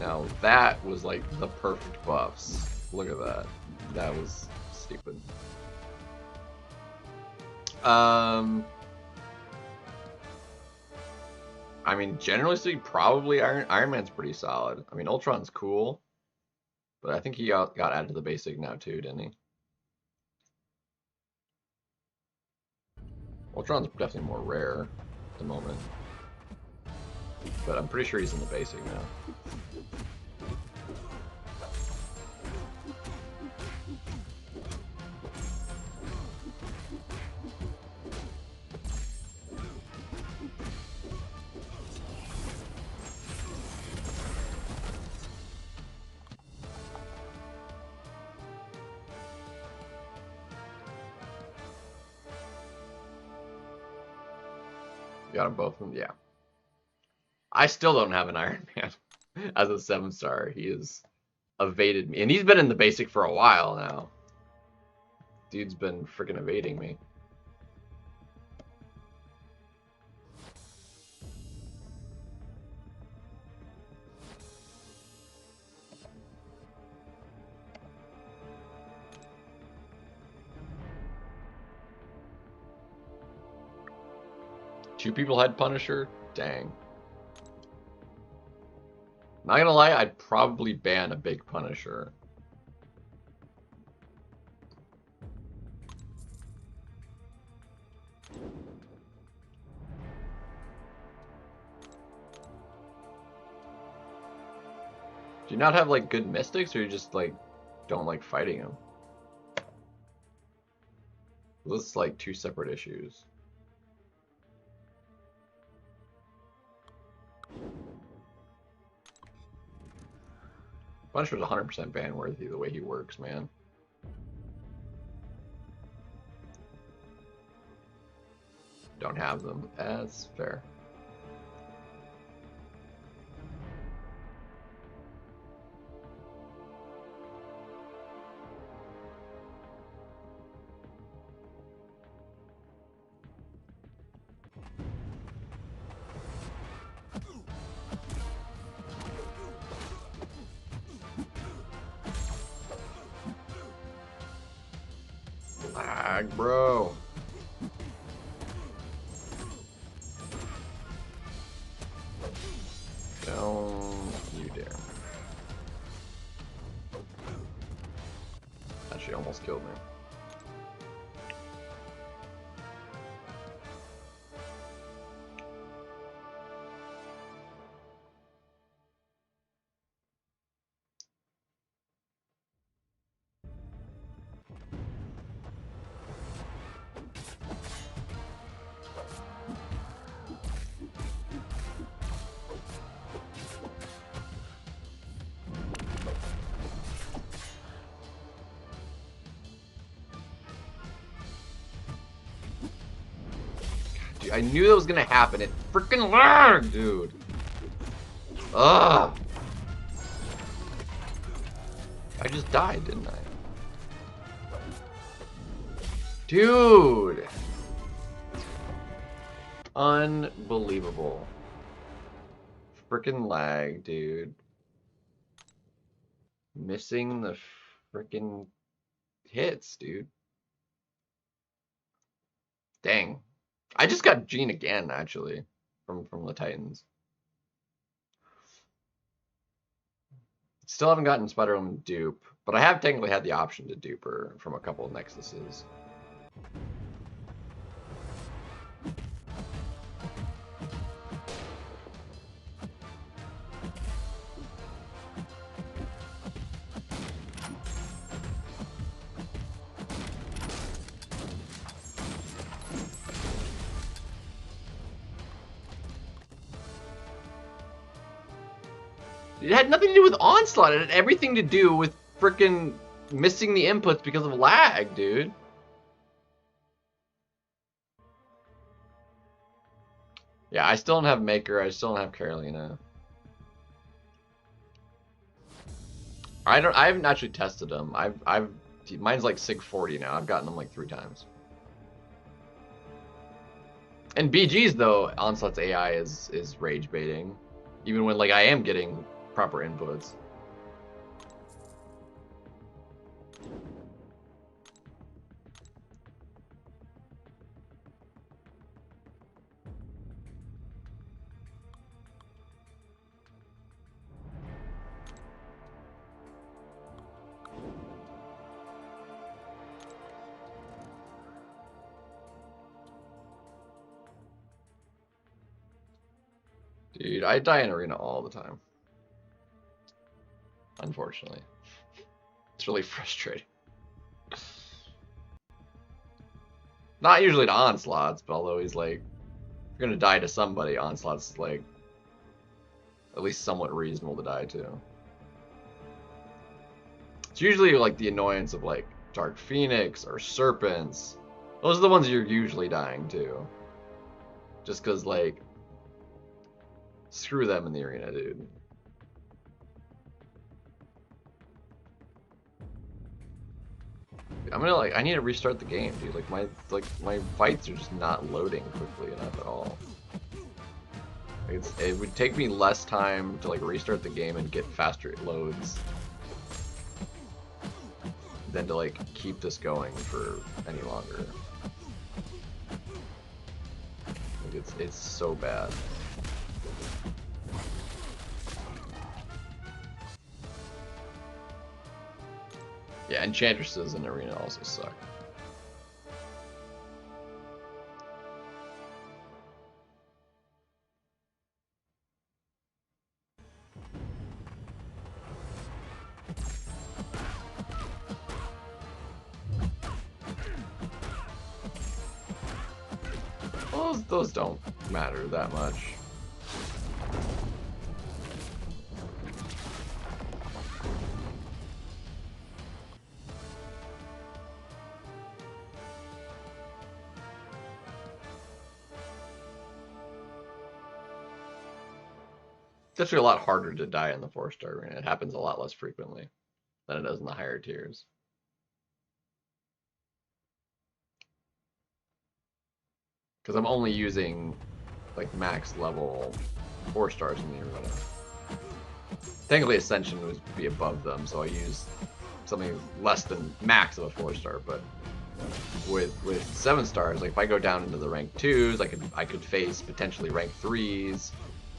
Now that was like the perfect buffs. Look at that. That was stupid. I mean, generally speaking, probably Iron Man's pretty solid. I mean, Ultron's cool, but I think he got added to the basic now too, didn't he? Ultron's definitely more rare at the moment, but I'm pretty sure he's in the basic now. Got them both of them, yeah. I still don't have an Iron Man as a 7-star. He has evaded me, and he's been in the basic for a while now. Dude's been freaking evading me. Two people had Punisher? Dang. Not gonna lie, I'd probably ban a big Punisher. Do you not have like good mystics, or you just like don't like fighting them? This is like two separate issues. Punisher's 100% ban worthy the way he works, man. Don't have them. That's fair. Lag, bro. Don't you dare. Actually almost killed me. I knew that was gonna happen. It freaking lagged, dude. Ugh. I just died, didn't I? Dude! Unbelievable. Frickin' lag, dude. Missing the frickin' hits, dude. Dang. I just got Gene again, actually, from the Titans. Still haven't gotten Spider-Woman dupe, but I have technically had the option to dupe her from a couple of Nexuses. It had nothing to do with Onslaught. It had everything to do with frickin' missing the inputs because of lag, dude. Yeah, I still don't have Maker. I still don't have Carolina. I haven't actually tested them. Mine's like SIG 40 now. I've gotten them like 3 times. And BG's though, Onslaught's AI is rage baiting, even when like I am getting proper inputs. Dude, I die in arena all the time. Unfortunately. It's really frustrating. Not usually to Onslaughts, but although he's like, if you're gonna die to somebody, Onslaught's like at least somewhat reasonable to die to. It's usually like the annoyance of like Dark Phoenix or Serpents. Those are the ones you're usually dying to. Just cause like, screw them in the arena, dude. I'm gonna like, I need to restart the game, dude. Like my fights are just not loading quickly enough at all. It would take me less time to like restart the game and get faster loads than to like keep this going for any longer. Like it's so bad. Yeah, Enchantresses in Arena also suck. Well, those don't matter that much. It's actually a lot harder to die in the 4-star arena. It happens a lot less frequently than it does in the higher tiers. Because I'm only using like max level 4 stars in the arena. Technically Ascension would be above them, so I use something less than max of a 4-star, but with 7 stars, like if I go down into the rank 2s, I could face potentially rank 3s,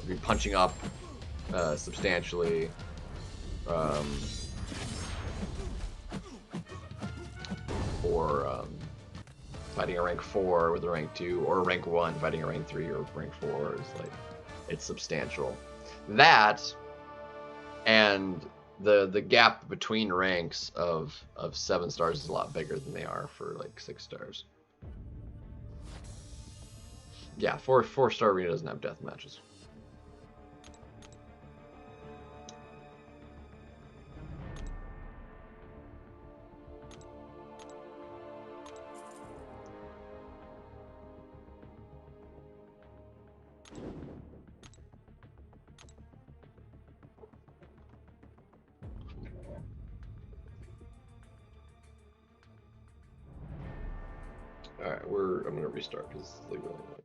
I'd be punching up substantially. Or fighting a rank 4 with a rank 2, or a rank 1 fighting a rank 3 or rank 4 is like, it's substantial. That and the gap between ranks of 7 stars is a lot bigger than they are for like 6 stars. Yeah, 4-star arena doesn't have death matches. Alright, I'm gonna restart because it's like really annoying.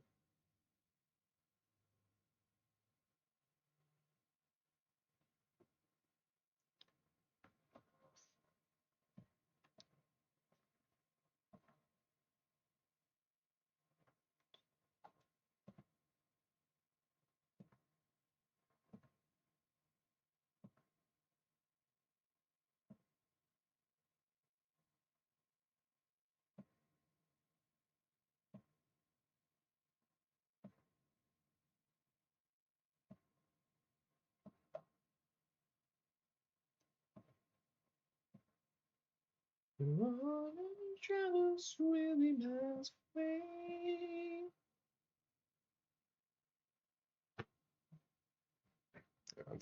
Travels really miles away.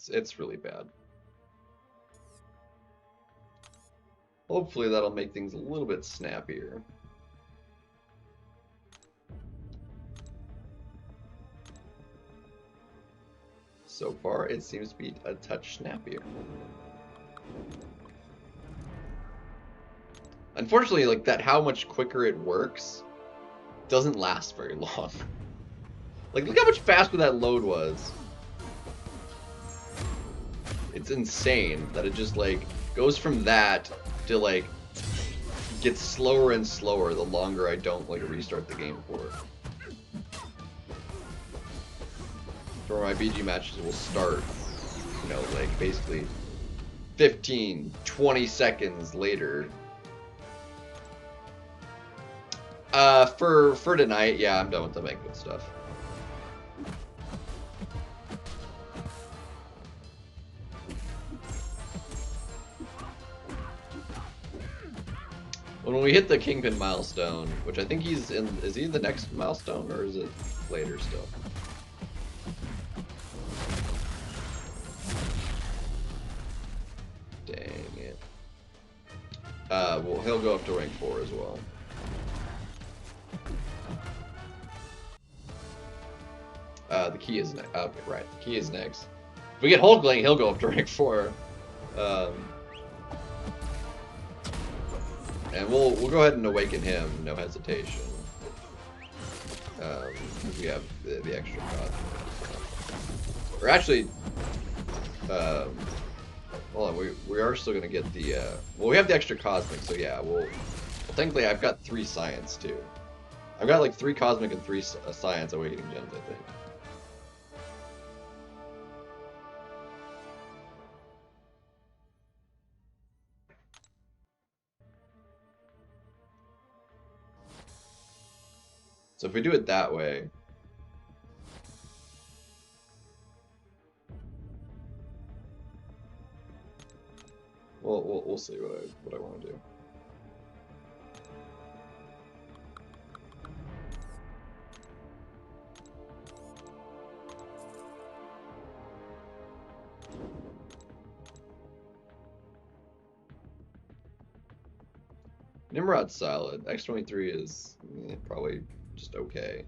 It's really bad. Hopefully that'll make things a little bit snappier. So far, it seems to be a touch snappier. Unfortunately, like that, how much quicker it works doesn't last very long. Like, look how much faster that load was. It's insane that it just like goes from that to like gets slower and slower the longer I don't like restart the game for it. For my BG matches will start, you know, like basically 15, 20 seconds later. For tonight, yeah, I'm done with the Banquet stuff. When we hit the Kingpin milestone, which I think he's in, is he the next milestone or is it later still? Dang it. Well, he'll go up to rank 4 as well. The key is next. Okay, right. The key is next. If we get Hulkling, he'll go up to rank 4. And we'll go ahead and awaken him, no hesitation. We have the extra cosmic. Or actually, hold on, we are still gonna get the well, we have the extra cosmic, so yeah, well thankfully I've got 3 science too. I've got like 3 cosmic and 3 science awakening gems, I think. So if we do it that way, we'll see what I want to do. Nimrod's solid. X23 is probably just okay.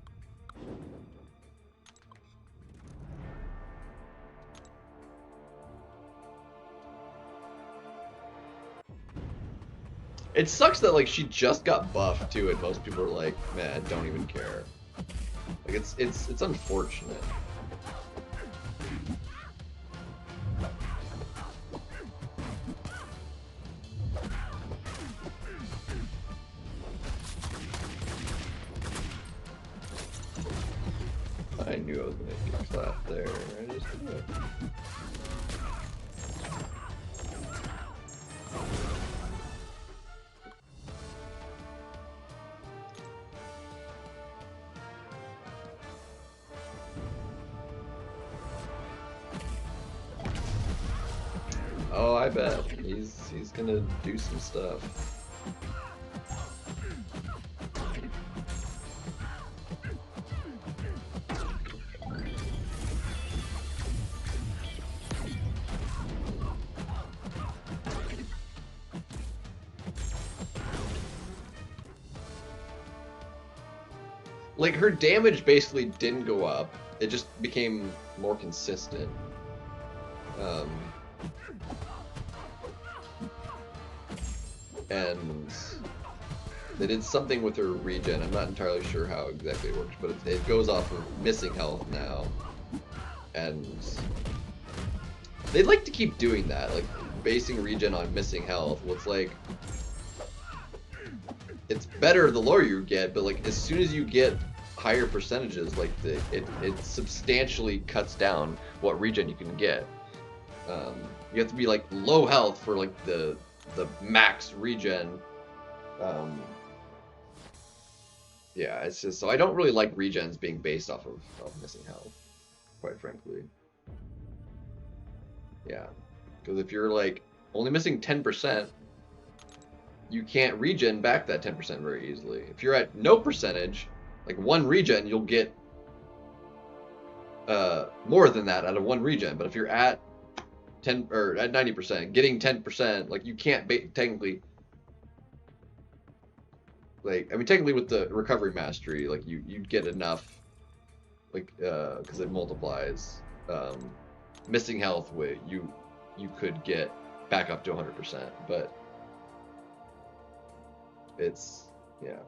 It sucks that like she just got buffed too, and most people are like, man, don't even care. Like it's unfortunate. I knew I was gonna get clapped there. I just did it. Oh, I bet he's gonna do some stuff. Like, her damage basically didn't go up. It just became more consistent. And They did something with her regen. I'm not entirely sure how exactly it works, but it goes off of missing health now. And they'd like to keep doing that, like basing regen on missing health. Well, it's like, it's better the lower you get, but like as soon as you get higher percentages, like it substantially cuts down what regen you can get. You have to be like low health for like the max regen. Yeah, it's just, so I don't really like regens being based off of missing health, quite frankly. Yeah, because if you're like only missing 10%, you can't regen back that 10% very easily. If you're at no percentage, like one regen, you'll get more than that out of one regen. But if you're at 10 or at 90%, getting 10%, like you can't technically, like, I mean, technically with the recovery mastery, like you'd get enough, like, because it multiplies. Missing health, you could get back up to 100%, but it's, yeah.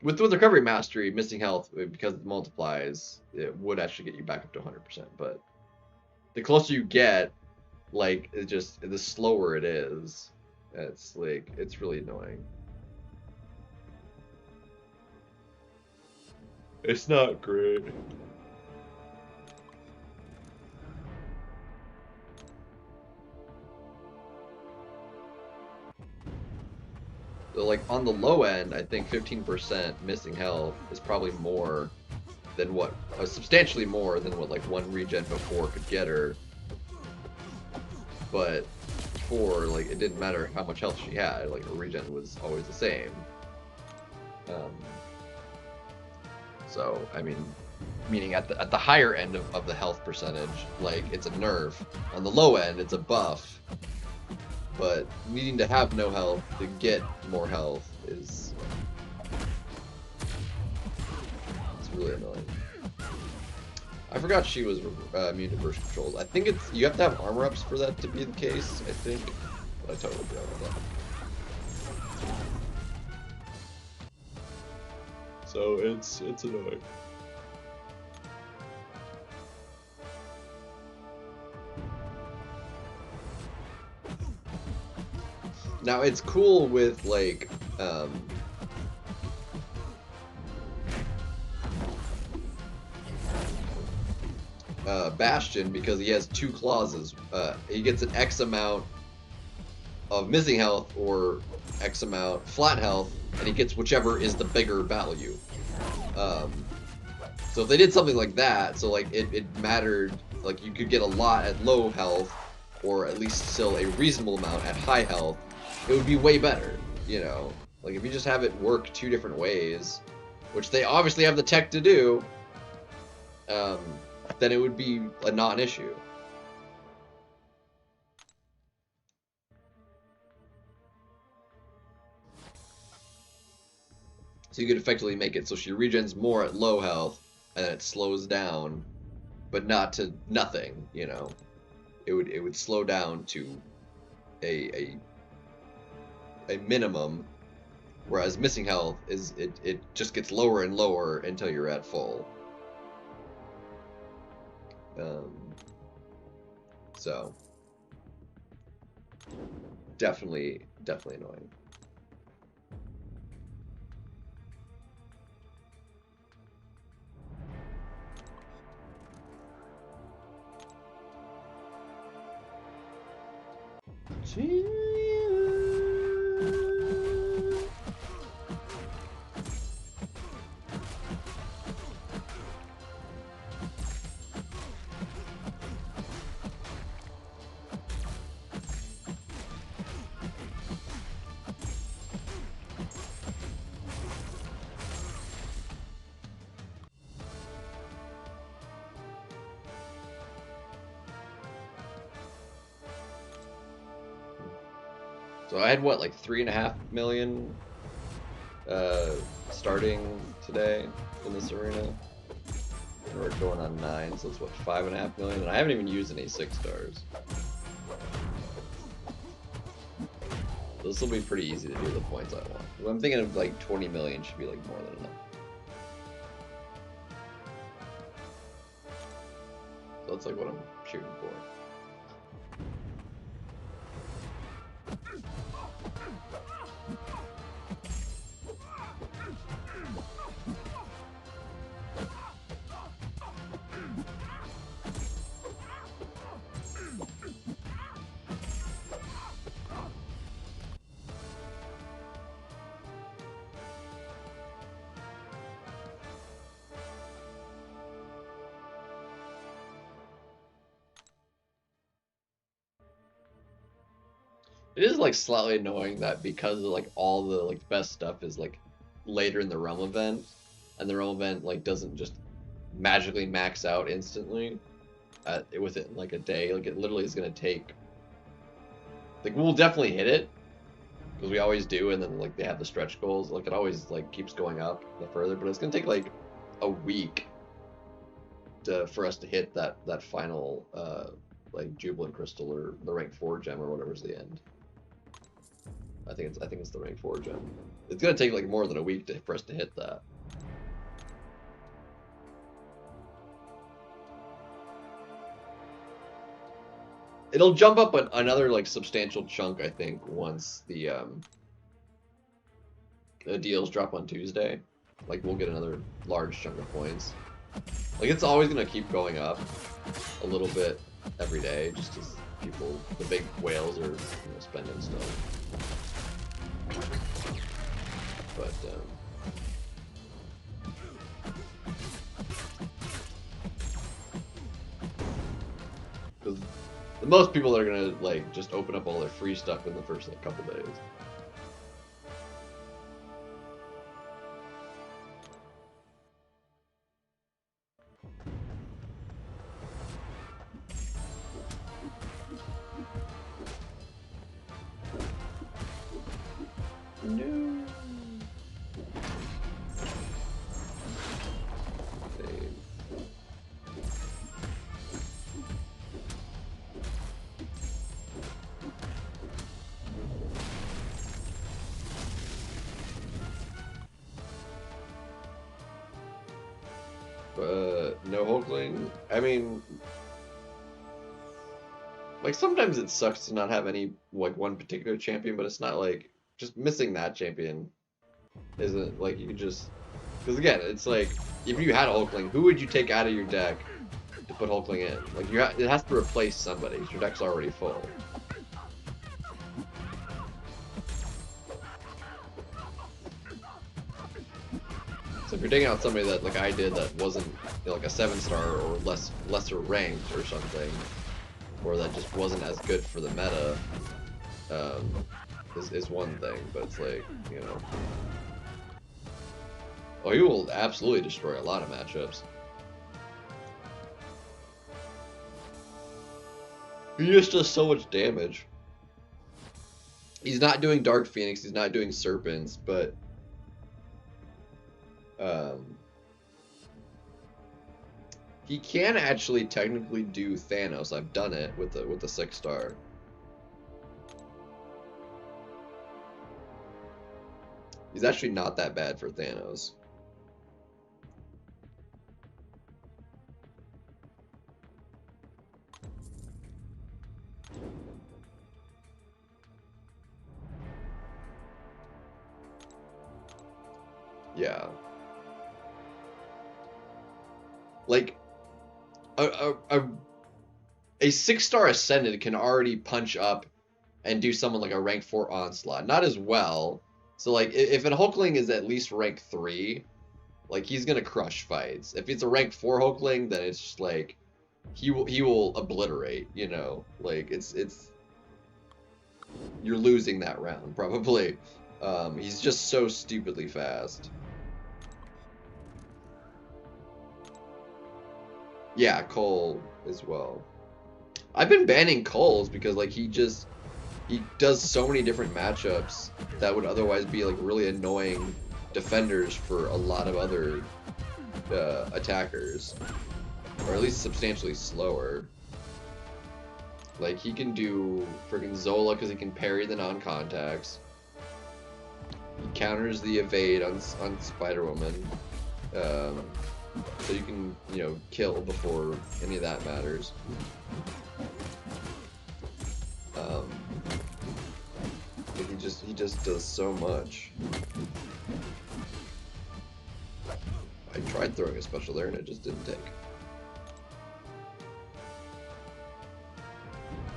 With recovery mastery, missing health, because it multiplies, it would actually get you back up to 100%. But the closer you get, like, it just, the slower it is. It's like, it's really annoying. It's not great. So like on the low end, I think 15% missing health is probably more than what, substantially more than what like one regen before could get her. But before, like, it didn't matter how much health she had, like her regen was always the same. So I mean, meaning at the higher end of the health percentage, like it's a nerf. On the low end, it's a buff. But needing to have no health to get more health is, it's really annoying. I forgot she was immune to burst controls. I think it's, you have to have armor ups for that to be the case, I think. But I totally forgot about that. So it's annoying. Now it's cool with like Bastion, because he has two clauses. He gets an X amount of missing health or X amount flat health, and he gets whichever is the bigger value. So if they did something like that, so like it mattered, like you could get a lot at low health, or at least still a reasonable amount at high health, it would be way better, you know? Like if you just have it work two different ways, which they obviously have the tech to do, then it would be a non-issue. So you could effectively make it so she regens more at low health, and then it slows down, but not to nothing, you know? It would slow down to a minimum, whereas missing health is, it just gets lower and lower until you're at full. So definitely annoying. So I had what, like 3.5 million starting today in this arena. And we're going on 9, so it's what, 5.5 million? And I haven't even used any 6 stars. This will be pretty easy to do the points I want. I'm thinking of like 20 million should be like more than enough. So that's like what I'm shooting for. It is like slightly annoying that because of like all the like best stuff is like later in the realm event, and the realm event like doesn't just magically max out instantly within like a day. Like it literally is gonna take. Like we'll definitely hit it because we always do, and then like they have the stretch goals. Like it always like keeps going up the further, but it's gonna take like a week for us to hit that final like Jubilant Crystal or the rank 4 gem or whatever's the end. I think it's the rank 4 gem. It's gonna take like more than a week for us to hit that. It'll jump up another like substantial chunk, I think, once the deals drop on Tuesday. Like we'll get another large chunk of points. Like it's always gonna keep going up a little bit every day, just as people, the big whales, are spending stuff. But because most people are gonna like just open up all their free stuff in the first like couple days. No. No Hulkling. I mean, like sometimes it sucks to not have any like one particular champion, but it's not like just missing that champion isn't like you can just, because again it's like if you had a Hulkling, who would you take out of your deck to put Hulkling in? Like it has to replace somebody. Your deck's already full. So if you're taking out somebody that like I did that wasn't like a 7-star or lesser ranked or something, or that just wasn't as good for the meta, is one thing. But it's like, oh, he will absolutely destroy a lot of matchups. He just does so much damage. He's not doing Dark Phoenix, he's not doing Serpents, but he can actually technically do Thanos. I've done it with the 6-star. He's actually not that bad for Thanos. Yeah. Like a 6-star Ascended can already punch up and do someone like a rank 4 Onslaught. Not as well. So like if an Hulkling is at least rank 3, like he's gonna crush fights. If it's a rank 4 Hulkling, then it's just like he will obliterate, Like it's you're losing that round probably. He's just so stupidly fast. Yeah, Cole as well. I've been banning Cole's because like he does so many different matchups that would otherwise be like really annoying defenders for a lot of other attackers, or at least substantially slower. Like, he can do freaking Zola because he can parry the non-contacts. He counters the evade on Spider-Woman. So you can, you know, kill before any of that matters. But he just does so much. I tried throwing a special there and it just didn't take.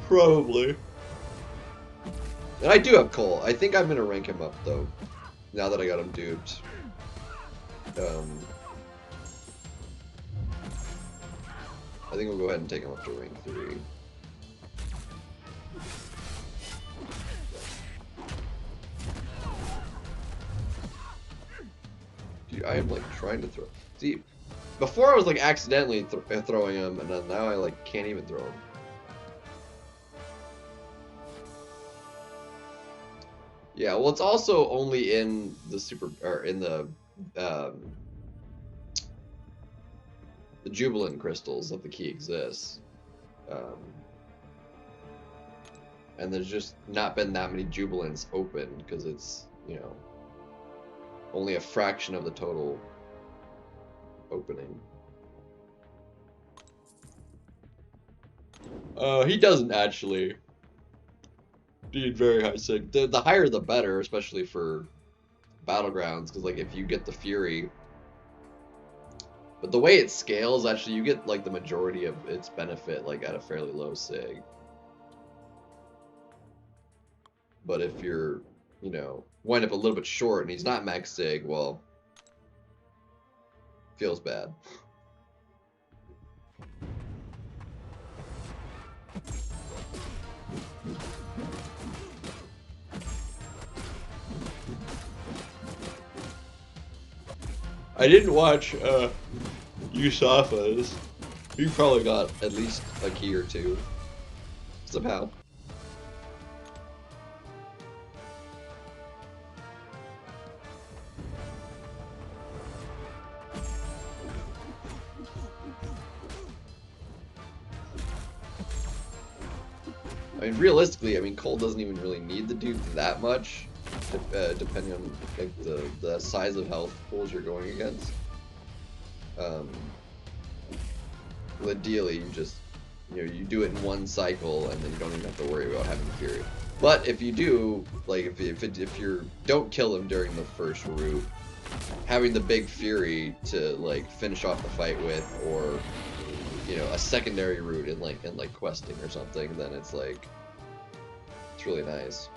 Probably. And I do have Cole. I think I'm gonna rank him up though. Now that I got him duped. I think we'll go ahead and take him up to rank 3. Dude, I am like trying to throw. See, before I was like accidentally throwing him, and then now I like can't even throw him. Yeah, well, it's also only in the the Jubilant crystals that the key exists. And there's just not been that many Jubilants open because it's, you know, only a fraction of the total opening. He doesn't actually need very high sig. The higher the better, especially for Battlegrounds, because like if you get the Fury, but the way it scales, actually you get like the majority of its benefit like at a fairly low sig. But if you're, you know, wind up a little bit short and he's not max sig, well, feels bad. I didn't watch Yusafa's. You probably got at least a key or two somehow. I mean, realistically, I mean, Cole doesn't even really need the dupe that much, depending on like the size of health pools you're going against. Ideally, you just, you know, you do it in one cycle, and then you don't even have to worry about having Fury. But if you do, like, if you don't kill him during the first route, having the big Fury to like finish off the fight with, or you know, a secondary route in like questing or something, then it's like, it's really nice.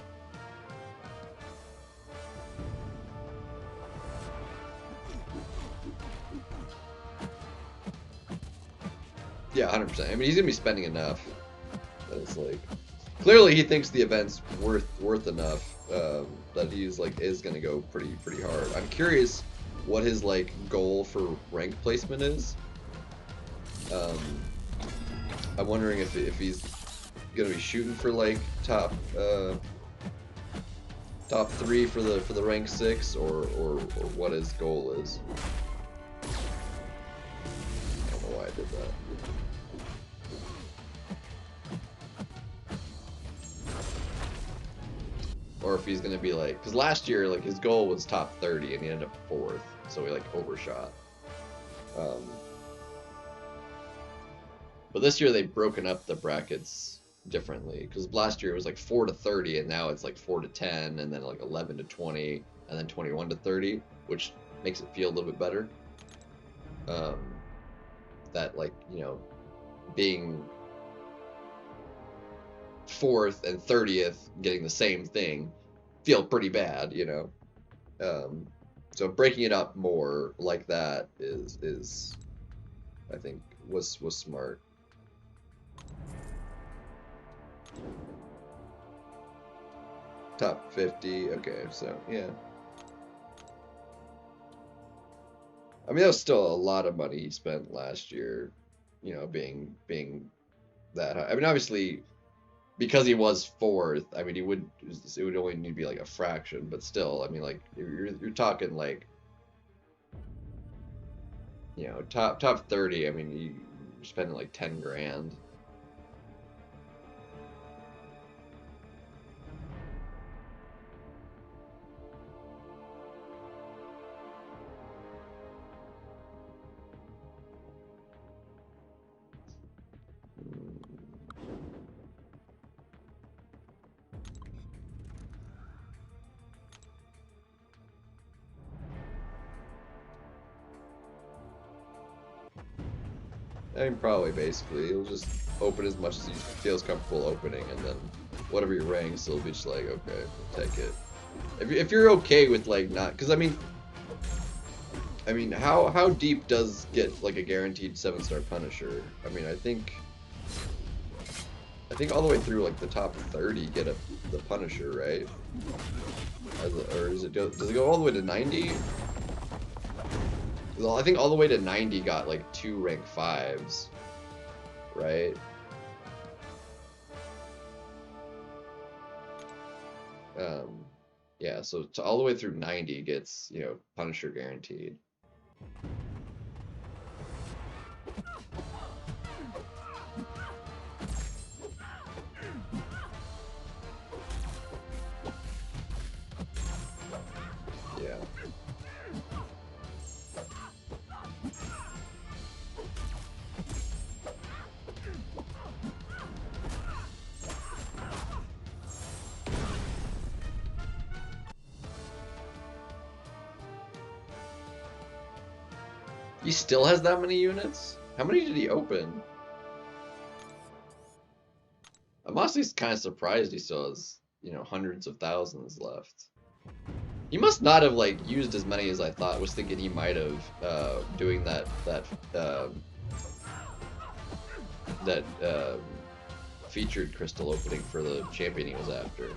Yeah, 100%. I mean, he's gonna be spending enough. That it's like, clearly he thinks the event's worth enough that he's like is gonna go pretty hard. I'm curious what his like goal for rank placement is. I'm wondering if he's gonna be shooting for like top 3 for the rank 6 or what his goal is. I don't know why I did that. Or if he's gonna be like, because last year like his goal was top 30 and he ended up 4th, so he like overshot. But this year they've broken up the brackets differently, because last year it was like 4 to 30 and now it's like 4 to 10 and then like 11 to 20 and then 21 to 30, which makes it feel a little bit better. That like, you know, being 4th and 30th getting the same thing feel pretty bad, you know. So breaking it up more like that is I think was smart. Top 50, okay, so yeah. I mean, that was still a lot of money he spent last year, you know, being that high. I mean, obviously, because he was 4th, I mean, it would only need to be like a fraction, but still, I mean, like you're talking like, you know, top 30. I mean, you're spending like 10 grand. I mean, probably basically. He'll just open as much as he feels comfortable opening, and then whatever he ranks, he'll be just like, okay, we'll take it. If you're okay with like not, because I mean, how deep does get like a guaranteed 7-star Punisher? I mean, I think all the way through like the top 30 get the Punisher, right? Or does it go all the way to 90? Well, I think all the way to 90 got like 2 rank 5s, right? Yeah, so all the way through 90 gets, you know, Punisher guaranteed. Yeah. He still has that many units? How many did he open? I'm honestly kind of surprised he still has, you know, hundreds of thousands left. He must not have like used as many as I thought. I was thinking he might have doing that featured crystal opening for the champion he was after.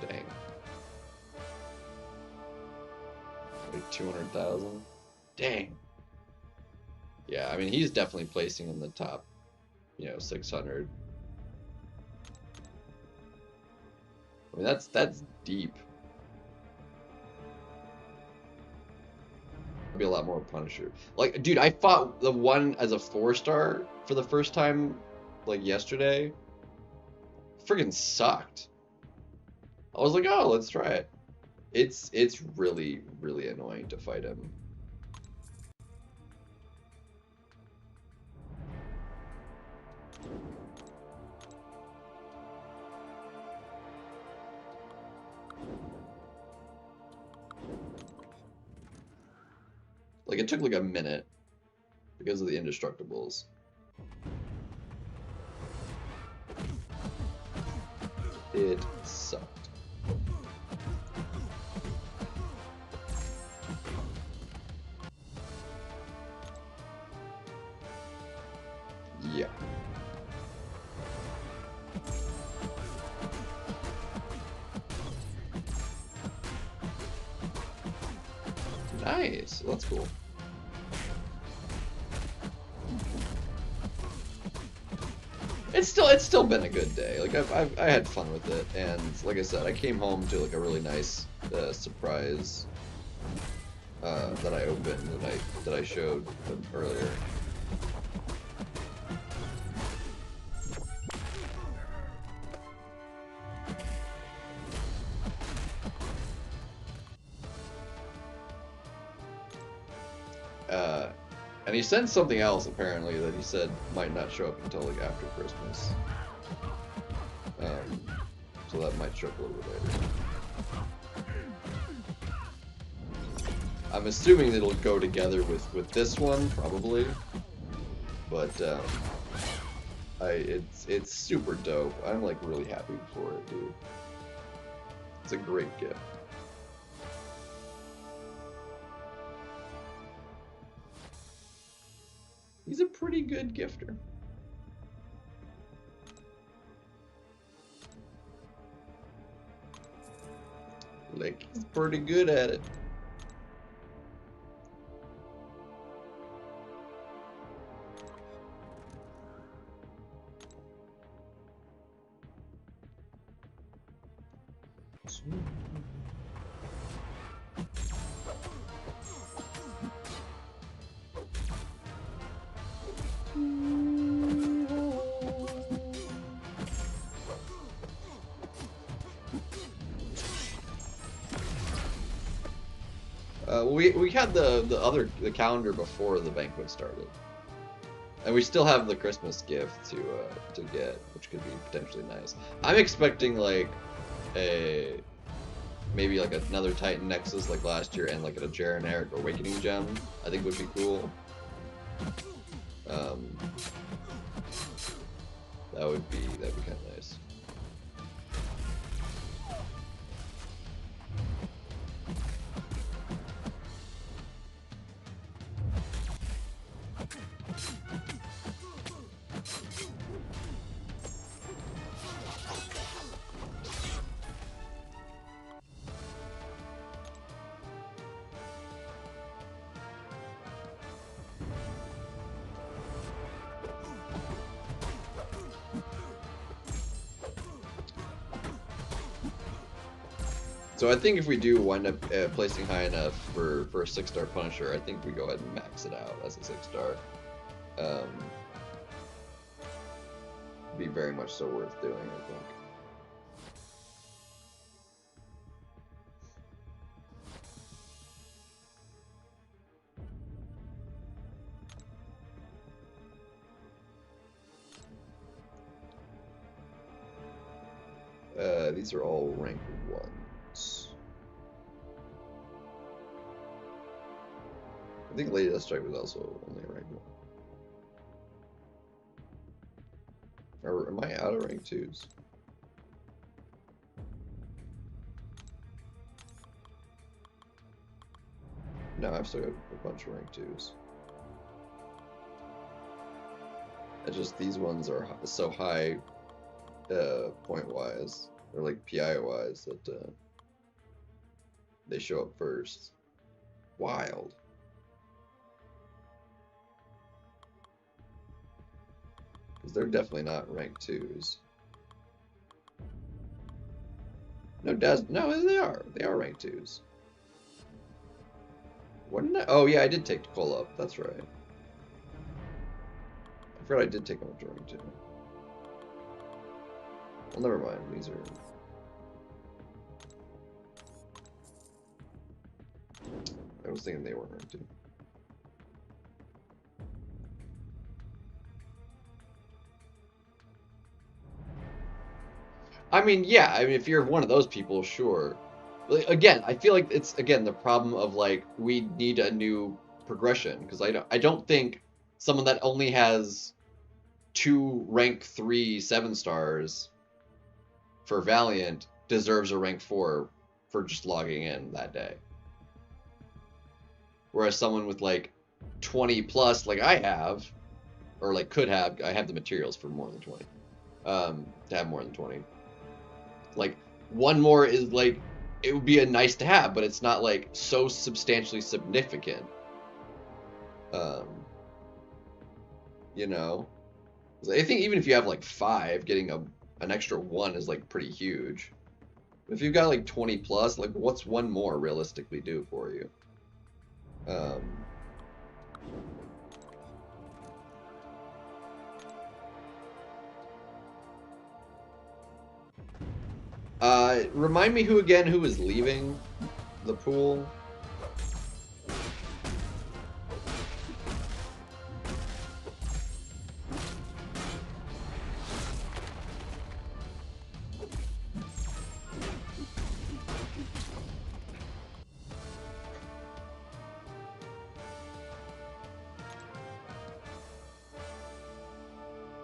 Dang. Like 200,000? Dang. Yeah, I mean, he's definitely placing in the top, you know, 600. I mean, that's deep. Be a lot more Punisher. Like, dude, I fought the one as a 4-star for the first time, like, yesterday. Friggin' sucked. I was like, oh, let's try it. It's really, really annoying to fight him. Like, it took like a minute because of the indestructibles. It sucked. Yeah. Nice. Well, that's cool. It's still been a good day. Like I had fun with it, and like I said, I came home to like a really nice surprise that I opened that I showed earlier. And he sent something else apparently that he said might not show up until like after Christmas. So that might show up a little bit later. I'm assuming it'll go together with this one probably, but it's super dope. I'm like really happy for it, dude. It's a great gift. He's a pretty good gifter. Like, he's pretty good at it. Well, we had the calendar before the banquet started, and we still have the Christmas gift to get, which could be potentially nice. I'm expecting like a maybe like another Titan Nexus like last year, and like a Jareneric Awakening gem. I think would be cool. That'd be kind of nice. So I think if we do wind up placing high enough for a 6-star Punisher, I think we go ahead and max it out as a 6-star. Be very much so worth doing, I think. These are all rank 1s. I think Lady Deathstrike was also only a rank 1. Or am I out of rank 2s? No, I've still got a bunch of rank 2s. It's just these ones are so high point-wise, or like PI-wise, that they show up first. Wild. Because they're definitely not rank 2s. No, they are. They are rank 2s. What did I? Oh yeah, I did take Cole up. That's right. I forgot I did take him up to rank 2. Well, never mind. These are. I was thinking they weren't rank 2. I mean, yeah. I mean, if you're one of those people, sure. But again, I feel like it's the problem of like we need a new progression, because I don't think someone that only has 2 rank 3 7-stars for Valiant deserves a rank 4 for just logging in that day. Whereas someone with like 20 plus, like I have, or like could have, I have the materials for more than 20, to have more than 20. Like, one more is like, it would be a nice to have, but it's not like so substantially significant. You know? I think even if you have like 5, getting an extra 1 is like pretty huge. If you've got like 20 plus, like what's 1 more realistically do for you? Remind me who is leaving the pool?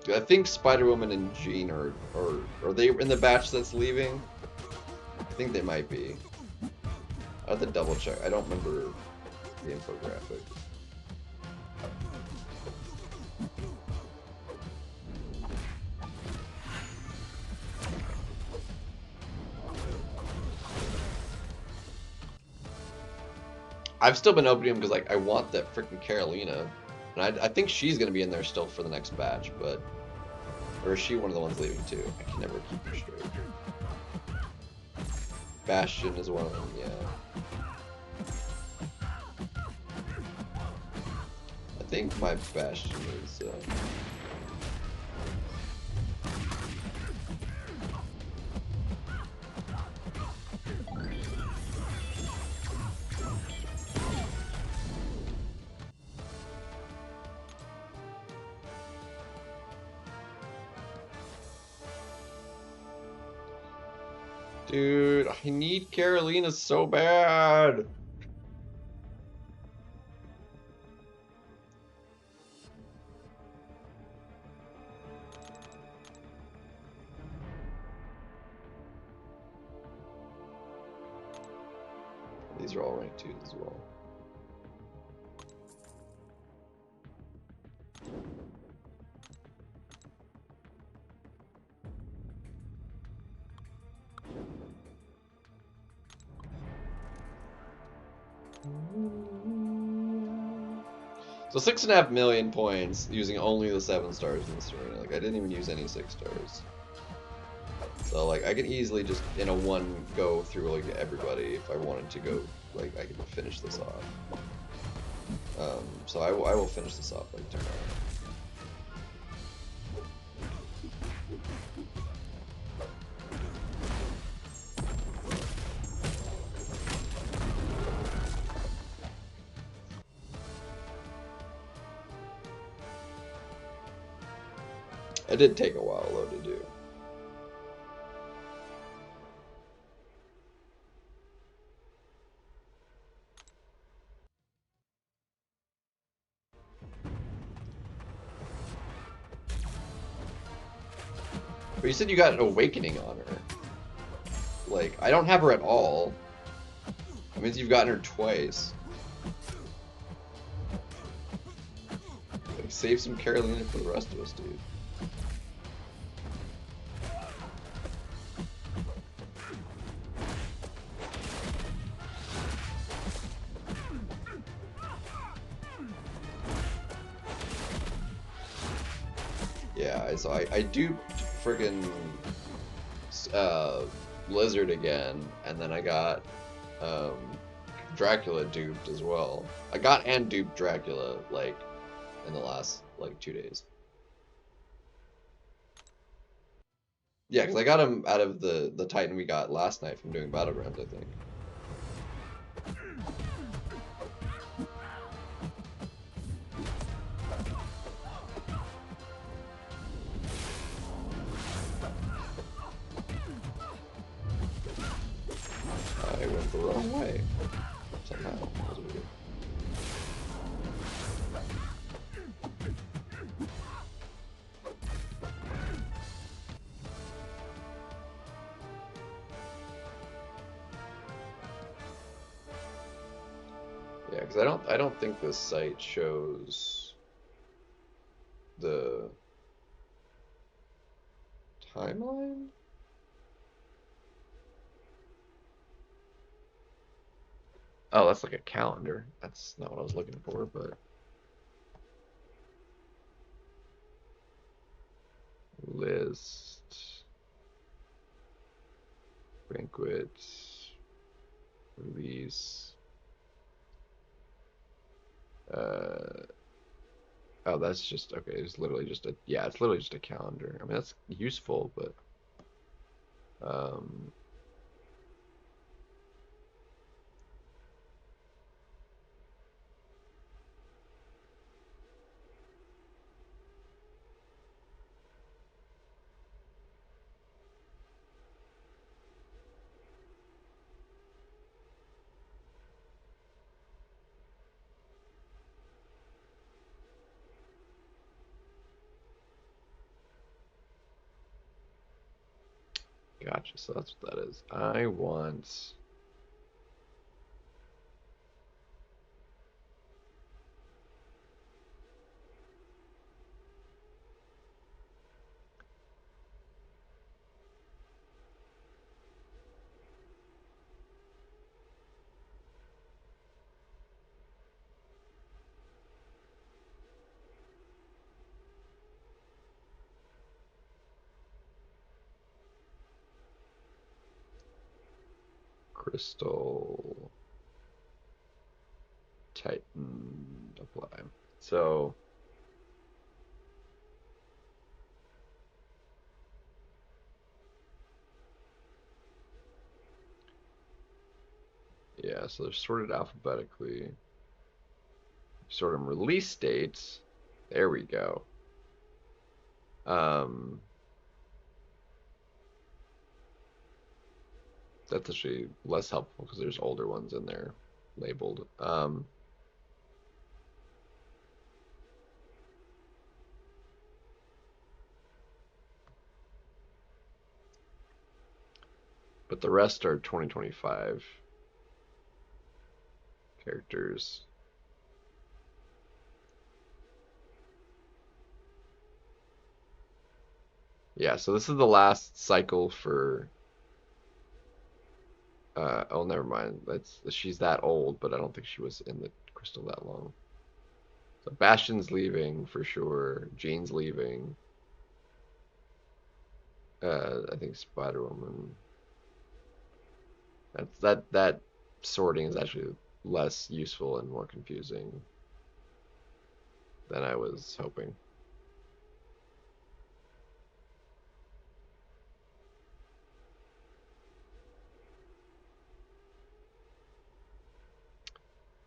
I think Spider-Woman and Jean are they in the batch that's leaving? I think they might be. I have to double check. I don't remember the infographic. I've still been opening them because like I want that freaking Carolina, and I think she's gonna be in there still for the next batch, but or is she one of the ones leaving too? I can never keep her straight. Bastion is one of them, yeah. I think my Bastion is. Dude, I need Carolina so bad. These are all rank 2s as well. So 6.5 million points using only the 7 stars in this arena. Like I didn't even use any 6 stars. So like I could easily just in a one go through like everybody if I wanted to go. Like I could finish this off. So I will finish this off like tomorrow. It did take a while though to do. But you said you got an awakening on her. Like, I don't have her at all. That means you've gotten her twice. Like, save some Carolina for the rest of us, dude. Yeah, so I duped friggin' Blizzard again, and then I got Dracula duped as well. I got and duped Dracula, like, in the last, like, 2 days. Yeah, because I got him out of the Titan we got last night from doing Battlegrounds, I think. I went the wrong way. Somehow. That was weird. Yeah, because I don't think this site shows the timeline. Oh, that's like a calendar. That's not what I was looking for, but list, banquet, release. Oh, that's just okay. It's literally just a yeah. It's literally just a calendar. I mean, that's useful, but um, gotcha. So that's what that is. I want. Crystal Titan apply. So yeah, so they're sorted alphabetically. Sort them release dates. There we go. Um, That's actually less helpful because there's older ones in there labeled. But the rest are 2025 characters. Yeah, so this is the last cycle for oh, never mind. She's that old, but I don't think she was in the crystal that long. So Bastion's leaving for sure. Jean's leaving. I think Spider-Woman. That sorting is actually less useful and more confusing than I was hoping.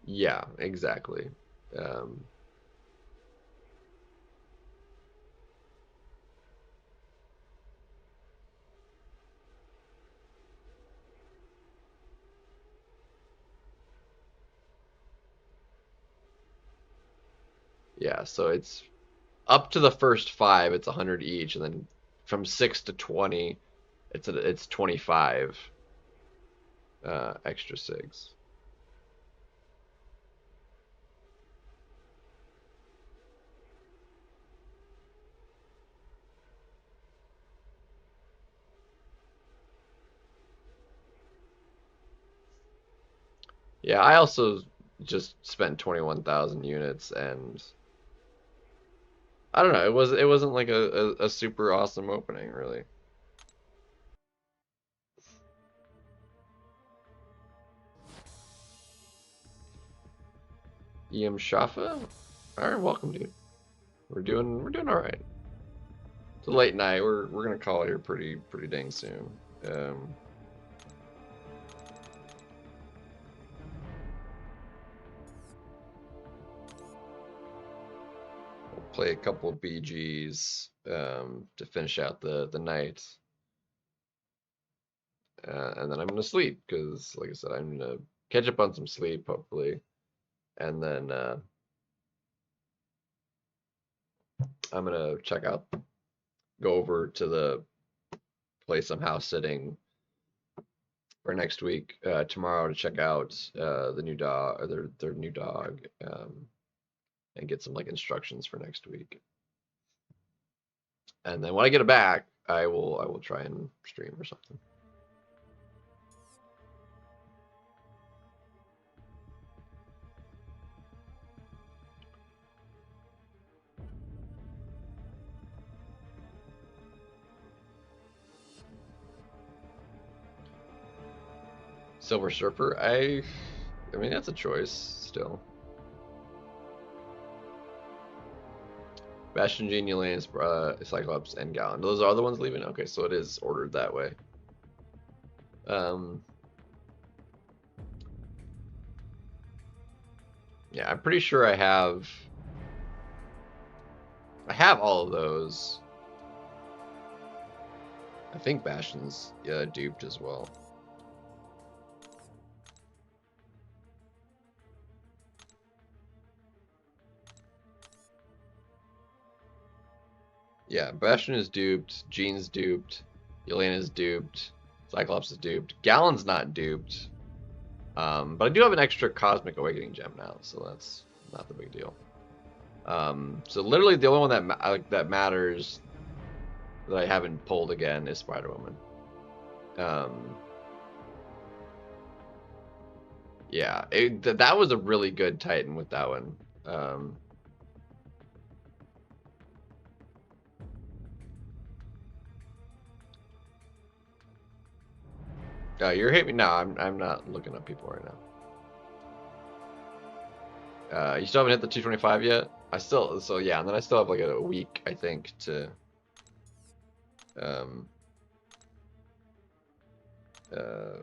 Yeah, exactly. Um, yeah, so it's up to the first five, it's 100 each, and then from 6 to 20, it's 25 extra SIGs. Yeah, I also just spent 21,000 units, and I don't know, it wasn't like a super awesome opening, really. EM Shafa? Alright, welcome, dude. We're doing alright. It's a late night. We're gonna call here pretty dang soon. Um, we'll play a couple of BGs to finish out the night, and then I'm gonna sleep because, like I said, I'm gonna catch up on some sleep hopefully, and then I'm gonna go over to the place I'm house sitting for next week tomorrow to check out the new dog or their new dog and get some like instructions for next week. And then when I get it back, I will try and stream or something. Silver Surfer, I mean that's a choice still. Bastion, Genie, Lance, Cyclops, and Gallon. Those are the ones leaving. Okay, so it is ordered that way. Um, yeah, I'm pretty sure I have all of those. I think Bastion's duped as well. Yeah, Bastion is duped, Jean's duped, Yelena's duped, Cyclops is duped. Gallon's not duped. But I do have an extra Cosmic Awakening gem now, so that's not the big deal. So literally the only one that matters that I haven't pulled again is Spider-Woman. Yeah, that was a really good Titan with that one. You're hitting me. No, I'm not looking up people right now. You still haven't hit the 225 yet? So yeah, and then I still have like a week, I think, to um uh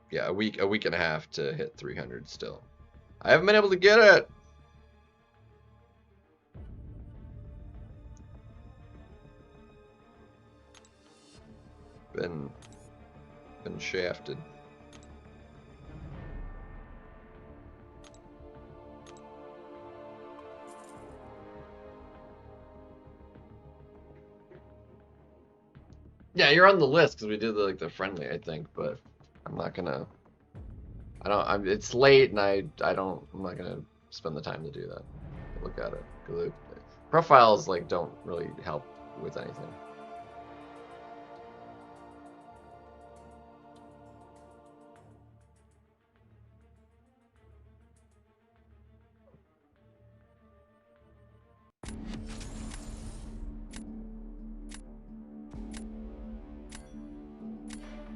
yeah, a week and a half to hit 300 still. I haven't been able to get it. Been Been shafted. Yeah, you're on the list because we did the friendly, I think, but I'm not gonna. I don't. It's late, and I don't. I'm not gonna spend the time to do that. Look at it because profiles like don't really help with anything.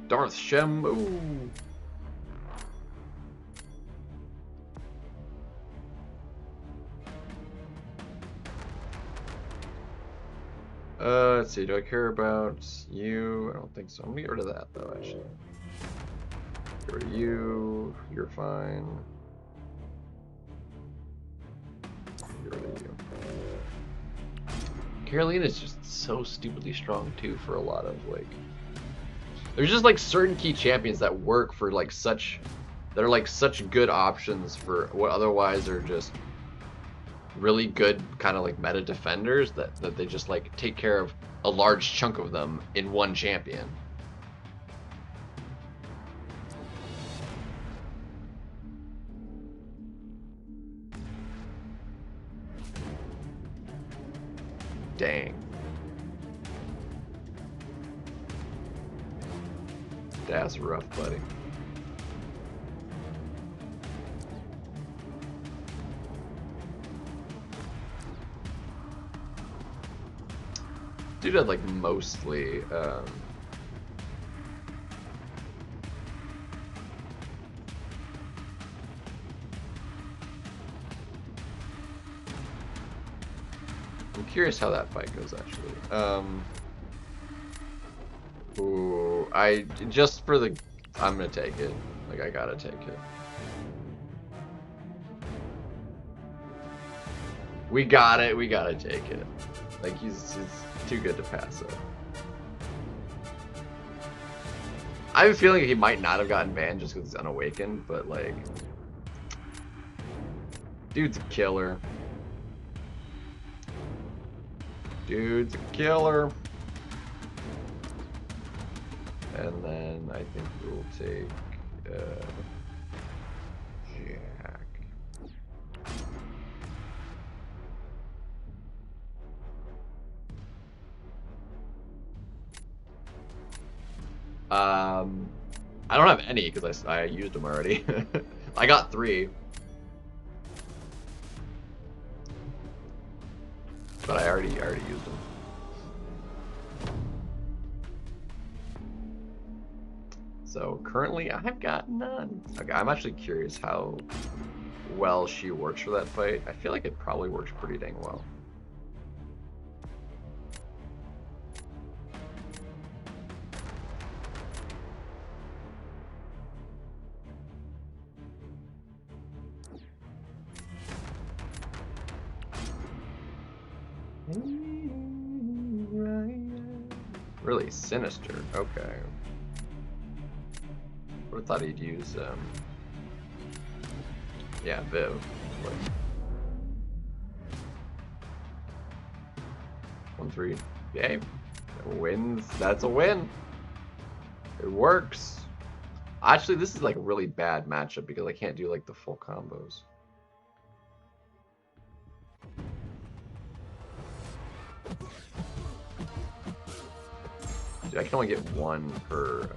Darth Shem. Ooh. Let's see. Do I care about you? I don't think so. I'm gonna get rid of that though. Actually, get rid of you. You're fine. Get rid of you. Carolina's just so stupidly strong too for a lot of like. There's just like certain key champions that work for like such. That are like such good options for what otherwise are just really good kind of like meta defenders that they just like take care of a large chunk of them in one champion. Dang. That's rough, buddy. Dude had like mostly I'm curious how that fight goes actually. Ooh, just for the I'm gonna take it. Like I gotta take it. We got it, we gotta take it. Like he's too good to pass up. I have a feeling he might not have gotten banned just because he's unawakened, but like, dude's a killer. Dude's a killer. And then I think we'll take Jack. I don't have any because I used them already. I got 3. But I already used them. So currently I've got none. Okay, I'm actually curious how well she works for that fight. I feel like it probably works pretty dang well. Really sinister. Okay. Would have thought he'd use yeah, Viv. Like 1-3. Yay. Wins. That's a win. It works. Actually, this is like a really bad matchup because I can't do like the full combos. Dude, I can only get 1 per.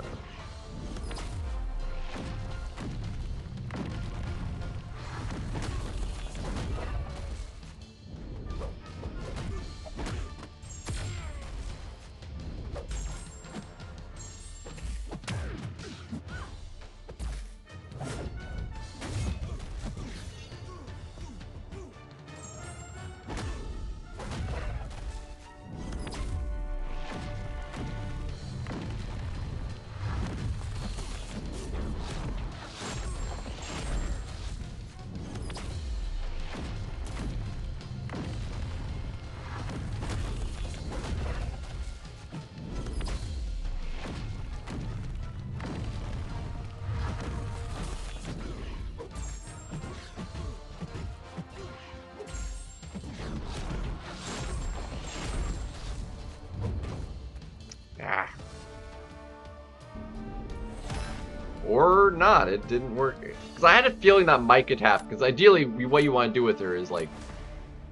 or not. It didn't work. Because I had a feeling that Mike could have, because ideally what you want to do with her is like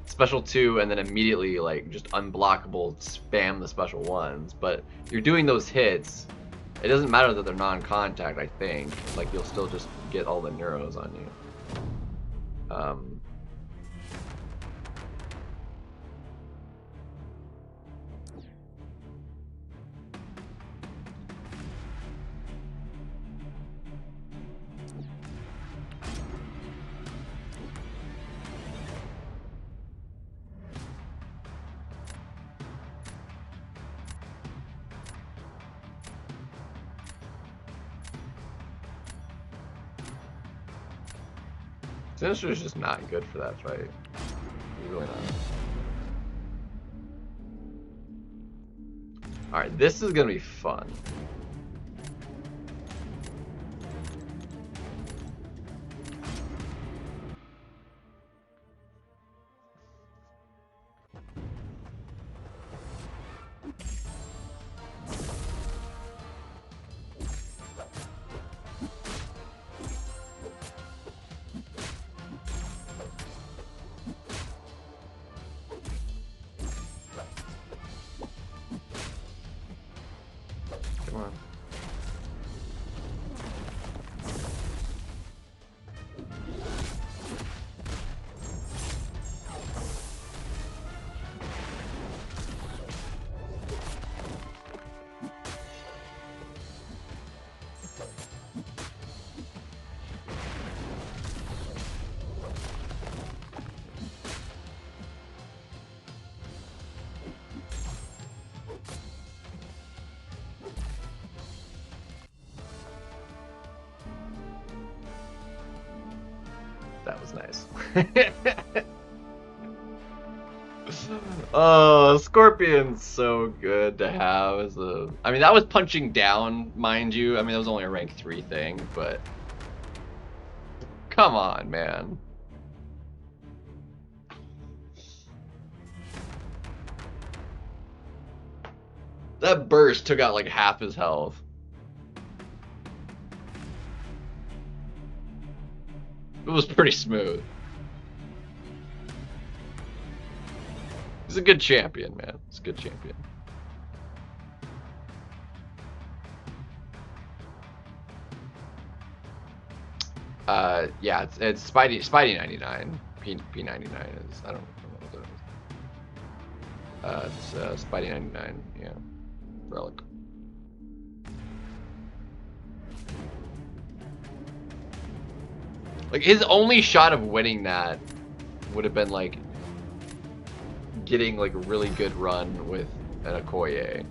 special 2 and then immediately like just unblockable spam the special 1s. But you're doing those hits. It doesn't matter that they're non-contact, I think. Like you'll still just get all the neuros on you. Sinister is just not good for that fight. He's really not. Alright, this is gonna be fun. Come on. That was nice. Oh, Scorpion's so good to have as a... I mean, that was punching down, mind you. I mean, that was only a rank 3 thing, but... Come on, man. That burst took out like half his health. It was pretty smooth. He's a good champion, man. He's a good champion. Yeah, it's Spidey 99. P99 is, I don't know what that is. It's Spidey 99, yeah. Relic. Like, his only shot of winning that would have been, like, getting, like, a really good run with an Okoye.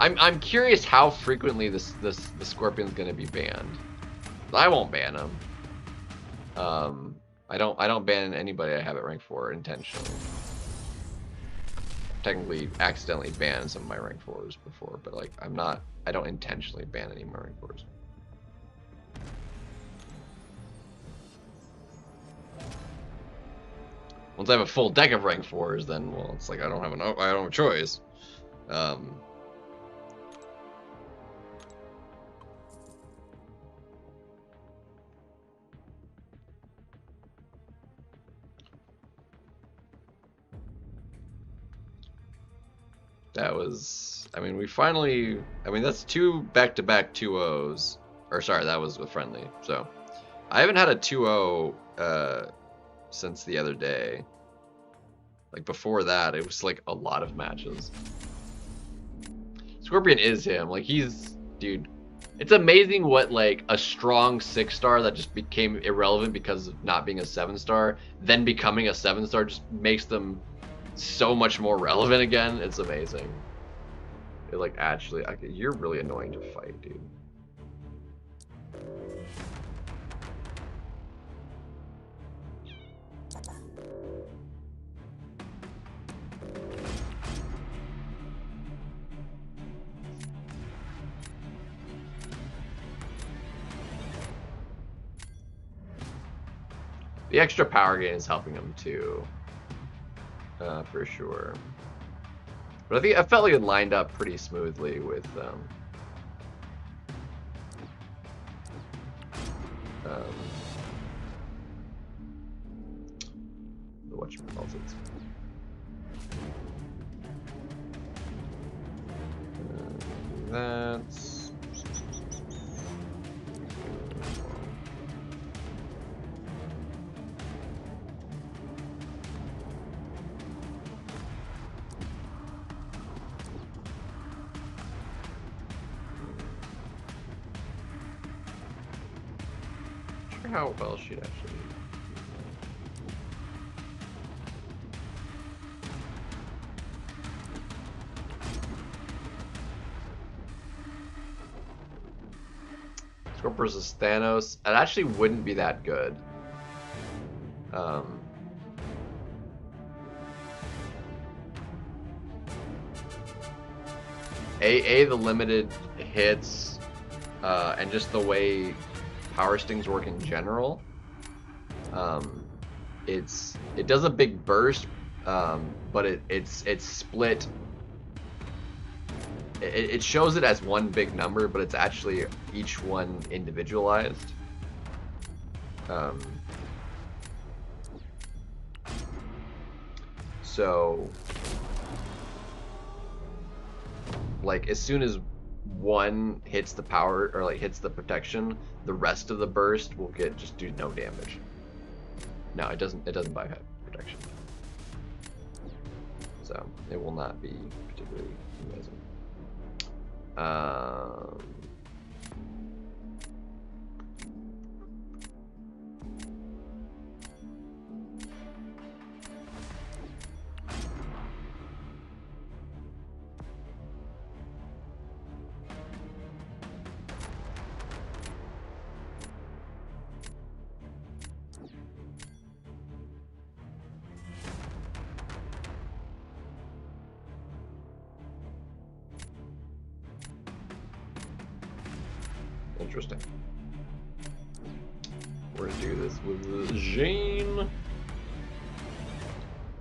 I'm curious how frequently the Scorpion's gonna be banned. I won't ban him. I don't ban anybody I have at rank 4 intentionally. Technically accidentally banned some of my rank 4s before, but like I don't intentionally ban any of my rank 4s. Once I have a full deck of rank 4s, then well, it's like I don't have a choice. That was, I mean, we finally, I mean, that's 2 back-to-back 2-0s. Or sorry, that was a friendly. So, I haven't had a 2-0 since the other day. Like, before that, it was, like, a lot of matches. Scorpion is him. Like, he's, dude, it's amazing what, like, a strong 6-star that just became irrelevant because of not being a 7-star, then becoming a 7-star just makes them so much more relevant again. It's amazing. It like actually, you're really annoying to fight, dude. The extra power gain is helping him too. for sure. But I felt like it lined up pretty smoothly with the whatchamacallit. That's not sure how well she'd actually. Scorp versus Thanos. It actually wouldn't be that good. The limited hits, and just the way power stings work in general. It does a big burst, but it's split. It shows it as one big number, but it's actually each one individualized. So, like, as soon as one hits the power, or like hits the protection, the rest of the burst will just do no damage. No, it doesn't buy protection. So, it will not be particularly amazing. Interesting. We're gonna do this with Jane,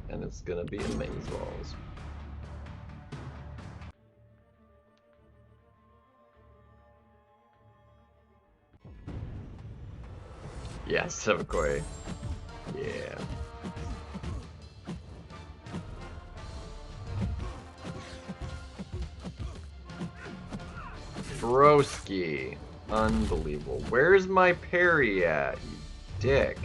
and it's gonna be amazeballs. Yeah, Sevakoi. Yeah. Broski. Unbelievable. Where's my parry at, you dick?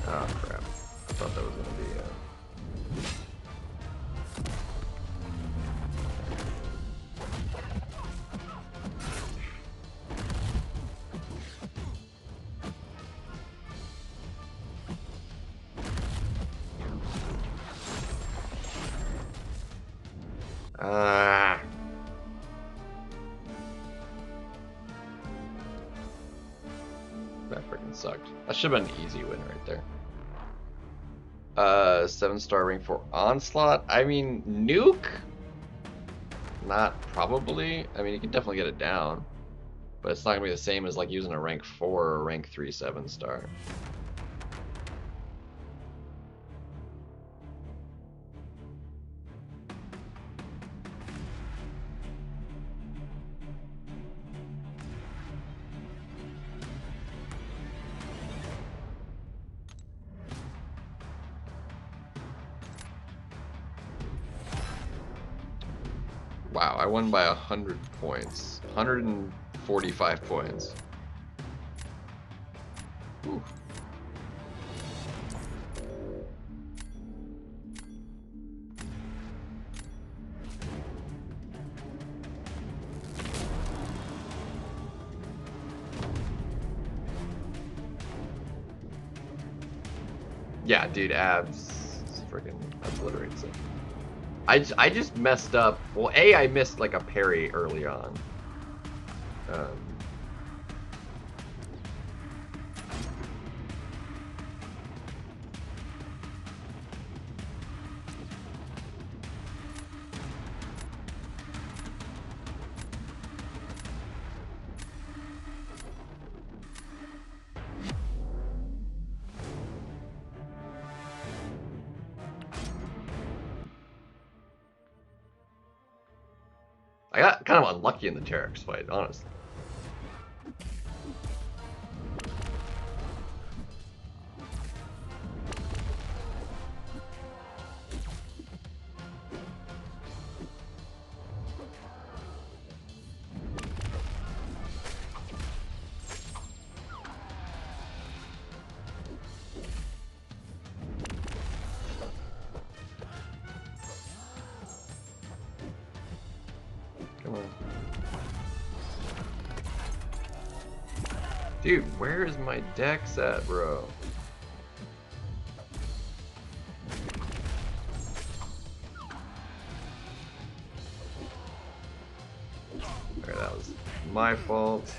Oh crap. I thought that was gonna be that freaking sucked. That should have been an easy win right there. 7-star rank for Onslaught. I mean, Nuke? Not probably. I mean, you can definitely get it down. But it's not going to be the same as like using a rank 4 or rank 3 7-star. Wow, I won by 100 points. 145 points. Ooh. Yeah, dude, abs freaking obliterates it. I just messed up. Well, I missed like a parry early on. I got kind of unlucky in the Terex fight, honestly. Come on. Dude, where is my dex at, bro? Alright, that was my fault.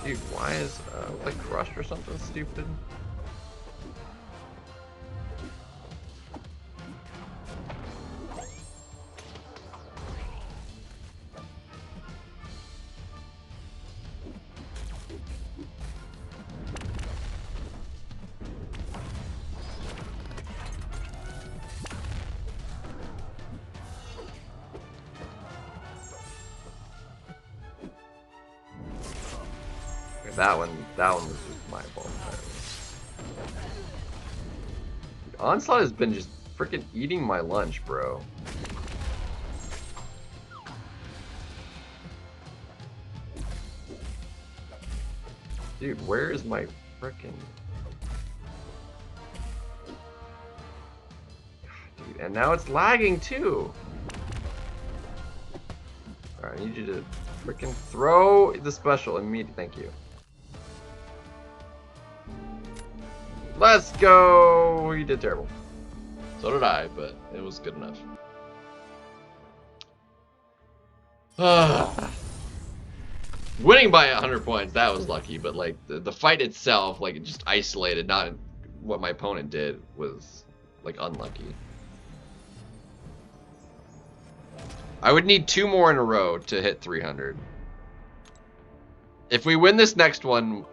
Dude, why is like crushed or something stupid? That one was just my fault. Onslaught has been just freaking eating my lunch, bro. Dude, where is my freaking... Dude, and now it's lagging too. Alright, I need you to freaking throw the special immediately. Thank you. Let's go! You did terrible. So did I, but it was good enough. Winning by 100 points, that was lucky, but like the fight itself, like just isolated, not what my opponent did, was like unlucky. I would need 2 more in a row to hit 300. If we win this next one,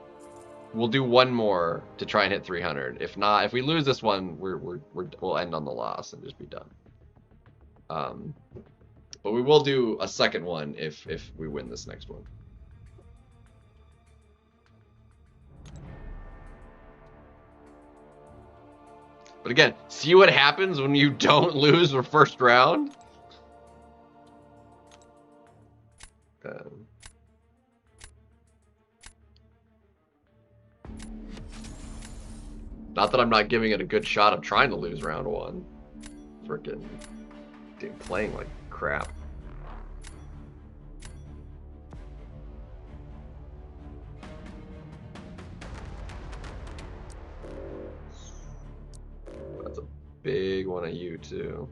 we'll do 1 more to try and hit 300. If not, if we lose this one, we'll end on the loss and just be done. But we will do a second one if we win this next one. But again, see what happens when you don't lose the first round? Not that I'm not giving it a good shot of trying to lose round 1. Freaking dude, playing like crap. That's a big one of you too.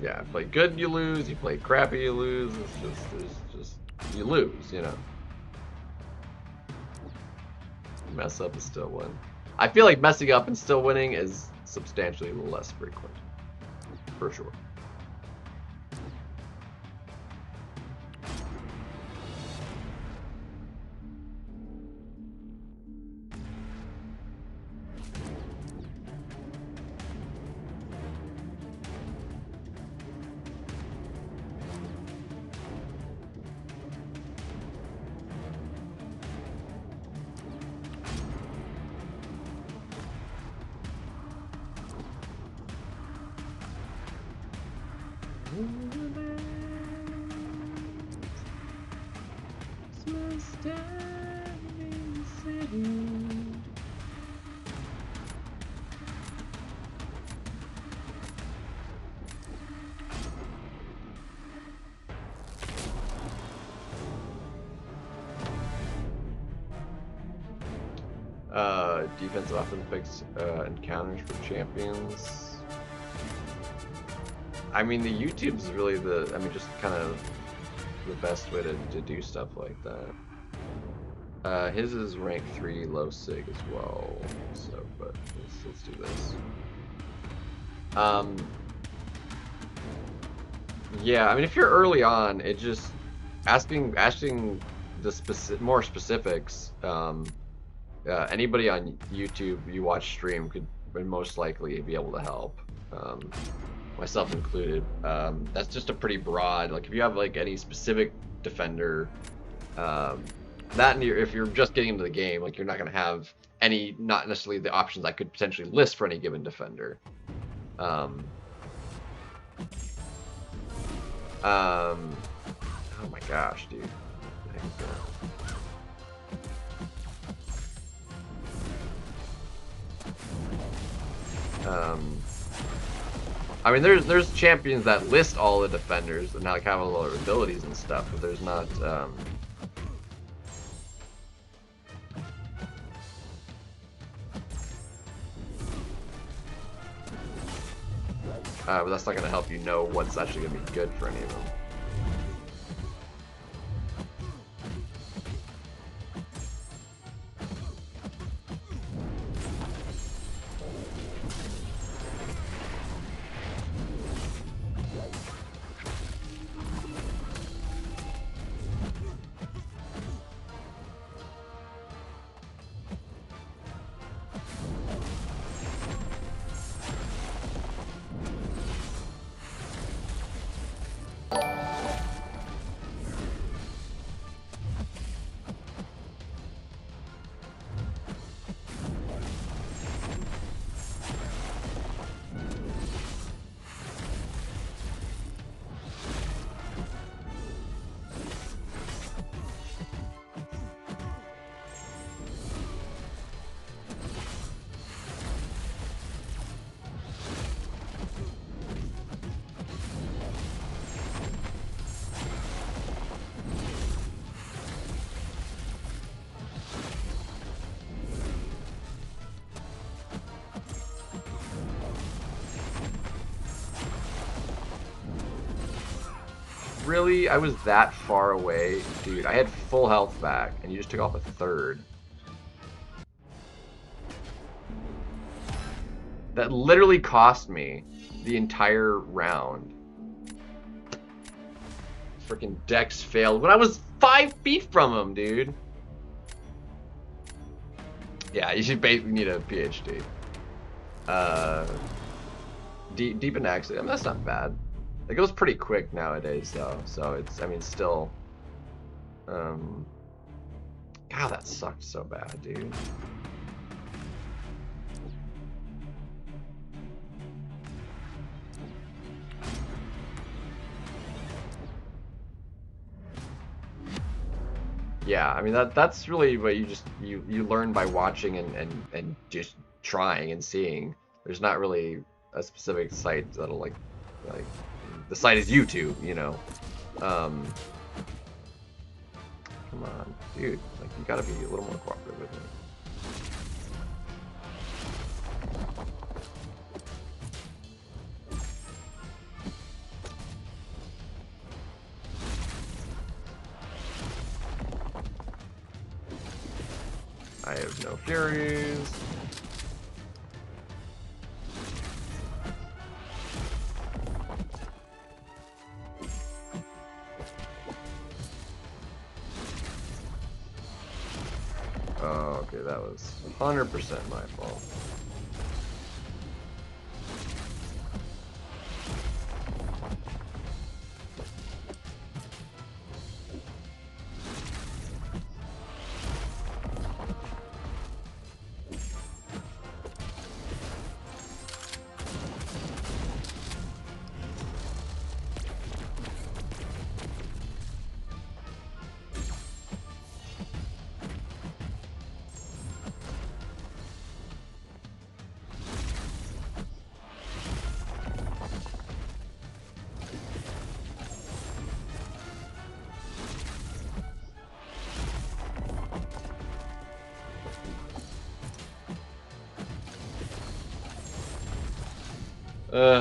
Yeah, play good, you lose. You play crappy, you lose. It's just you lose, you know. Mess up and still win. I feel like messing up and still winning is substantially less frequent, for sure. Standing city. defensive often picks encounters for champions. I mean, the YouTube's really just kind of the best way to do stuff like that. His is rank 3 low sig as well, so, but let's do this. Yeah, I mean, if you're early on, it just asking the more specifics. Anybody on YouTube you watch stream would most likely be able to help, myself included. That's just a pretty broad. Like, if you have like any specific defender, that if you're just getting into the game, like, you're not gonna have not necessarily the options I could potentially list for any given defender. Oh my gosh, dude. I mean, there's champions that list all the defenders and like have all their abilities and stuff, but there's not. But that's not going to help you know what's actually going to be good for any of them. Really? I was that far away? Dude, I had full health back, and you just took off a third. That literally cost me the entire round. Freaking Dex failed when I was 5 feet from him, dude. Yeah, you should basically need a PhD. Deep in Axe, I mean, that's not bad. It goes pretty quick nowadays, though, so it's, I mean, still, God, that sucked so bad, dude. Yeah, I mean, that's really what you learn by watching and just trying and seeing. There's not really a specific site that'll like the site is YouTube, you know. Come on, dude. Like, you gotta be a little more cooperative with me. I have no furies. Oh, okay, that was 100% my fault.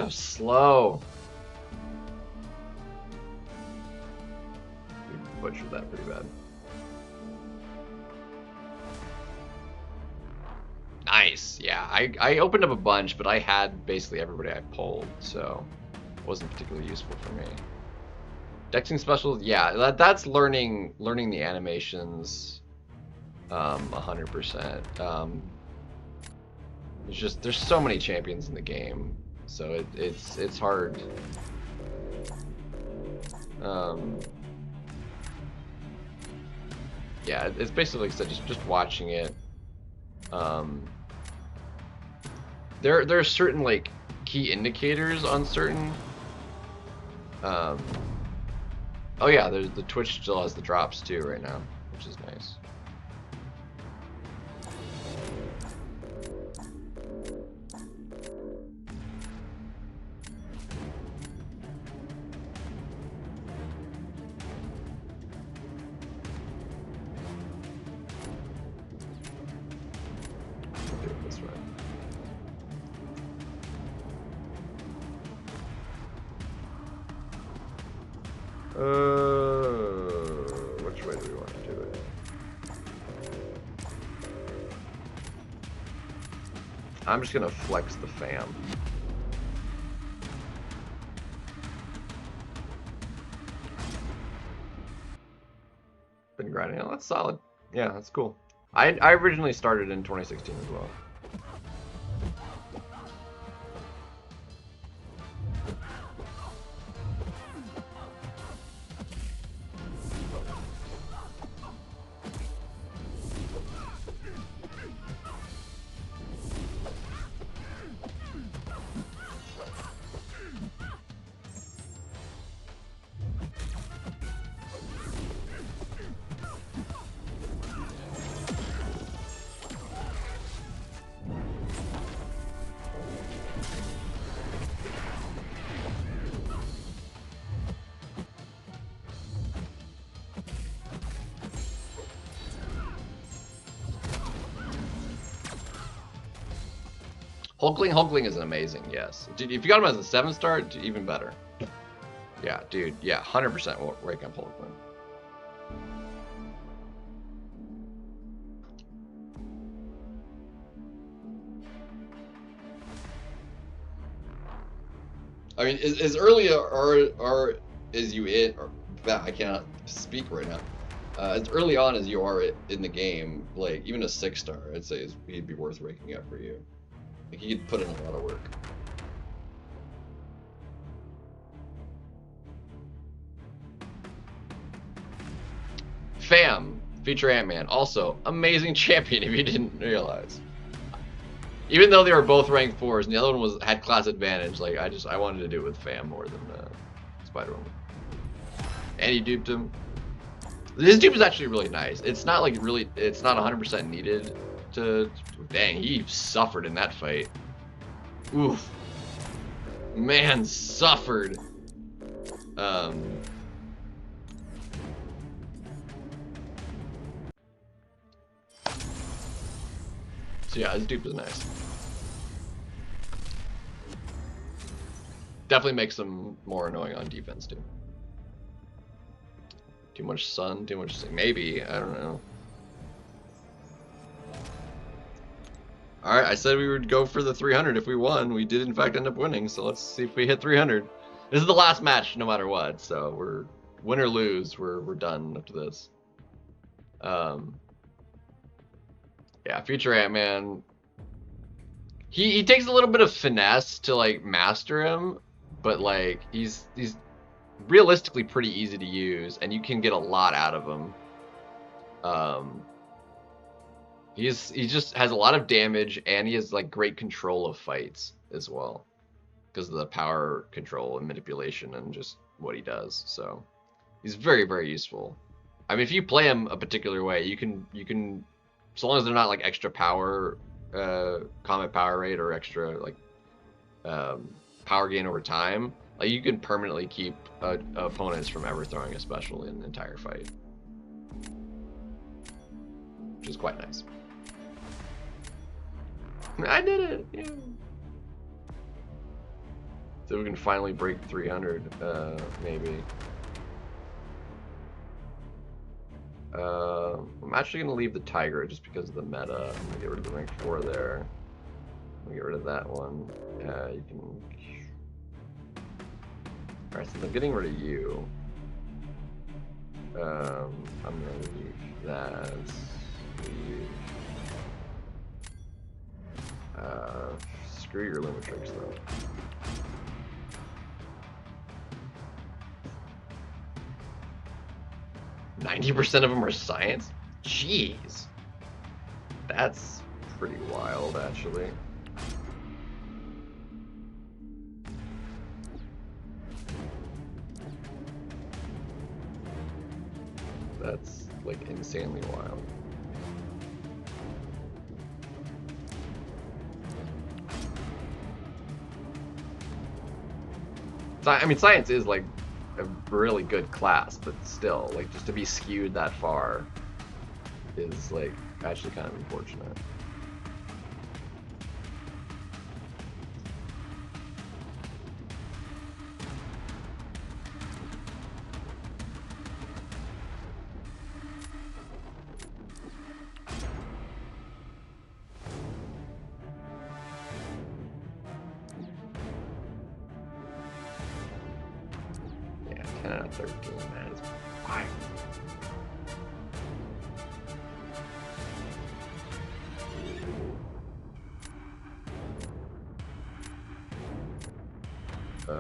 Slow. We butchered that pretty bad. Nice. Yeah, I opened up a bunch, but I had basically everybody I pulled, so it wasn't particularly useful for me. Dexing specials, yeah, that's learning the animations 100%. There's so many champions in the game, so it's hard. Yeah, it's basically like I said, just watching it. There are certain like key indicators on certain. Oh yeah, the Twitch still has the drops too right now, which is nice. I'll do it this way. Which way do we want to do it? I'm just gonna flex the fam. Been grinding. Oh, that's solid. Yeah, that's cool. I originally started in 2016 as well. Hulkling is amazing, yes. Dude, if you got him as a 7-star, even better. Yeah, dude, yeah, 100% will rank up Hulkling. I mean, as early or as you I cannot speak right now. As early on as you are in the game, like even a 6-star, I'd say he'd be worth ranking up for you. Like he could put in a lot of work. Fam, feature Ant-Man, also amazing champion if you didn't realize. Even though they were both ranked 4s, and the other one had class advantage, like I wanted to do it with Fam more than Spider-Woman. And he duped him. His dupe is actually really nice. It's not like it's not 100% needed to. Dang, he suffered in that fight. Oof. Man suffered. So yeah, his dupe is nice. Definitely makes him more annoying on defense too. Too much sun, too much. Maybe, I don't know. Alright, I said we would go for the 300 if we won. We did in fact end up winning, so let's see if we hit 300. This is the last match no matter what, so we're win or lose, we're done after this. Yeah, future Ant-Man. He takes a little bit of finesse to like master him, but like he's realistically pretty easy to use, and you can get a lot out of him. He just has a lot of damage, and he has like great control of fights as well, because of the power control and manipulation and just what he does. So he's very, very useful. I mean, if you play him a particular way, you can, so long as they're not like extra power, combat power rate or extra like power gain over time, like you can permanently keep opponents from ever throwing a special in an entire fight, which is quite nice. I did it! Yeah. So we can finally break 300, maybe. I'm actually going to leave the Tiger just because of the meta. I'm going to get rid of the rank 4 there. I'm going to get rid of that one. You can... Alright, so I'm getting rid of you. I'm going to leave that. Leave. Screw your Lumitrix, though. %90 of them are science? Jeez. That's pretty wild, actually. That's, like, insanely wild. I mean, science is, like, a really good class, but still, like, just to be skewed that far is, like, actually kind of unfortunate. Yeah, 10 out of 13, man, it's wild. I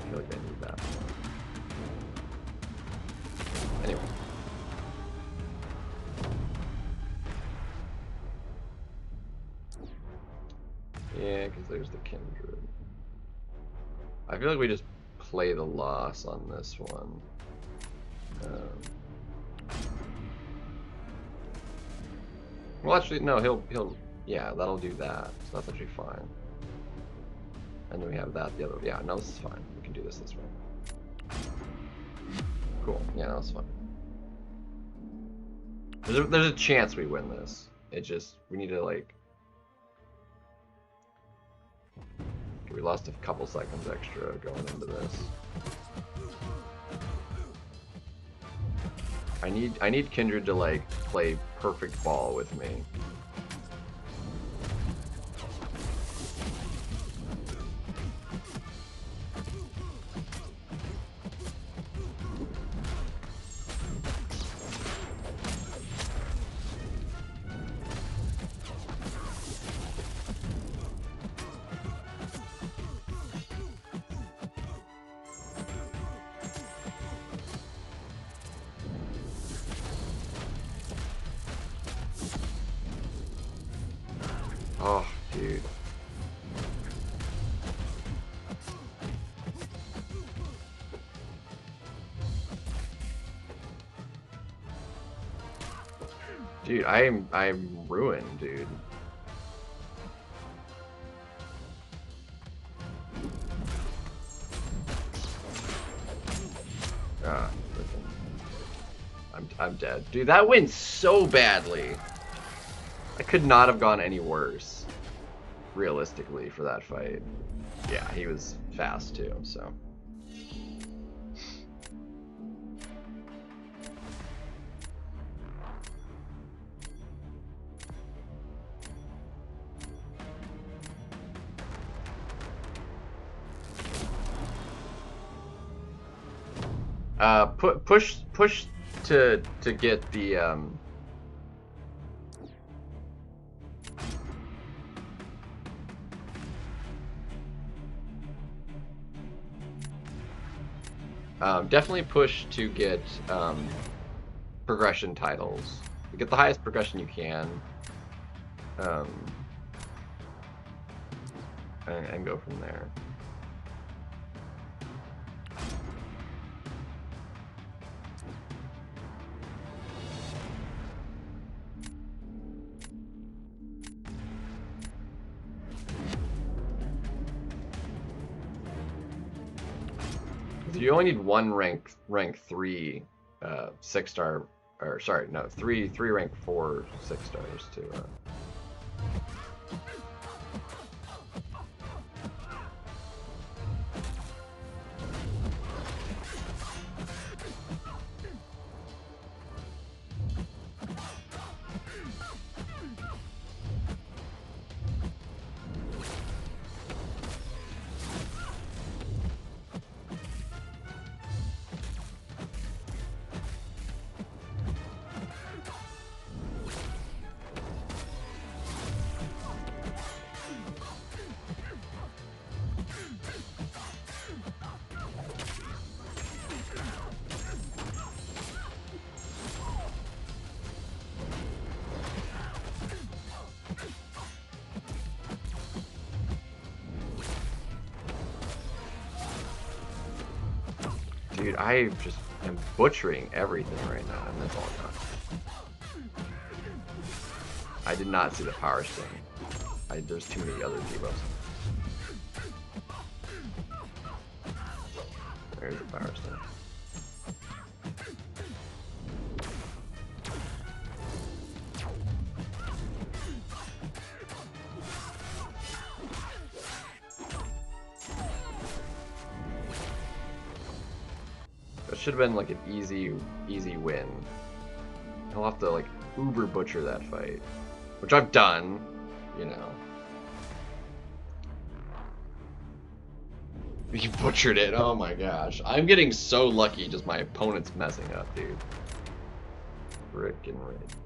feel like I need that one. Anyway. Yeah, because there's the Kindred. I feel like we just play the loss on this one. Well, actually, no, he'll, yeah, that'll do that. So that's actually fine. And then we have that, the other, yeah, no, this is fine. We can do this way. Cool, yeah, no, that's fine. There's a chance we win this. It just, we need to, like, we lost a couple seconds extra going into this. I need Kindred to, like, play perfect ball with me. Oh, dude. Dude, I'm ruined, dude. Ah, I'm dead. Dude, that went so badly. I could not have gone any worse, realistically, for that fight. Yeah, he was fast too, so. Push to get the definitely push to get progression titles. Get the highest progression you can, and go from there. You only need one rank 3 6-star, or sorry, no, three rank 4 6 stars to Dude, I just am butchering everything right now, and that's all gone. I did not see the power sting. There's too many other debuffs. There's the power sting. That should have been like an easy win. I'll have to like uber butcher that fight, which I've done, you know. You butchered it. Oh my gosh. I'm getting so lucky just my opponent's messing up, dude. Frickin'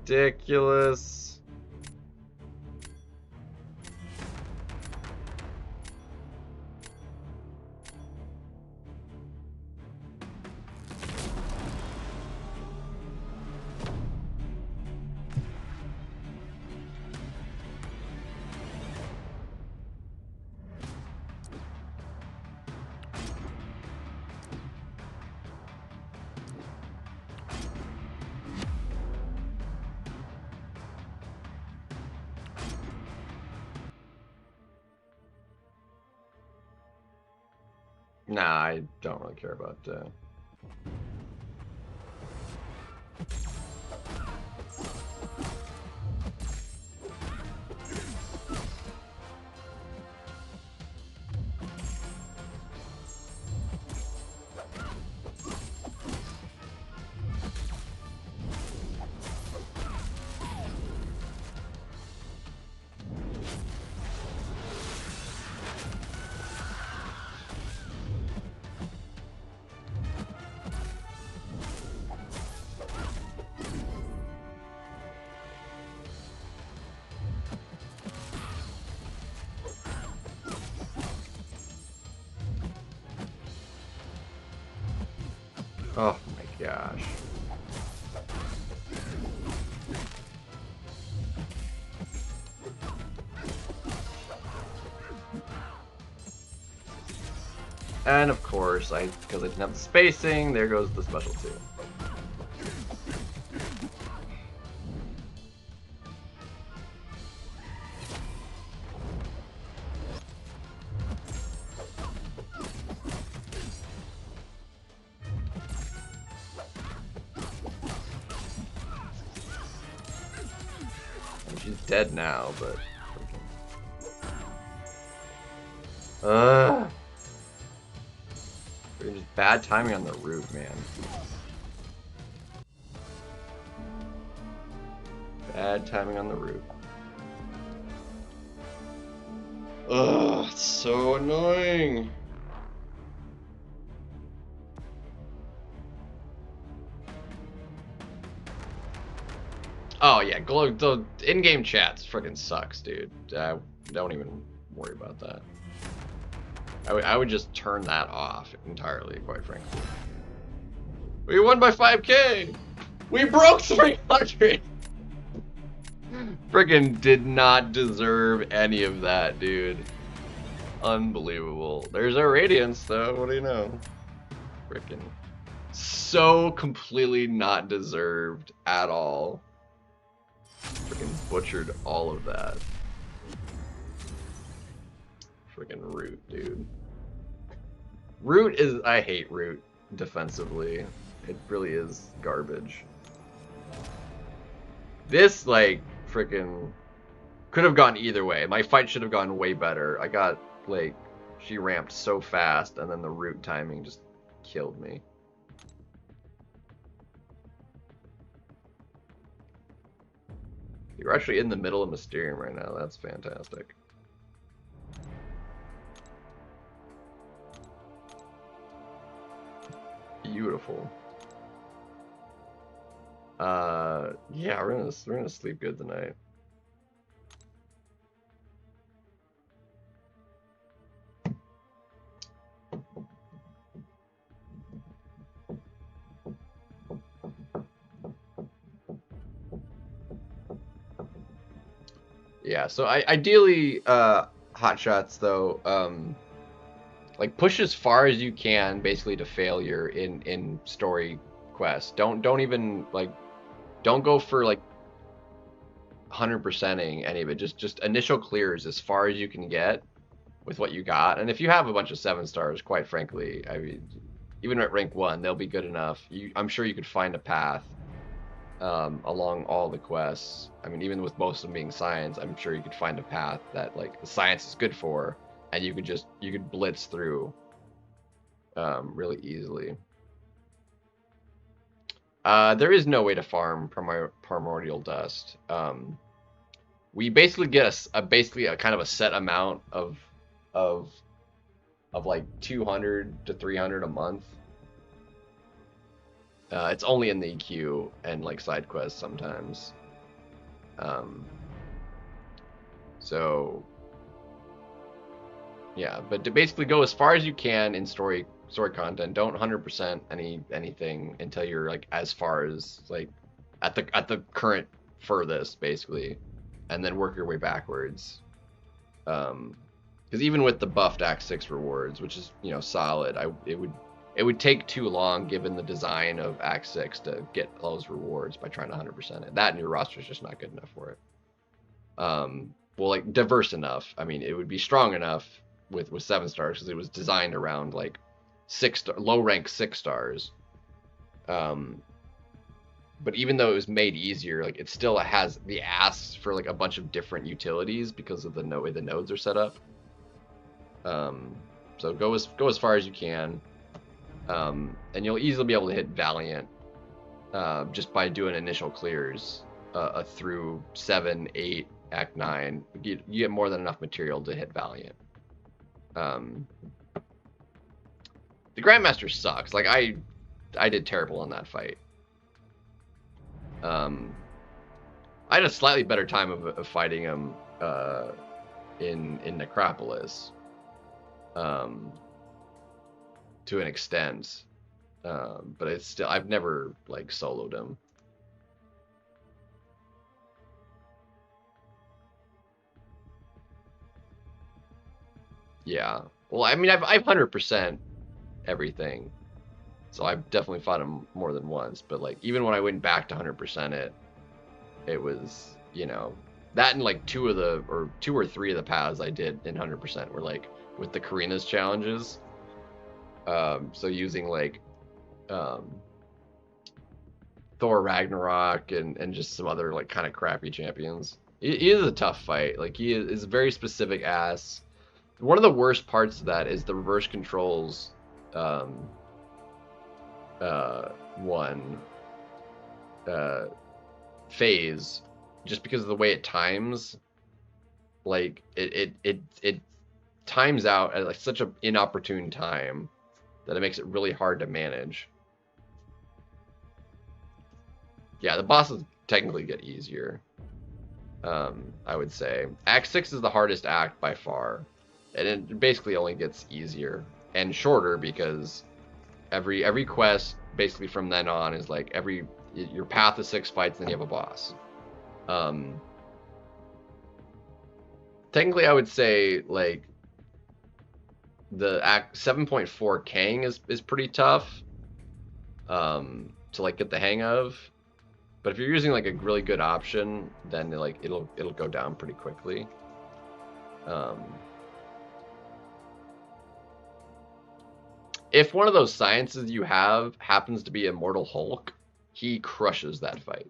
ridiculous. Nah, I don't really care about Oh my gosh. And of course, because I didn't have the spacing, there goes the special too. She's dead now, but just bad timing on the root, man. Bad timing on the root. Ugh, it's so annoying. Oh yeah, the in-game chats freaking sucks, dude. Don't even worry about that. I would just turn that off entirely, quite frankly. We won by 5K! We broke 300! Freaking did not deserve any of that, dude. Unbelievable. There's our radiance, though. What do you know? Freaking so completely not deserved at all. Freaking butchered all of that. Freaking root, dude. Root is... I hate root defensively. It really is garbage. This, like, freaking... could have gone either way. My fight should have gone way better. I got, like... she ramped so fast, and then the root timing just killed me. You're actually in the middle of Mysterium right now. That's fantastic. Beautiful. Yeah, we're gonna sleep good tonight. Yeah, so ideally, hot shots though. Like push as far as you can, basically to failure in story quests. Don't even like don't go for like 100%ing any of it. Just initial clears as far as you can get with what you got. And if you have a bunch of 7 stars, quite frankly, I mean, even at rank 1, they'll be good enough. I'm sure you could find a path along all the quests. I mean, even with most of them being science, I'm sure you could find a path that like the science is good for, and you could blitz through really easily. There is no way to farm primordial dust. We basically get basically a kind of a set amount of like 200 to 300 a month. It's only in the EQ and like side quests sometimes. So yeah, but to basically go as far as you can in story content. Don't 100% anything until you're like as far as like at the current furthest basically, and then work your way backwards. Because even with the buffed Act 6 rewards, which is solid, it would take too long given the design of Act 6 to get those rewards by trying to 100% it. That in your roster is just not good enough for it. Well, like diverse enough. I mean, it would be strong enough with 7 stars because it was designed around like low rank 6 stars. But even though it was made easier, like it still has the asks for like a bunch of different utilities because of the way the nodes are set up. So go as far as you can, and you'll easily be able to hit Valiant just by doing initial clears through 7, 8, Act 9. You get more than enough material to hit Valiant. The Grandmaster sucks. Like I did terrible on that fight. I had a slightly better time of fighting him in Necropolis, to an extent, but it's still I've never like soloed him. Yeah, well, I mean, I've 100% everything, so I've definitely fought him more than once. But like even when I went back to 100% it was that and like 2 or 3 of the paths I did in 100% were like with the Karina's challenges. So using like Thor Ragnarok and just some other like kind of crappy champions. He is a tough fight. Like he is very specific ass. One of the worst parts of that is the reverse controls one phase, just because of the way it times. Like it times out at like such an inopportune time that it makes it really hard to manage. Yeah, the bosses technically get easier. I would say Act 6 is the hardest act by far, and it basically only gets easier and shorter because every quest basically from then on is like your path is 6 fights, then you have a boss. Technically, I would say like the Act 7.4 Kang is pretty tough to like get the hang of. But if you're using like a really good option, then like it'll go down pretty quickly. If one of those sciences you have happens to be Immortal Hulk, he crushes that fight.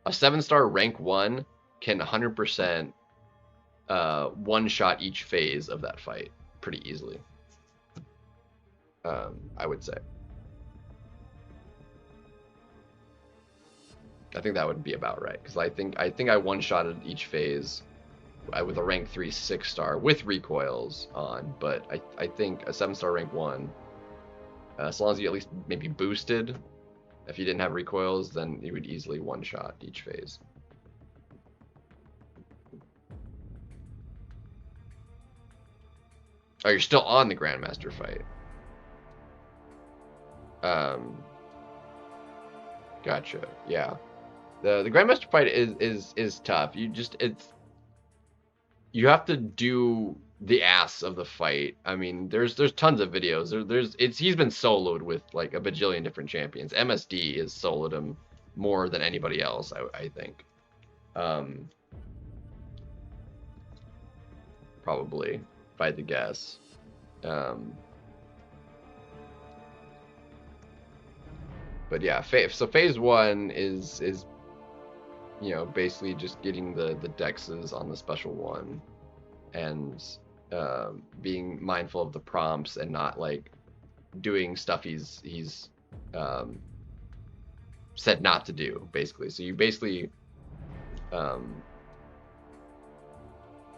A 7-star rank 1 can 100% one-shot each phase of that fight pretty easily. I would say. I think that would be about right, because I think I one-shotted each phase with a rank 3 6-star with recoils on, but I think a 7-star rank 1, as long as you at least maybe boosted, if you didn't have recoils, then you would easily one-shot each phase. Oh, you're still on the Grandmaster fight. Gotcha. Yeah. The Grandmaster fight is tough. You have to do the ass of the fight. I mean, there's tons of videos. He's been soloed with like a bajillion different champions. MSD has soloed him more than anybody else, I think. Um, Probably, if I had to guess. Um, but yeah, so phase one is you know, basically just getting the dexes on the special one and being mindful of the prompts and not like doing stuff he's um, said not to do, basically. So you basically um,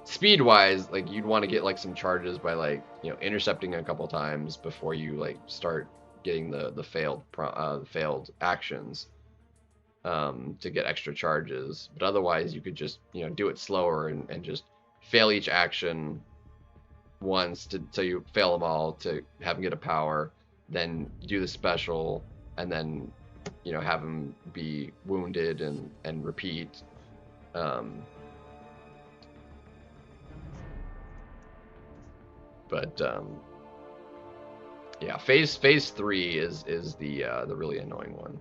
speed wise, like you'd want to get like some charges by like, you know, intercepting a couple times before you like start getting the failed actions to get extra charges. But otherwise, you could just, you know, do it slower and just fail each action once till you fail them all to have him get a power, then do the special, and then, you know, have him be wounded and repeat. But yeah, phase three is the really annoying one.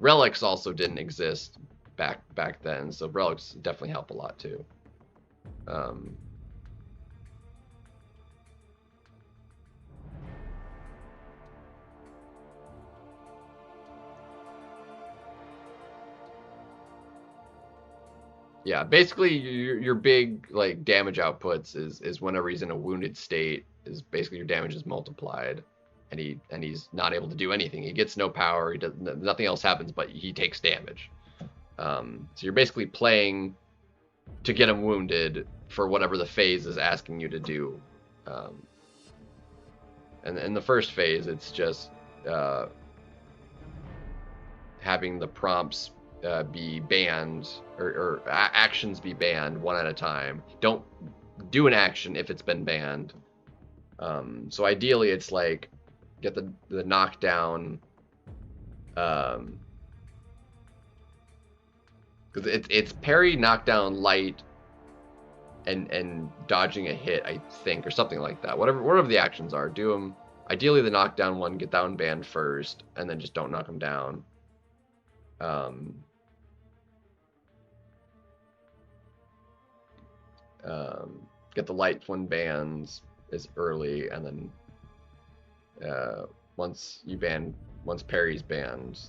Relics also didn't exist back then, so relics definitely help a lot too. Yeah, basically your big like damage outputs is whenever he's in a wounded state, is basically your damage is multiplied, and he's not able to do anything. He gets no power. He does nothing else happens, but he takes damage. So you're basically playing to get him wounded for whatever the phase is asking you to do. And in the first phase, it's just having the prompts be banned or actions be banned one at a time. Don't do an action if it's been banned. So ideally, it's like get the knockdown. Because it's parry, knockdown, light, and dodging a hit, I think, or something like that. Whatever the actions are, do them. Ideally, the knockdown one, get that one banned first, and then just don't knock them down. Get the light one banned as early, and then once parry's banned,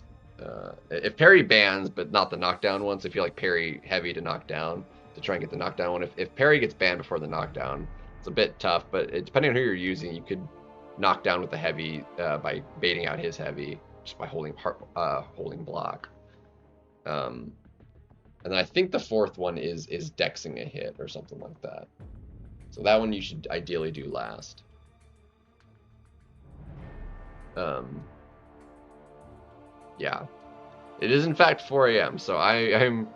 if parry bans but not the knockdown ones, if you like parry heavy to knock down to try and get the knockdown one, if parry gets banned before the knockdown, it's a bit tough. But depending on who you're using, you could knock down with the heavy by baiting out his heavy just by holding block. And then I think the fourth one is dexing a hit or something like that. So that one you should ideally do last. Yeah. It is in fact 4 a.m., so I'm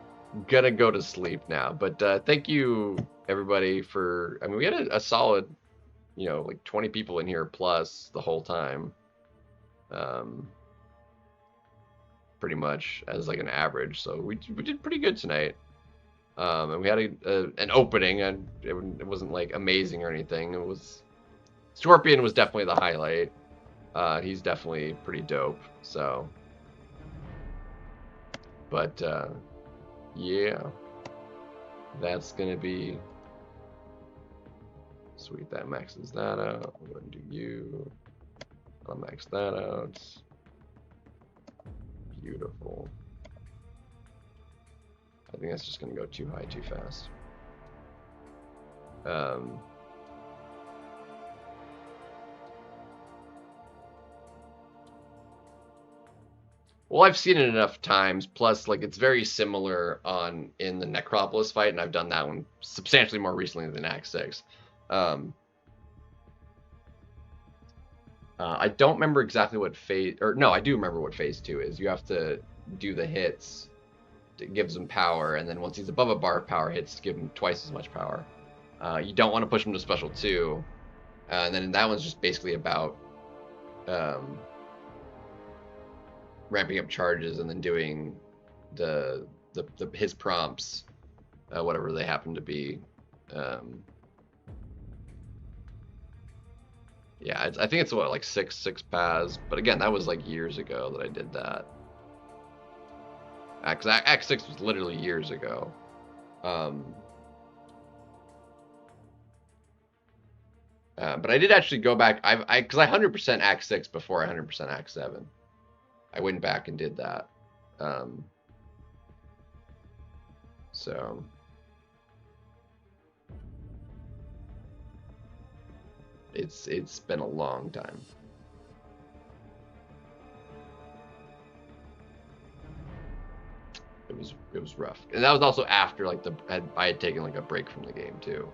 gonna go to sleep now. But thank you everybody for, I mean, we had a solid, you know, like 20 people in here plus the whole time. Pretty much as like an average, so we did pretty good tonight. And we had an opening, and it wasn't like amazing or anything. It was Scorpion was definitely the highlight. He's definitely pretty dope. So, but yeah, that's gonna be sweet. That maxes that out. I'm gonna do you. I'll max that out. Beautiful. I think that's just going to go too high too fast. Well, I've seen it enough times. Plus, like, it's very similar in the Necropolis fight, and I've done that one substantially more recently than Act 6. I don't remember exactly what phase, or no, I do remember what phase 2 is. You have to do the hits. It gives him power, and then once he's above a bar of power hits, give him twice as much power. You don't want to push him to special 2, and then that one's just basically about ramping up charges and then doing his prompts, whatever they happen to be. Yeah, I think it's what, like six paths. But again, that was like years ago that I did that. Because Act 6 was literally years ago. But I did actually go back. Because I 100% Act 6 before I 100% Act 7. I went back and did that. So it's been a long time. It was rough, and that was also after like I had taken like a break from the game too.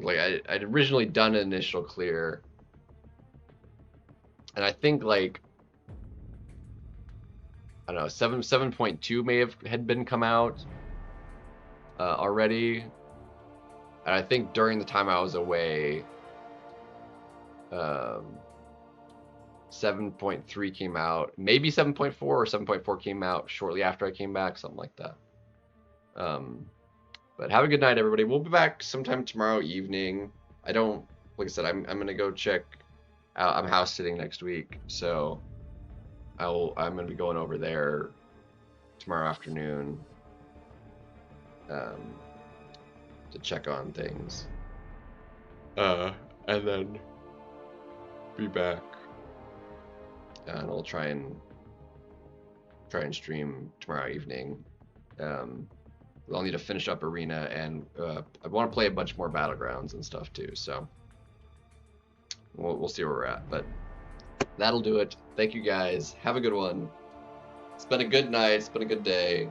Like I'd originally done an initial clear, and I think like I don't know 7.2 may have had been come out already, and I think during the time I was away, 7.3 came out, maybe 7.4 or 7.4 came out shortly after I came back, something like that. But have a good night, everybody. We'll be back sometime tomorrow evening. I don't, like I said, I'm gonna go check out. I'm house sitting next week, so I'm gonna be going over there tomorrow afternoon to check on things, and then be back, and I'll try and stream tomorrow evening. I'll need to finish up Arena, and I want to play a bunch more Battlegrounds and stuff too. So we'll see where we're at, but that'll do it. Thank you guys. Have a good one. It's been a good night. It's been a good day.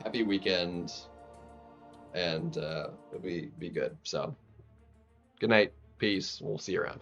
Happy weekend, and it'll be good. So good night. Peace. We'll see you around.